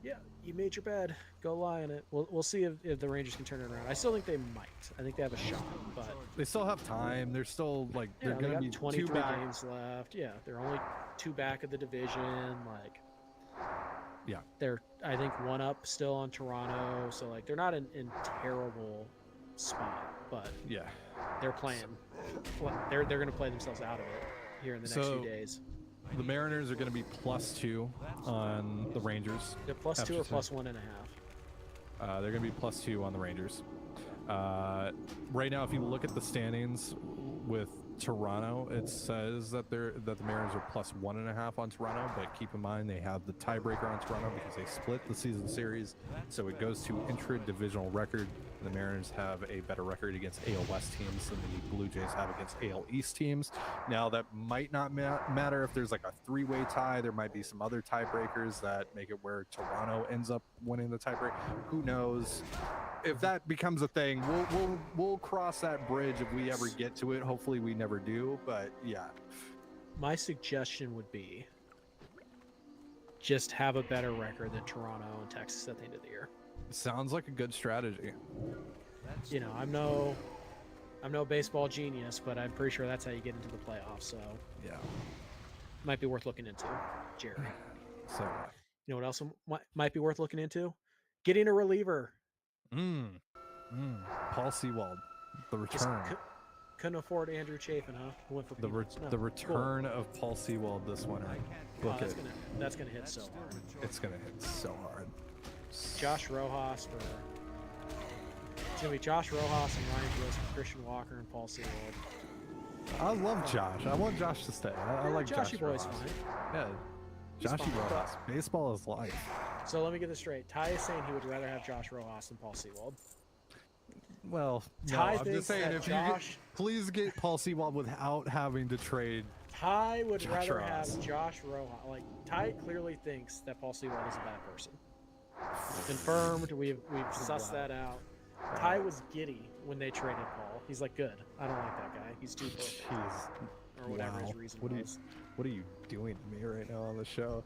yeah, you made your bed. Go lie in it. We'll see if the Rangers can turn it around. I still think they might. I think they have a shot, but They still have time. They're still, like, yeah, they're they going to got be 23 2 back. games left. Yeah, they're only 2 back of the division. Like, Yeah. they're, I think, 1 up still on Toronto. So like, they're not in terrible spot, but Yeah. they're playing. They're going to play themselves out of it here in the next few days. The Mariners are going to be +2 on the Rangers. They're +2 or +1.5. They're going to be +2 on the Rangers. Right now, if you look at the standings with Toronto. It says that the Mariners are plus 1.5 on Toronto, but keep in mind they have the tiebreaker on Toronto because they split the season series, so it goes to intra-divisional record. The Mariners have a better record against AL West teams than the Blue Jays have against AL East teams. Now, that might not matter if there's like a three-way tie. There might be some other tiebreakers that make it where Toronto ends up winning the tiebreak. Who knows? If that becomes a thing, we'll cross that bridge if we ever get to it. Hopefully, we never do. But yeah, My suggestion would be just have a better record than Toronto and Texas at the end of the year. sounds like a good strategy. You know, I'm no baseball genius, but I'm pretty sure that's how you get into the playoffs. So Yeah. might be worth looking into, Jerry. So You know what else might be worth looking into? Getting a reliever. Paul Sewald, the Just return. couldn't afford Andrew Chafin, huh? Who went for The peanuts. No, the cool. return of Paul Sewald this winter. Oh, Book it. that's gonna hit so hard. It's gonna hit so hard. Josh Rojas for it's gonna be Josh Rojas and Ryan Gross for Christian Walker and Paul Sewald. I love Josh. I want Josh to stay. I like Josh Joshy boy's Rojas. fine. Yeah, He's Joshy fine. Rojas. Baseball is life. So let me get this straight. Ty is saying he would rather have Josh Rojas than Paul Sewald. Well, no, Ty I'm thinks just saying that if Josh- please get Paul Sewald without having to trade. Ty would Josh rather Rojas. have Josh Rojas. Like Ty clearly thinks that Paul Sewald is a bad person. Confirmed. We've sussed that out. Ty was giddy when they traded Paul. He's like, good. I don't like that guy. He's too perfect. Jeez. Or whatever Wow. his reason What was. are you doing to me right now on the show?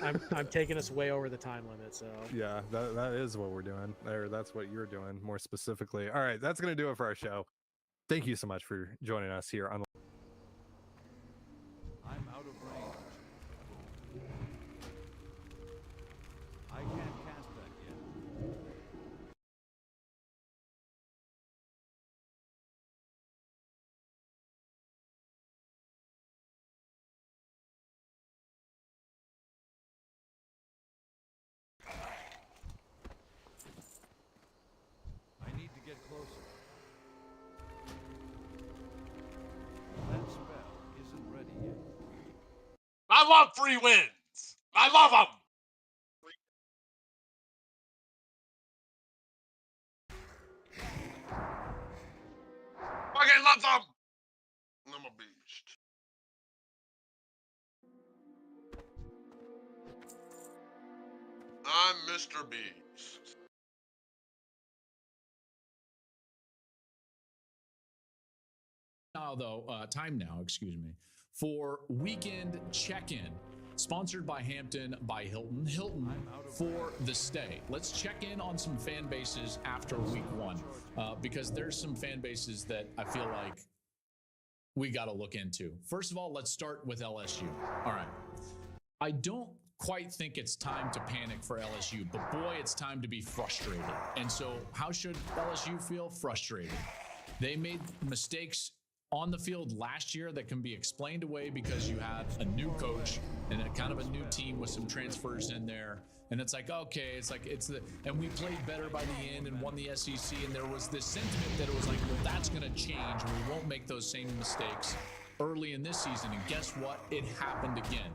I'm taking us way over the time limit, so Yeah, that is what we're doing. Or that's what you're doing more specifically. All right, that's going to do it for our show. Thank you so much for joining us here on I'm out of range. I can't cast that yet. I need to get closer. That spell isn't ready yet. I love free wins. I love them. Fucking love them. I'm a beast. I'm Mr. Beast. Time now, excuse me, for weekend check-in, sponsored by Hampton by Hilton. Hilton for the stay. Let's check in on some fan bases after week one, because there's some fan bases that I feel like we got to look into. First of all, let's start with LSU. All right. I don't quite think it's time to panic for LSU, but boy, it's time to be frustrated. And so how should LSU feel? Frustrated. They made mistakes on the field last year that can be explained away because you had a new coach and a kind of a new team with some transfers in there. And it's like, okay, and we played better by the end and won the SEC. And there was this sentiment that it was like, well, that's going to change. We won't make those same mistakes early in this season. And guess what? It happened again.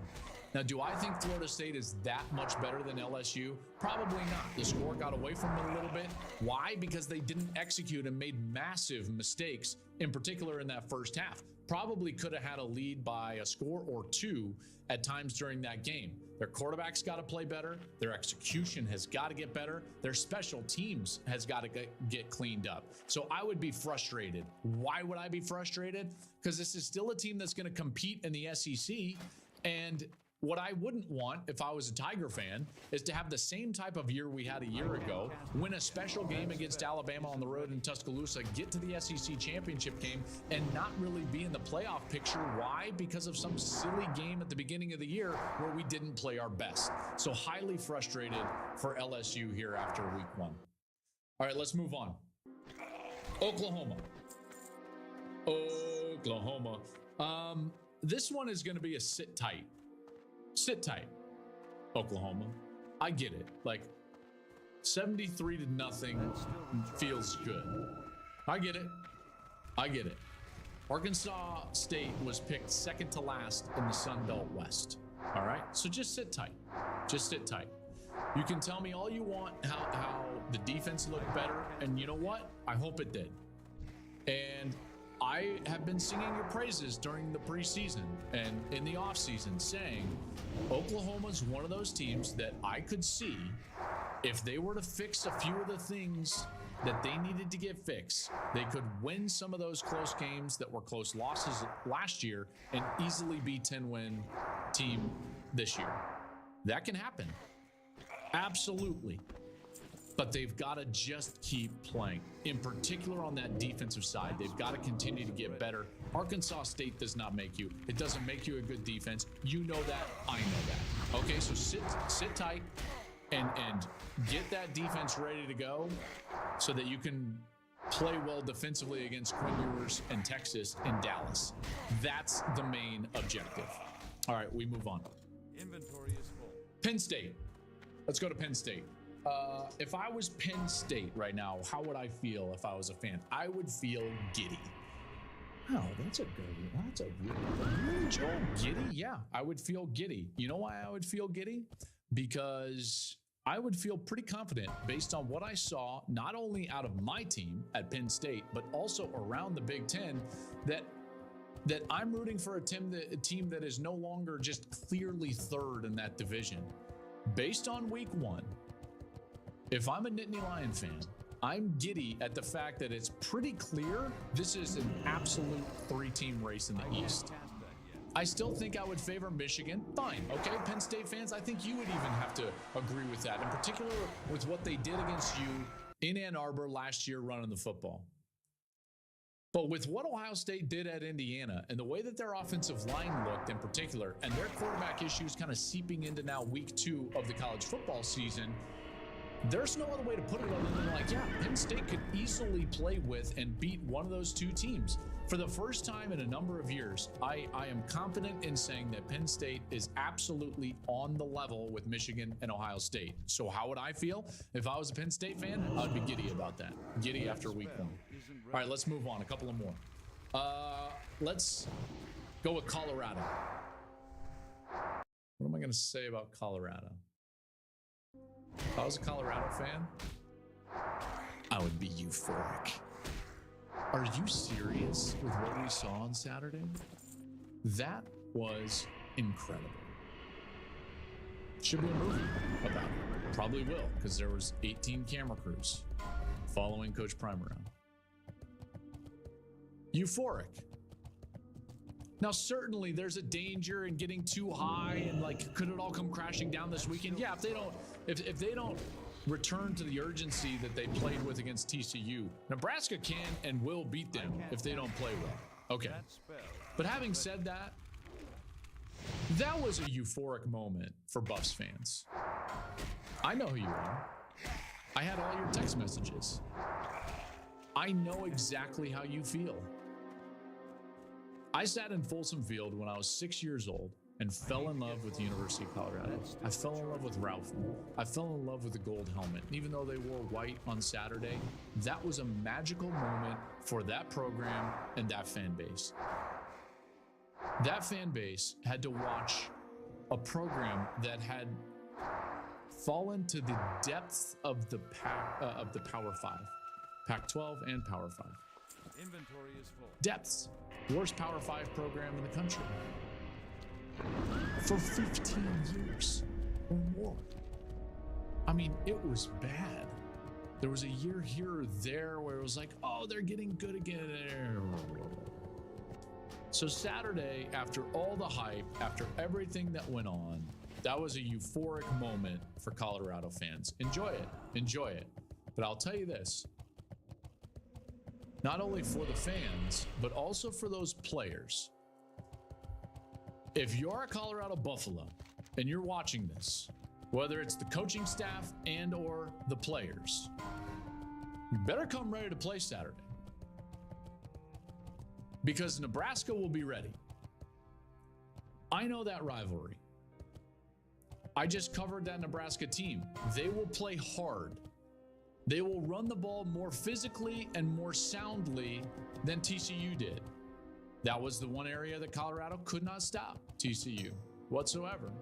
Now, do I think Florida State is that much better than LSU? Probably not. The score got away from them a little bit. Why? Because they didn't execute and made massive mistakes, in particular in that first half. Probably could have had a lead by a score or two at times during that game. Their quarterback's got to play better. Their execution has got to get better. Their special teams has got to get cleaned up. So I would be frustrated. Why would I be frustrated? Because this is still a team that's going to compete in the SEC. And what I wouldn't want if I was a Tiger fan is to have the same type of year we had a year ago, win a special game against Alabama on the road in Tuscaloosa, get to the SEC championship game, and not really be in the playoff picture. Why? Because of some silly game at the beginning of the year where we didn't play our best. So highly frustrated for LSU here after week one. All right, let's move on. Oklahoma. This one is going to be a sit tight. Sit tight, Oklahoma. I get it. Like 73-0 feels good. I get it. Arkansas State was picked second to last in the Sun Belt West. All right, so just sit tight. Just sit tight. You can tell me all you want how the defense looked better, and you know what? I hope it did. And I have been singing your praises during the preseason and in the offseason, saying Oklahoma's one of those teams that I could see if they were to fix a few of the things that they needed to get fixed, they could win some of those close games that were close losses last year and easily be 10-win team this year. That can happen. Absolutely. But they've got to just keep playing. In particular on that defensive side, they've got to continue to get better. Arkansas State does not make you. It doesn't make you a good defense. You know that. I know that. Okay, so sit tight and get that defense ready to go so that you can play well defensively against Quinn Ewers and Texas and Dallas. That's the main objective. All right, we move on. Inventory is full. Penn State. Let's go to Penn State. If I was Penn State right now, how would I feel if I was a fan? I would feel giddy. Oh, that's a really Joel giddy. Yeah, I would feel giddy. You know why I would feel giddy? Because I would feel pretty confident based on what I saw, not only out of my team at Penn State, but also around the Big Ten, that I'm rooting for a team that is no longer just clearly third in that division. Based on week one, if I'm a Nittany Lion fan, I'm giddy at the fact that it's pretty clear this is an absolute three-team race in the East. I still think I would favor Michigan. Fine, okay, Penn State fans, I think you would even have to agree with that, in particular with what they did against you in Ann Arbor last year running the football. But with what Ohio State did at Indiana and the way that their offensive line looked in particular, and their quarterback issues kind of seeping into now week 2 of the college football season, there's no other way to put it other than like, yeah, Penn State could easily play with and beat one of those two teams. For the first time in a number of years, I am confident in saying that Penn State is absolutely on the level with Michigan and Ohio State. So how would I feel if I was a Penn State fan? I'd be giddy about that. Giddy after week 1. All right, let's move on. A couple of more. Let's go with Colorado. What am I going to say about Colorado? If I was a Colorado fan, I would be euphoric. Are you serious with what we saw on Saturday? That was incredible. Should be a movie about it. Probably will, because there was 18 camera crews following Coach Prime around. Euphoric. Now, certainly there's a danger in getting too high and like, could it all come crashing down this weekend? Yeah, if they don't return to the urgency that they played with against TCU, Nebraska can and will beat them if they don't play well. Okay. But having said that, that was a euphoric moment for Buffs fans. I know who you are. I had all your text messages. I know exactly how you feel. I sat in Folsom Field when I was 6 years old and fell in love with the University of Colorado. I fell in love with Ralph. I fell in love with the gold helmet. And even though they wore white on Saturday, that was a magical moment for that program and that fan base. That fan base had to watch a program that had fallen to the depths of the Power 5, Pac-12 and Power 5. Inventory is full. Depths. Worst Power 5 program in the country for 15 years or more. I mean, it was bad. There was a year here or there where it was like, oh, they're getting good again. So Saturday, after all the hype, after everything that went on, that was a euphoric moment for Colorado fans. Enjoy it. Enjoy it. But I'll tell you this. Not only for the fans, but also for those players. If you're a Colorado Buffalo and you're watching this, whether it's the coaching staff and or the players, you better come ready to play Saturday. Because Nebraska will be ready. I know that rivalry. I just covered that Nebraska team. They will play hard. They will run the ball more physically and more soundly than TCU did. That was the one area that Colorado could not stop TCU whatsoever.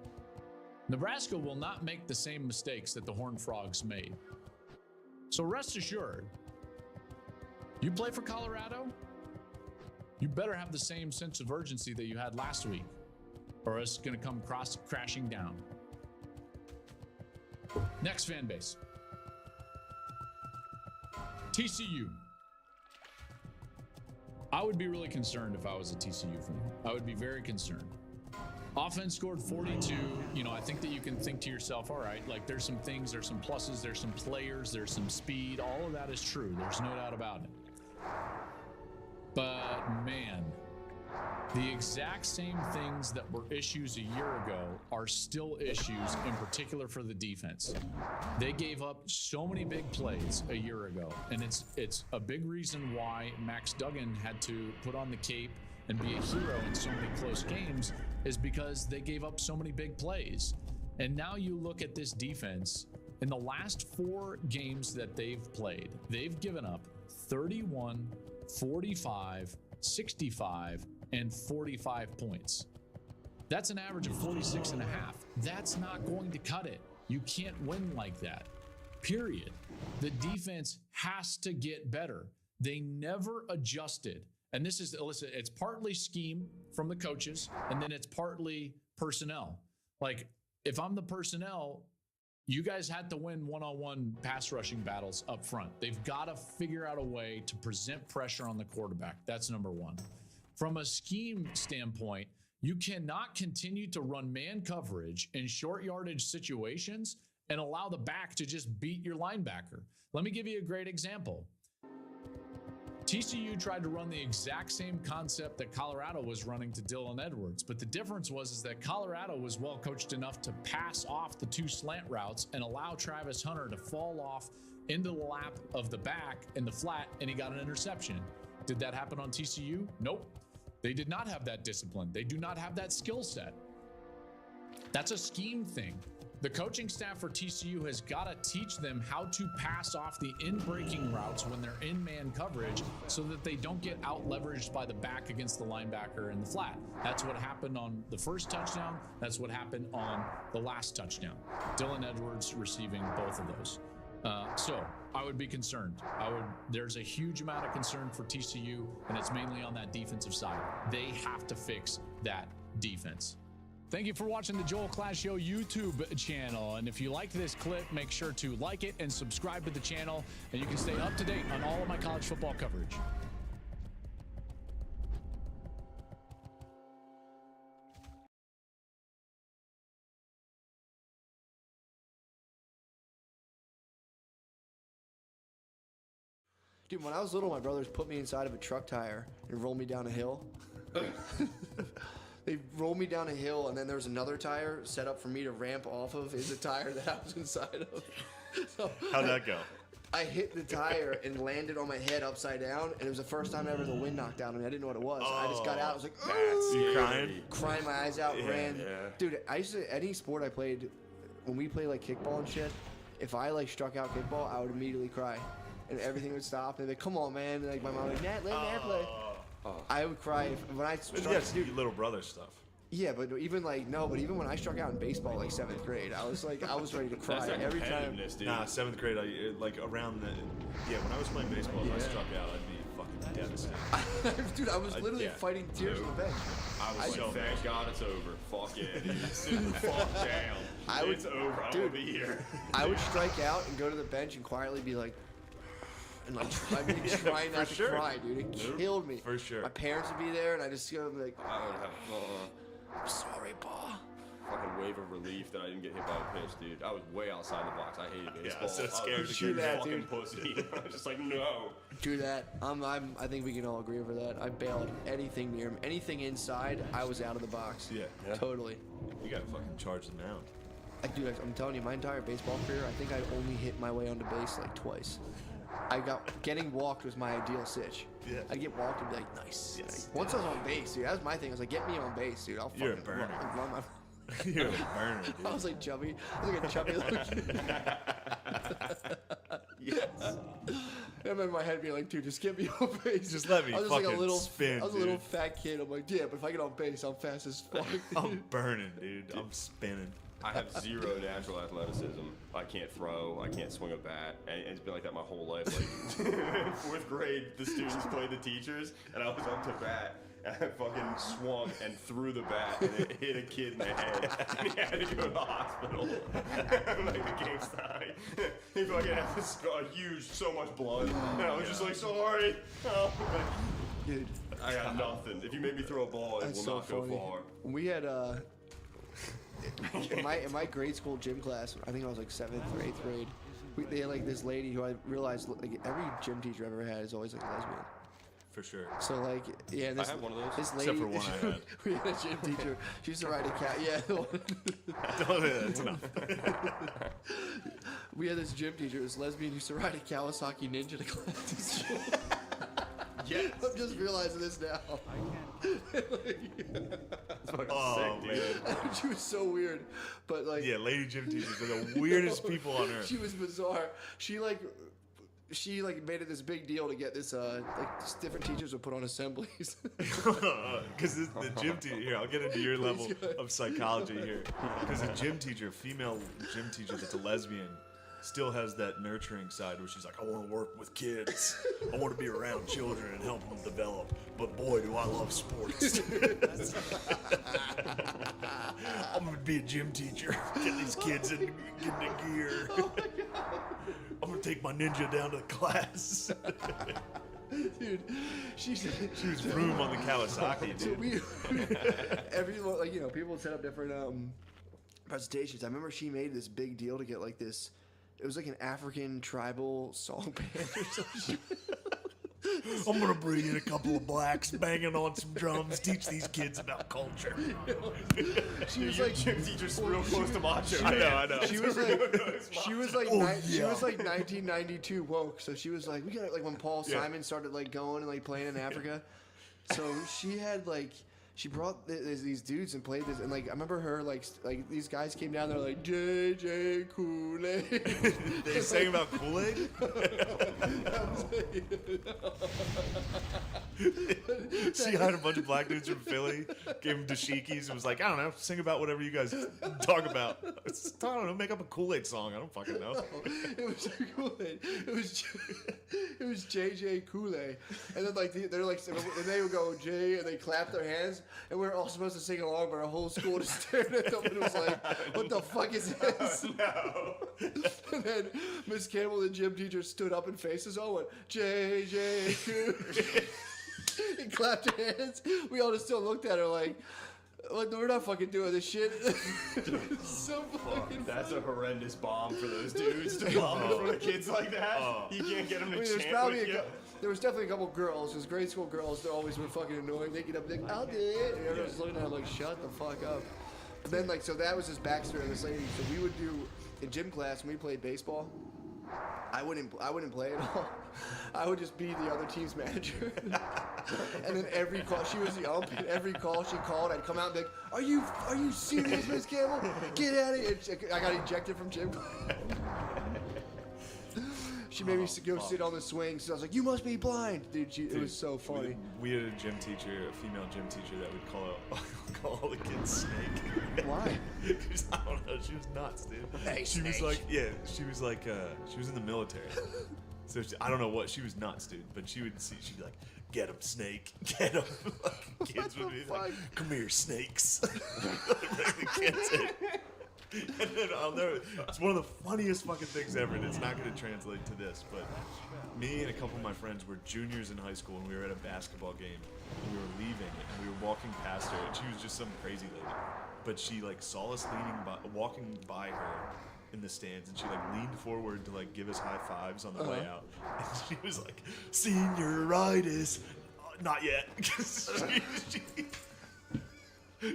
Nebraska will not make the same mistakes that the Horned Frogs made. So rest assured, you play for Colorado, you better have the same sense of urgency that you had last week, or it's going to come crashing down. Next fan base. TCU. I would be really concerned if I was a TCU fan. I would be very concerned. Offense scored 42. You know, I think that you can think to yourself, all right, like there's some things, there's some pluses, there's some players, there's some speed. All of that is true. There's no doubt about it. But man, the exact same things that were issues a year ago are still issues, in particular for the defense. They gave up so many big plays a year ago, and it's a big reason why Max Duggan had to put on the cape and be a hero in so many close games, is because they gave up so many big plays. And now you look at this defense, in the last 4 games that they've played, they've given up 31, 45, 65, and 45 points. That's an average of 46 and a half. That's not going to cut it. You can't win like that, period. The defense has to get better. They never adjusted. And this is, listen, it's partly scheme from the coaches, and then it's partly personnel. Like, if I'm the personnel, you guys had to win one-on-one pass rushing battles up front. They've got to figure out a way to present pressure on the quarterback. That's number one. From a scheme standpoint, you cannot continue to run man coverage in short yardage situations and allow the back to just beat your linebacker. Let me give you a great example. TCU tried to run the exact same concept that Colorado was running to Dylan Edwards, but the difference was that Colorado was well coached enough to pass off the 2 slant routes and allow Travis Hunter to fall off into the lap of the back in the flat, and he got an interception. Did that happen on TCU? Nope. They did not have that discipline. They do not have that skill set. That's a scheme thing. The coaching staff for TCU has got to teach them how to pass off the in-breaking routes when they're in man coverage so that they don't get out-leveraged by the back against the linebacker in the flat. That's what happened on the first touchdown. That's what happened on the last touchdown. Dylan Edwards receiving both of those. So I would be concerned. There's a huge amount of concern for TCU, and it's mainly on that defensive side. They have to fix that defense. Thank you for watching the Joel Clash Show YouTube channel. And if you liked this clip, make sure to like it and subscribe to the channel, and you can stay up to date on all of my college football coverage. Dude, when I was little, my brothers put me inside of a truck tire and rolled me down a hill. They rolled me down a hill, and then there was another tire set up for me to ramp off of is a tire that I was inside of. So How'd that go? I hit the tire and landed on my head upside down, and it was the first time ever the wind knocked out on me. I didn't know what it was. I just got out. I was like, That's you crying? Crying my eyes out, Yeah, ran. yeah. Dude, I used to, any sport I played, when we played like kickball and shit, if I like struck out kickball, I would immediately cry. And everything would stop. And they'd be like, come on, man. And, like, my mom would be like, let Nat play. I would cry when I struck. That's little brother stuff. Yeah, but even like but even when I struck out in baseball, like 7th grade, I was ready to cry every time. Dude. Nah, 7th grade, like around the when I was playing baseball, if I struck out, I'd be fucking devastated. Dude, I was literally fighting tears on the bench. I was thank God it's over. Fuck yeah, dude. Fuck down. It's over. I won't be here. I would strike out and go to the bench and quietly be like, and like trying not to cry, dude. It killed me. For sure. My parents would be there, and I just go like, I would have I'm sorry, Pa. fucking wave of relief that I didn't get hit by a pitch, dude. I was way outside the box. I hated baseball. I was so scared I was to a that, fucking dude. pussy. I was just like, no. Do that. I think we can all agree over that. I bailed anything near him. Anything inside, I was out of the box. Yeah. Totally. You gotta fucking charge the mound. Dude, I'm telling you, my entire baseball career, I think I only hit my way onto base like twice. Getting walked was my ideal sitch. Yeah. I'd get walked and be like, nice. Yes. Like, once I was on base, dude, that was my thing. I was like, get me on base, dude. I'll fucking You're a burner. run my... You're a burner, dude. I was like chubby. I was like a chubby little kid. Yes. I remember my head being like, dude, just get me on base. Just let me I was fucking like a little, spin, I was a little dude. fat kid. I'm like, yeah, but if I get on base, I'm fast as fuck. I'm burning, dude. I'm spinning. I have zero natural athleticism. I can't throw. I can't swing a bat. And it's been like that my whole life. Like in 4th grade, the students played the teachers, and I was up to bat. And I fucking swung and threw the bat, and it hit a kid in the head, and he had to go to the hospital. Like the game's tied. He fucking had this huge, so much blood, and I was just like, sorry. Oh. Dude, I got nothing. If you make me throw a ball, it will not go far. We had in my grade school gym class, I think I was like 7th or 8th grade. They had like this lady who I realized like every gym teacher I've ever had is always like a lesbian. For sure. So like, yeah, this, I had one of those. This lady, Except for one I had. we had a gym teacher. She used to ride a cat. Yeah. That's enough. We had this gym teacher. This lesbian used to ride a Kawasaki Ninja to class. Yes. I'm just realizing this now. It's fucking Oh, sick, dude. man. She was so weird, but like, Yeah, lady gym teachers are the weirdest people on earth. she was bizarre. She made it this big deal to get this like different teachers would put on assemblies. Because the gym teacher here, I'll get into your level of psychology here. Because a gym teacher, female gym teacher that's a lesbian, still has that nurturing side where she's like, I want to work with kids. I want to be around children and help them develop. But boy, do I love sports. I'm going to be a gym teacher. Get these kids in gear. I'm going to take my ninja down to class. Dude, she was vroom on the Kawasaki, So dude. everyone, like, you know, people would set up different presentations. I remember she made this big deal to get like this. It was like an African tribal song band or something. I'm gonna bring in a couple of blacks banging on some drums, teach these kids about culture. She was Your like, gym teacher's real close to Macho. I know. She was like, Oh, she yeah. was like 1992 woke. So she was like, we got like when Paul Simon started like going and like playing in Africa. So she had like. She brought these dudes and played this, and like I remember her like these guys came down there like JJ Kool-Aid. They sang about Kool-Aid? She hired a bunch of black dudes from Philly, gave them dashikis, and was like, I don't know, sing about whatever you guys talk about. I don't know, make up a Kool-Aid song. I don't fucking know. It was Kool-Aid. It was JJ Kool-Aid, and then like they're like, and they would go J, and they clap their hands. And we were all supposed to sing along, but our whole school just stared at them and was like, what the fuck is this? No. And then Miss Campbell, the gym teacher, stood up and faced us all, went, JJ. And clapped her hands. We all just still looked at her like, what, we're not fucking doing this shit. So fucking That's funny. a horrendous bomb for those dudes to bomb in front of kids like that. You can't get them to There's chant probably with you. there was definitely a couple girls, because grade school girls, they always were fucking annoying. They get up, like, I'll do it. And everyone's looking at them like, shut the fuck up. And then, like, so that was his backstory of this lady. So we would do, in gym class, when we played baseball, I wouldn't play at all. I would just be the other team's manager. And then every call, she was the ump, and every call she called, I'd come out and be like, are you serious, Miss Campbell? Get out of here. I got ejected from gym class. She made me go sit on the swings. So I was like, you must be blind. Dude, it was so funny. We had a gym teacher, a female gym teacher, that would call all the kids Snake. Why? Because, I don't know, she was nuts, dude. Hey, she was Snake. like, she was in the military. So I don't know what, she was nuts, dude. But she'd be like, get him, Snake, get him. Kids would be like, come here, snakes. The kids said. And then it's one of the funniest fucking things ever, and it's not going to translate to this, but me and a couple of my friends were juniors in high school, and we were at a basketball game, and we were leaving, and we were walking past her, and she was just some crazy lady, but she like saw us walking by her in the stands, and she like leaned forward to like give us high fives on the way out, and she was like, senioritis, not yet.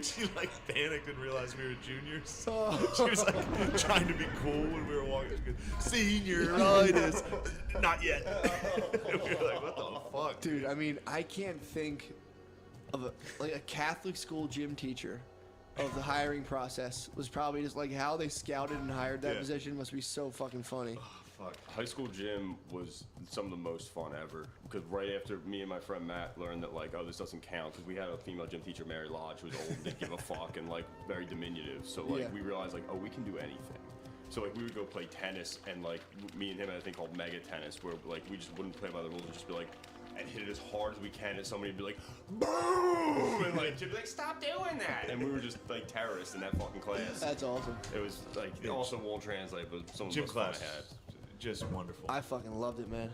She like panicked and realized we were juniors. She was like trying to be cool when we were walking. She goes, senioritis, not yet. And we were like, what the fuck, Dude, I mean, I can't think of a Catholic school gym teacher of the hiring process was probably just like how they scouted and hired that position must be so fucking funny. fuck. High school gym was some of the most fun ever. Because right after me and my friend Matt learned that, like, oh, this doesn't count, because we had a female gym teacher, Mary Lodge, who was old and didn't give a fuck and, like, very diminutive. So, like, we realized, like, oh, we can do anything. So, like, we would go play tennis, and, like, me and him had a thing called mega tennis, where, like, we just wouldn't play by the rules and just be like, and hit it as hard as we can, and somebody would be like, boom! And, like, she'd be like, stop doing that! And we were just, like, terrorists in that fucking class. That's awesome. It was, like, it also won't translate, but some of the Gym most fun class, I had. just wonderful. I fucking loved it, man.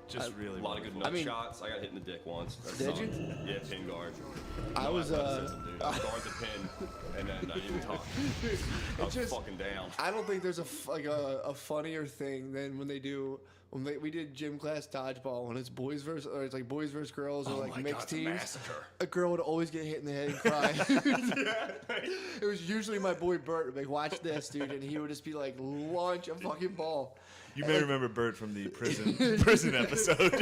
Just really a lot of good nut shots. I got hit in the dick once. That Did you? sucked. Yeah, pin guard. I was athleticism, dude. I guard the pin, and then I didn't talk. I was fucking down. I don't think there's a funnier thing than when they do. We did gym class dodgeball when it's boys versus, or it's like boys versus girls, or like mixed teams. A girl would always get hit in the head and cry. It was usually my boy Bert. Like, watch this, dude, and he would just be like, launch a fucking ball. You may remember Bert from the prison episode.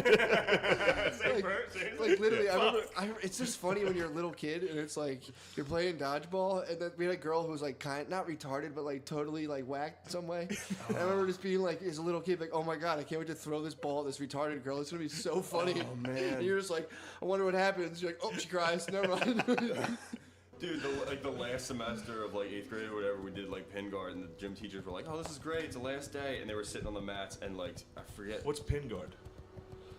Like literally, I remember. It's just funny when you're a little kid and it's like you're playing dodgeball, and then we had a girl who was like not retarded, but like totally like whacked some way. And I remember just being like, as a little kid, like, oh my god, I can't wait to throw this ball at this retarded girl. It's gonna be so funny. Oh man! And you're just like, I wonder what happens. You're like, oh, she cries. Never mind. Dude, the last semester of like 8th grade or whatever, we did like pin guard, and the gym teachers were like, "Oh, this is great! It's the last day," and they were sitting on the mats, and like I forget what's pin guard.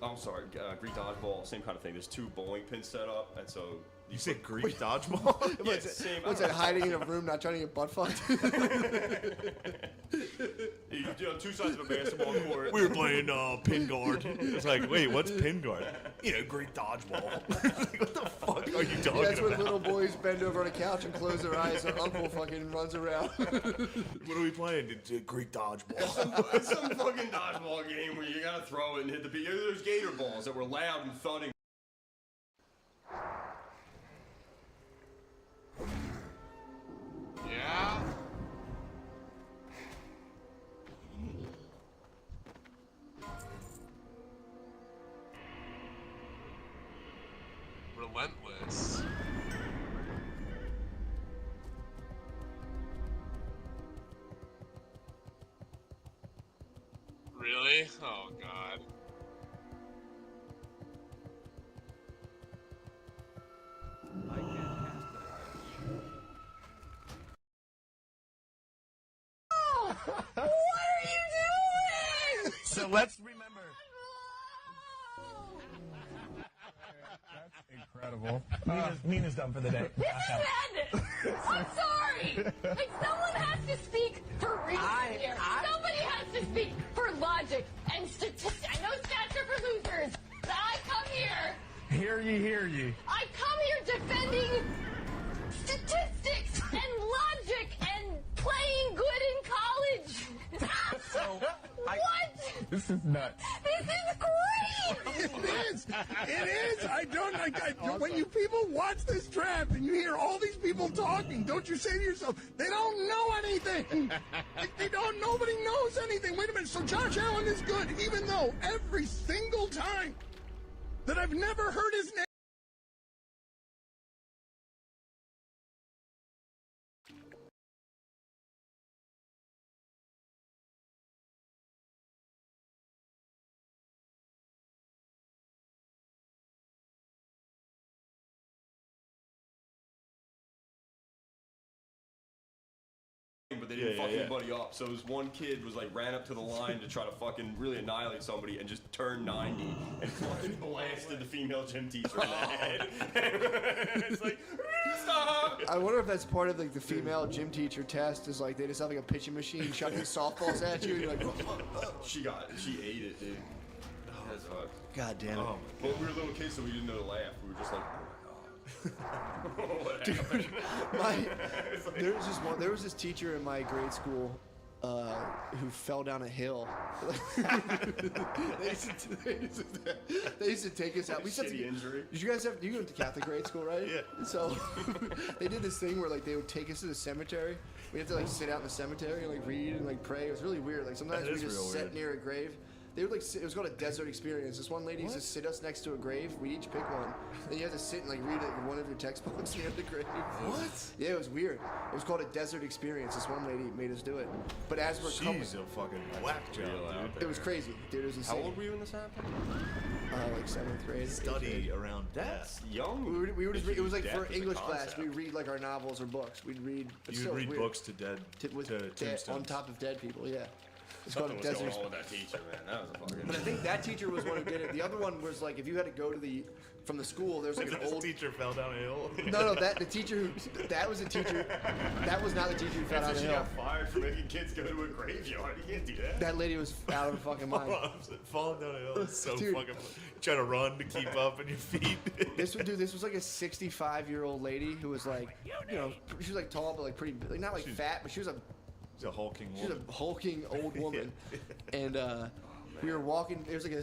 Oh, I'm sorry, Greek dodgeball, same kind of thing. There's 2 bowling pins set up, and so you say Greek dodgeball? Yeah, same. What's that? Hiding in a room, not trying to get butt fucked. You on 2 sides of a basketball court. We were playing pin guard. It's like, wait, what's pin guard? Greek dodgeball. Like, what the fuck are you talking That's when about? little boys bend over on a couch and close their eyes. Their uncle fucking runs around. What are we playing? It's Greek dodgeball. It's some fucking dodgeball game where you gotta throw it and hit the beat. There's gator balls that were loud and thudding. Yeah? Relentless. Really? Oh god. I can't cast that. What are you doing? So let's remember. Incredible. Nina's done for the day. This is madness. I'm sorry. Like, someone has to speak for reason here. Somebody has to speak for logic and statistics. I know stats are for losers, but I come here. Hear ye. I come here defending statistics and logic and playing good in college. What? This is nuts. This is great. It is. It is. I don't like. When you people watch this draft and you hear all these people talking, don't you say to yourself, they don't know anything. They don't. Nobody knows anything. Wait a minute. So Josh Allen is good, even though every single time that I've never heard his name. But they didn't fuck anybody up. So this one kid was like ran up to the line to try to fucking really annihilate somebody and just turned 90 and fucking blasted the female gym teacher in the head. It's like, stop! I wonder if that's part of like the female gym teacher test. Is like they just have like a pitching machine chucking softballs at you. And you're like, she ate it, dude. That's fucked. God damn it. Well, we were little kids, so we didn't know to laugh. We were just like, Dude, there was this teacher in my grade school who fell down a hill. they used to take us out. Injury. Did you guys have? You went to Catholic grade school, right? Yeah. So they did this thing where like they would take us to the cemetery. We had to like sit out in the cemetery and like read and like pray. It was really weird. Like sometimes we just sat near a grave. They were like, it was called a desert experience. This one lady used to sit us next to a grave. We each pick one. Then you had to sit and like read it in one of your textbooks near the grave. What? Yeah, it was weird. It was called a desert experience. This one lady made us do it. But as we're coming, She's a fucking whack job, dude. it was crazy, dude. It was insane. How old were you when this happened? Like 7th grade. Study around That's death. young. We would just read, it was like Death for is a English class. concept. We read like our novels or books. We'd read. You would read books to dead with to dead, tombstones. on top of dead people. Yeah. It's Something called was a going desert. on with that teacher, man. That was a fucking. But I think that teacher was one who did it. The other one was like if you had to go to the from the school. There's like an This old. teacher fell down a hill. No, the teacher who that was a teacher. That was not the teacher who fell down So the she hill. got fired for making kids go to a graveyard. You can't do that. That lady was out of her fucking mind. Falling down a hill is so Dude. fucking. Trying to run to keep up on your feet. This was like a 65-year-old lady who was like, you know, she was like tall but like pretty, like not like fat, but she was a She's a hulking She was woman. a hulking old woman, and we were walking. It was like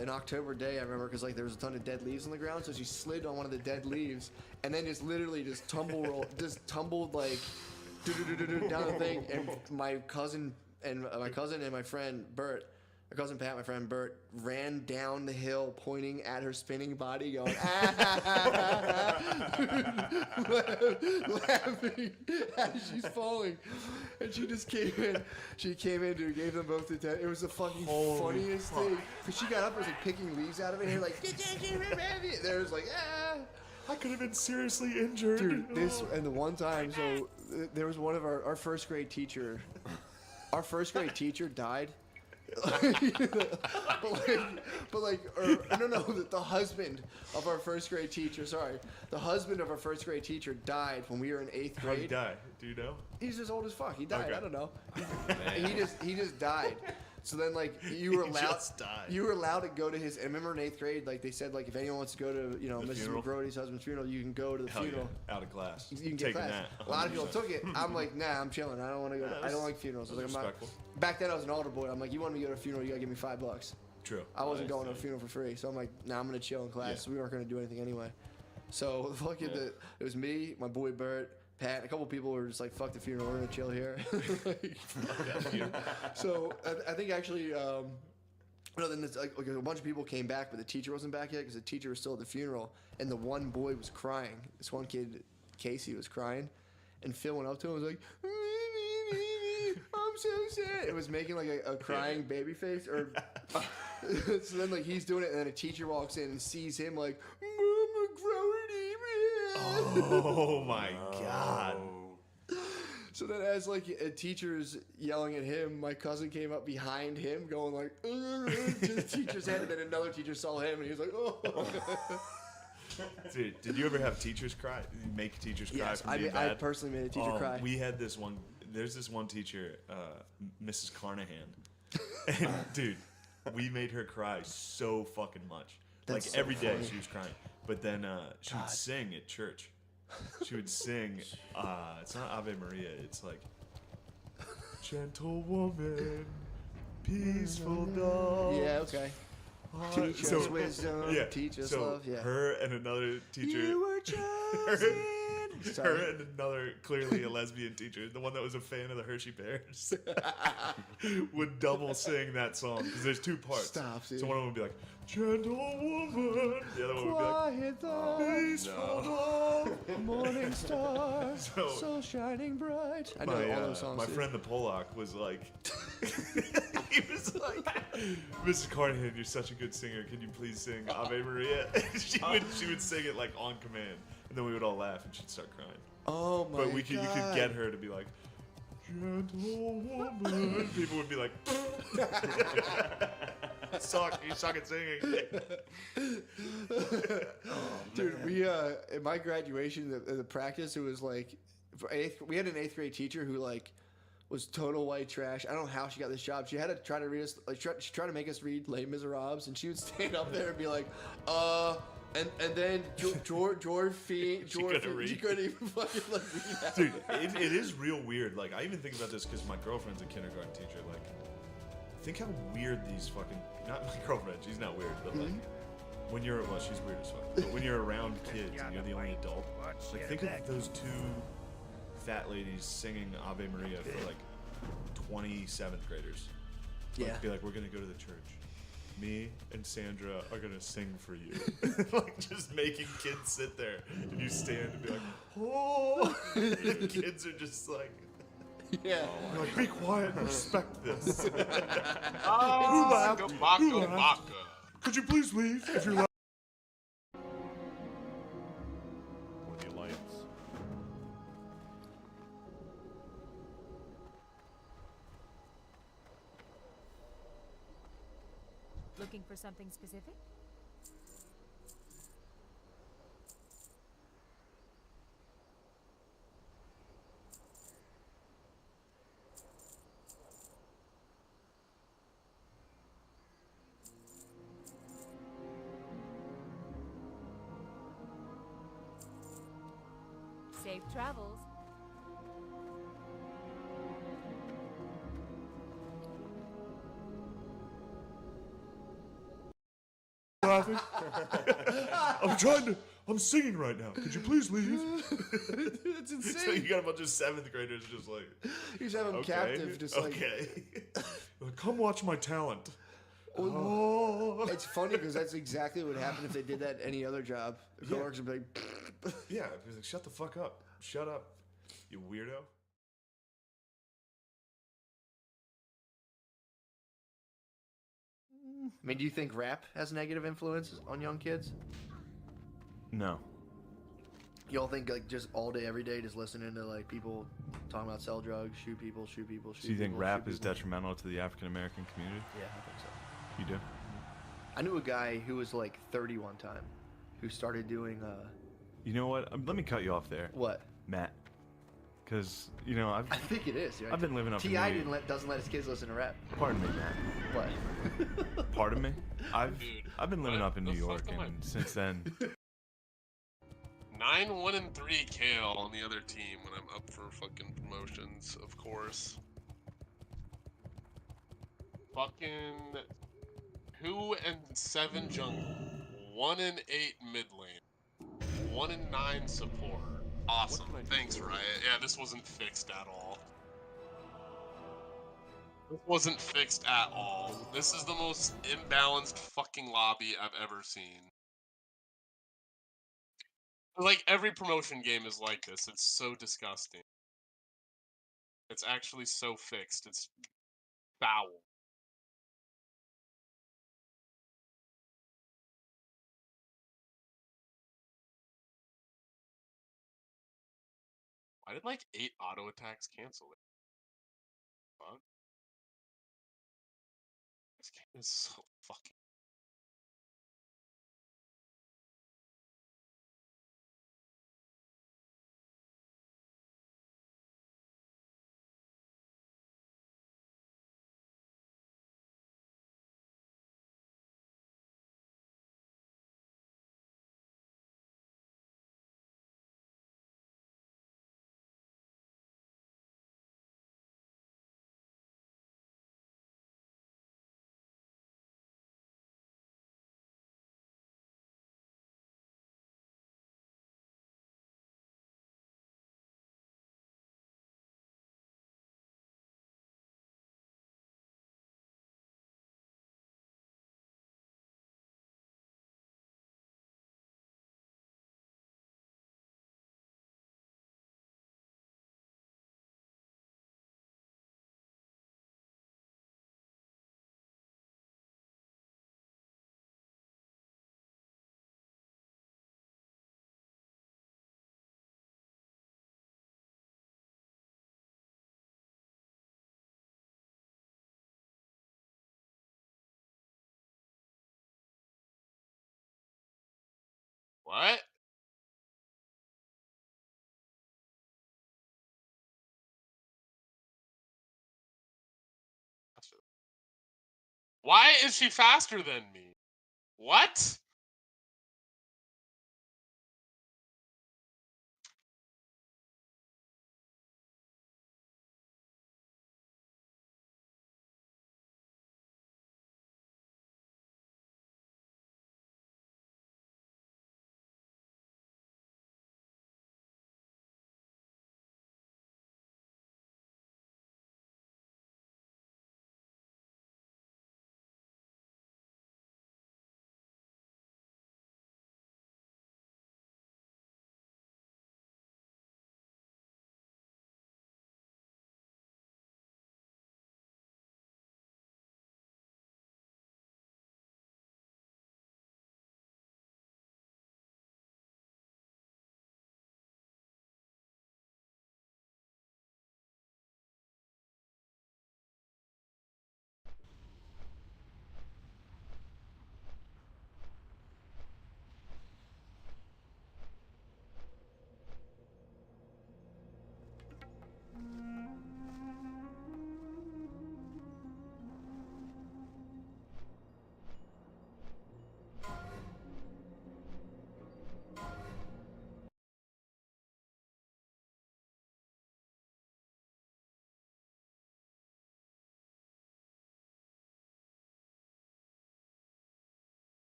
an October day, I remember, because like there was a ton of dead leaves on the ground. So she slid on one of the dead leaves, and then just literally just tumbled like down the thing. And my cousin and my friend Bert. My cousin Pat, my friend Bert, ran down the hill pointing at her spinning body going, laughing as she's falling. And she just came in. She came in, dude, gave them both the 10. It was the fucking funniest thing. Because she got up and was like picking leaves out of it, and like, there was like, I could have been seriously injured. Dude, and the one time, so there was one of our first grade teacher. Our first grade teacher died. The husband of our first grade teacher. Sorry, the husband of our first grade teacher died when we were in 8th grade. How'd he die? Do you know? He's just old as fuck. He died. Okay. I don't know. he just died. So then, like, you were He allowed. just died. You were allowed to go to his. And I remember in 8th grade, like they said, like if anyone wants to go to, The Mrs. funeral? McGrody's husband's funeral, you can go to the Hell funeral. yeah. Out of class. You can get Taking class. that. A lot of people 100%. took it. I'm like, nah, I'm chilling. I don't want to go. I don't like funerals. I was like, I'm not. Respectful. Back then, I was an altar boy. I'm like, you want me to go to a funeral? You gotta give me $5. True. I wasn't Nice, going to a dude. funeral for free, so I'm like, nah, I'm gonna chill in class. Yeah. So we weren't gonna do anything anyway. So fucking Yeah. it was me, my boy Bert, Pat, a couple people were just like, fuck the funeral, we're gonna chill here. So I think actually, then it's like a bunch of people came back, but the teacher wasn't back yet because the teacher was still at the funeral, and the one boy was crying. This one kid, Casey, was crying, and Phil went up to him and was like, I'm so sad. It was making like a crying baby face, or so then like he's doing it, and then a teacher walks in and sees him like, Mama Grody. Oh my god. So then as like a teacher's yelling at him, my cousin came up behind him going like, to the teacher's head, and then another teacher saw him and he was like, oh. Dude, did you ever have teachers cry? Make teachers cry Yes, from being I bad? personally made a teacher cry. We had this one. There's this one teacher, Mrs. Carnahan, and dude, we made her cry so fucking much. That's like so every day funny. she was crying. But then she would sing at church. She would sing. It's not Ave Maria. It's like, gentle woman, peaceful dove. Yeah, okay. Teach us wisdom, teach us love, yeah. Her and another teacher. You were chosen. Her Sorry. and another clearly a lesbian teacher, the one that was a fan of the Hershey Bears, would double sing that song because there's two parts. Stop, dude. So one of them would be like, gentle woman. The other one would be like, Quiet thought, peaceful dove. morning star, So- so shining bright. I know all those songs. my dude. friend the Polak was like, he was like, Mrs. Carnahan, you're such a good singer. Can you please sing Ave Maria? she would sing it like on command, and then we would all laugh, and she'd start crying. Oh my But you could God. get her to be like, gentle woman. People would be like, you suck at singing. Dude, we in my graduation, the practice, it was like, we had an 8th grade teacher who like was total white trash. I don't know how she got this job. She had to try to read us, like she tried to make us read Les Miserables, and she would stand up there and be like, and then George She couldn't read. She couldn't even fucking like read that. Dude, it is real weird. Like, I even think about this because my girlfriend's a kindergarten teacher. Like, think how weird these fucking, not my girlfriend, she's not weird, but like, when you're, well, she's weird as fuck, but when you're around kids and you're the only adult, like, think of those two fat ladies singing Ave Maria for like 27th graders. Like, Yeah. be like, we're gonna go to the church. Me and Sandra are gonna sing for you. Like, just making kids sit there and you stand and be like, oh. The kids are just like, Yeah. You're like, be quiet and respect this. Ah, Who laughed? go Who baka laughed? baka. Could you please leave if you're laughing? For the Alliance. Looking for something specific? Safe travels. Laughing? I'm singing right now. Could you please leave? It's insane. So you got a bunch of 7th graders just like. You just have them captive, just like. Okay. Like, come watch my talent. Oh. It's funny because that's exactly what would happen if they did that any other job. The coworkers would be like, Yeah, he's like, shut the fuck up. Shut up, you weirdo. I mean, do you think rap has negative influence on young kids? No. Y'all think like just all day, every day, just listening to like people talking about sell drugs, shoot people, shoot people, shoot So you think people, rap shoot is people? detrimental to the African American community? Yeah, I think so. You do? I knew a guy who was like 30 one time, who started doing You know what? Let me cut you off there. What? Matt. Because, you know, I think it is. Right? I've been living up in Ti New York. doesn't let his kids listen to rap. Pardon me, Matt. What? Pardon me? I've been living what up in the New York, fuck am I- and since then, 9-1-3 Kale on the other team when I'm up for fucking promotions, of course. Fucking 2-7 jungle, 1-8 mid lane, 1-9 support. Awesome. Thanks, Riot. Yeah, this wasn't fixed at all. This wasn't fixed at all. This is the most imbalanced fucking lobby I've ever seen. Like, every promotion game is like this. It's so disgusting. It's actually so fixed. It's foul. Why did like 8 auto attacks cancel it? Fuck. This game is so fucking. What? Why is she faster than me? What?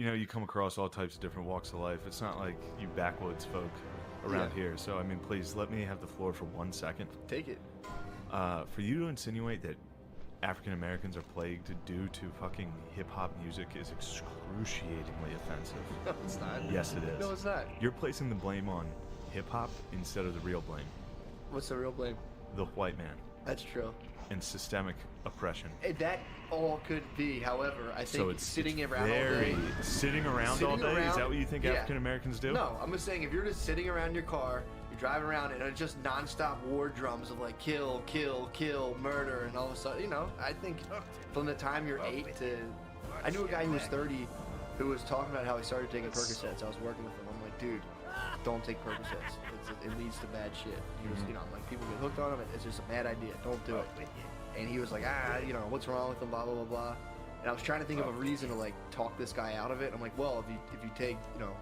you know, you come across all types of different walks of life. It's not like you backwoods folk around Yeah. here. So, I mean, please let me have the floor for 1 second. Take it. For you to insinuate that African Americans are plagued due to fucking hip hop music is excruciatingly offensive. No, it's not. Yes, it is. No, it's not. You're placing the blame on hip hop instead of the real blame. What's the real blame? The white man. That's true. And systemic oppression. That all could be. However, I think So it's sitting it's around all very, day. Sitting around all day? Is that what you think yeah. African Americans do? No, I'm just saying if you're just sitting around your car, you're driving around and it's just nonstop war drums of like kill, kill, kill, murder, and all of a sudden, you know, I think from the time you're 8 to, I knew a guy who was 30 who was talking about how he started taking Percocets. I was working with him. I'm like, dude, don't take Percocets. It leads to bad shit. He was, you know, I'm like, people get hooked on them. It's just a bad idea. Don't do it. And he was like, you know, what's wrong with them? Blah blah blah blah. And I was trying to think of a reason to like talk this guy out of it. I'm like, well, if you take, you know,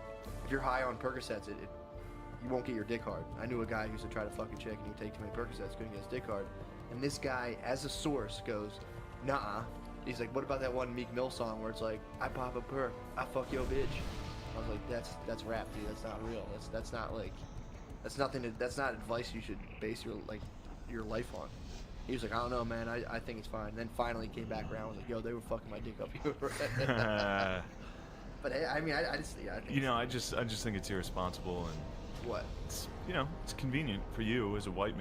if you're high on Percocets, you won't get your dick hard. I knew a guy who used to try to fuck a chick and he'd take too many Percocets, couldn't get his dick hard. And this guy, as a source, goes, nah. He's like, what about that one Meek Mill song where it's like, I pop a perk, I fuck your bitch. I was like, that's rap, dude. That's not real. That's not like, that's nothing. That's not advice you should base your life on. He was like, I don't know, man. I think it's fine. And then finally came back around. Was like, yo, they were fucking my dick up. You were right. But I mean, I just, yeah. I think You know, I just think it's irresponsible and what? It's, you know, it's convenient for you as a white man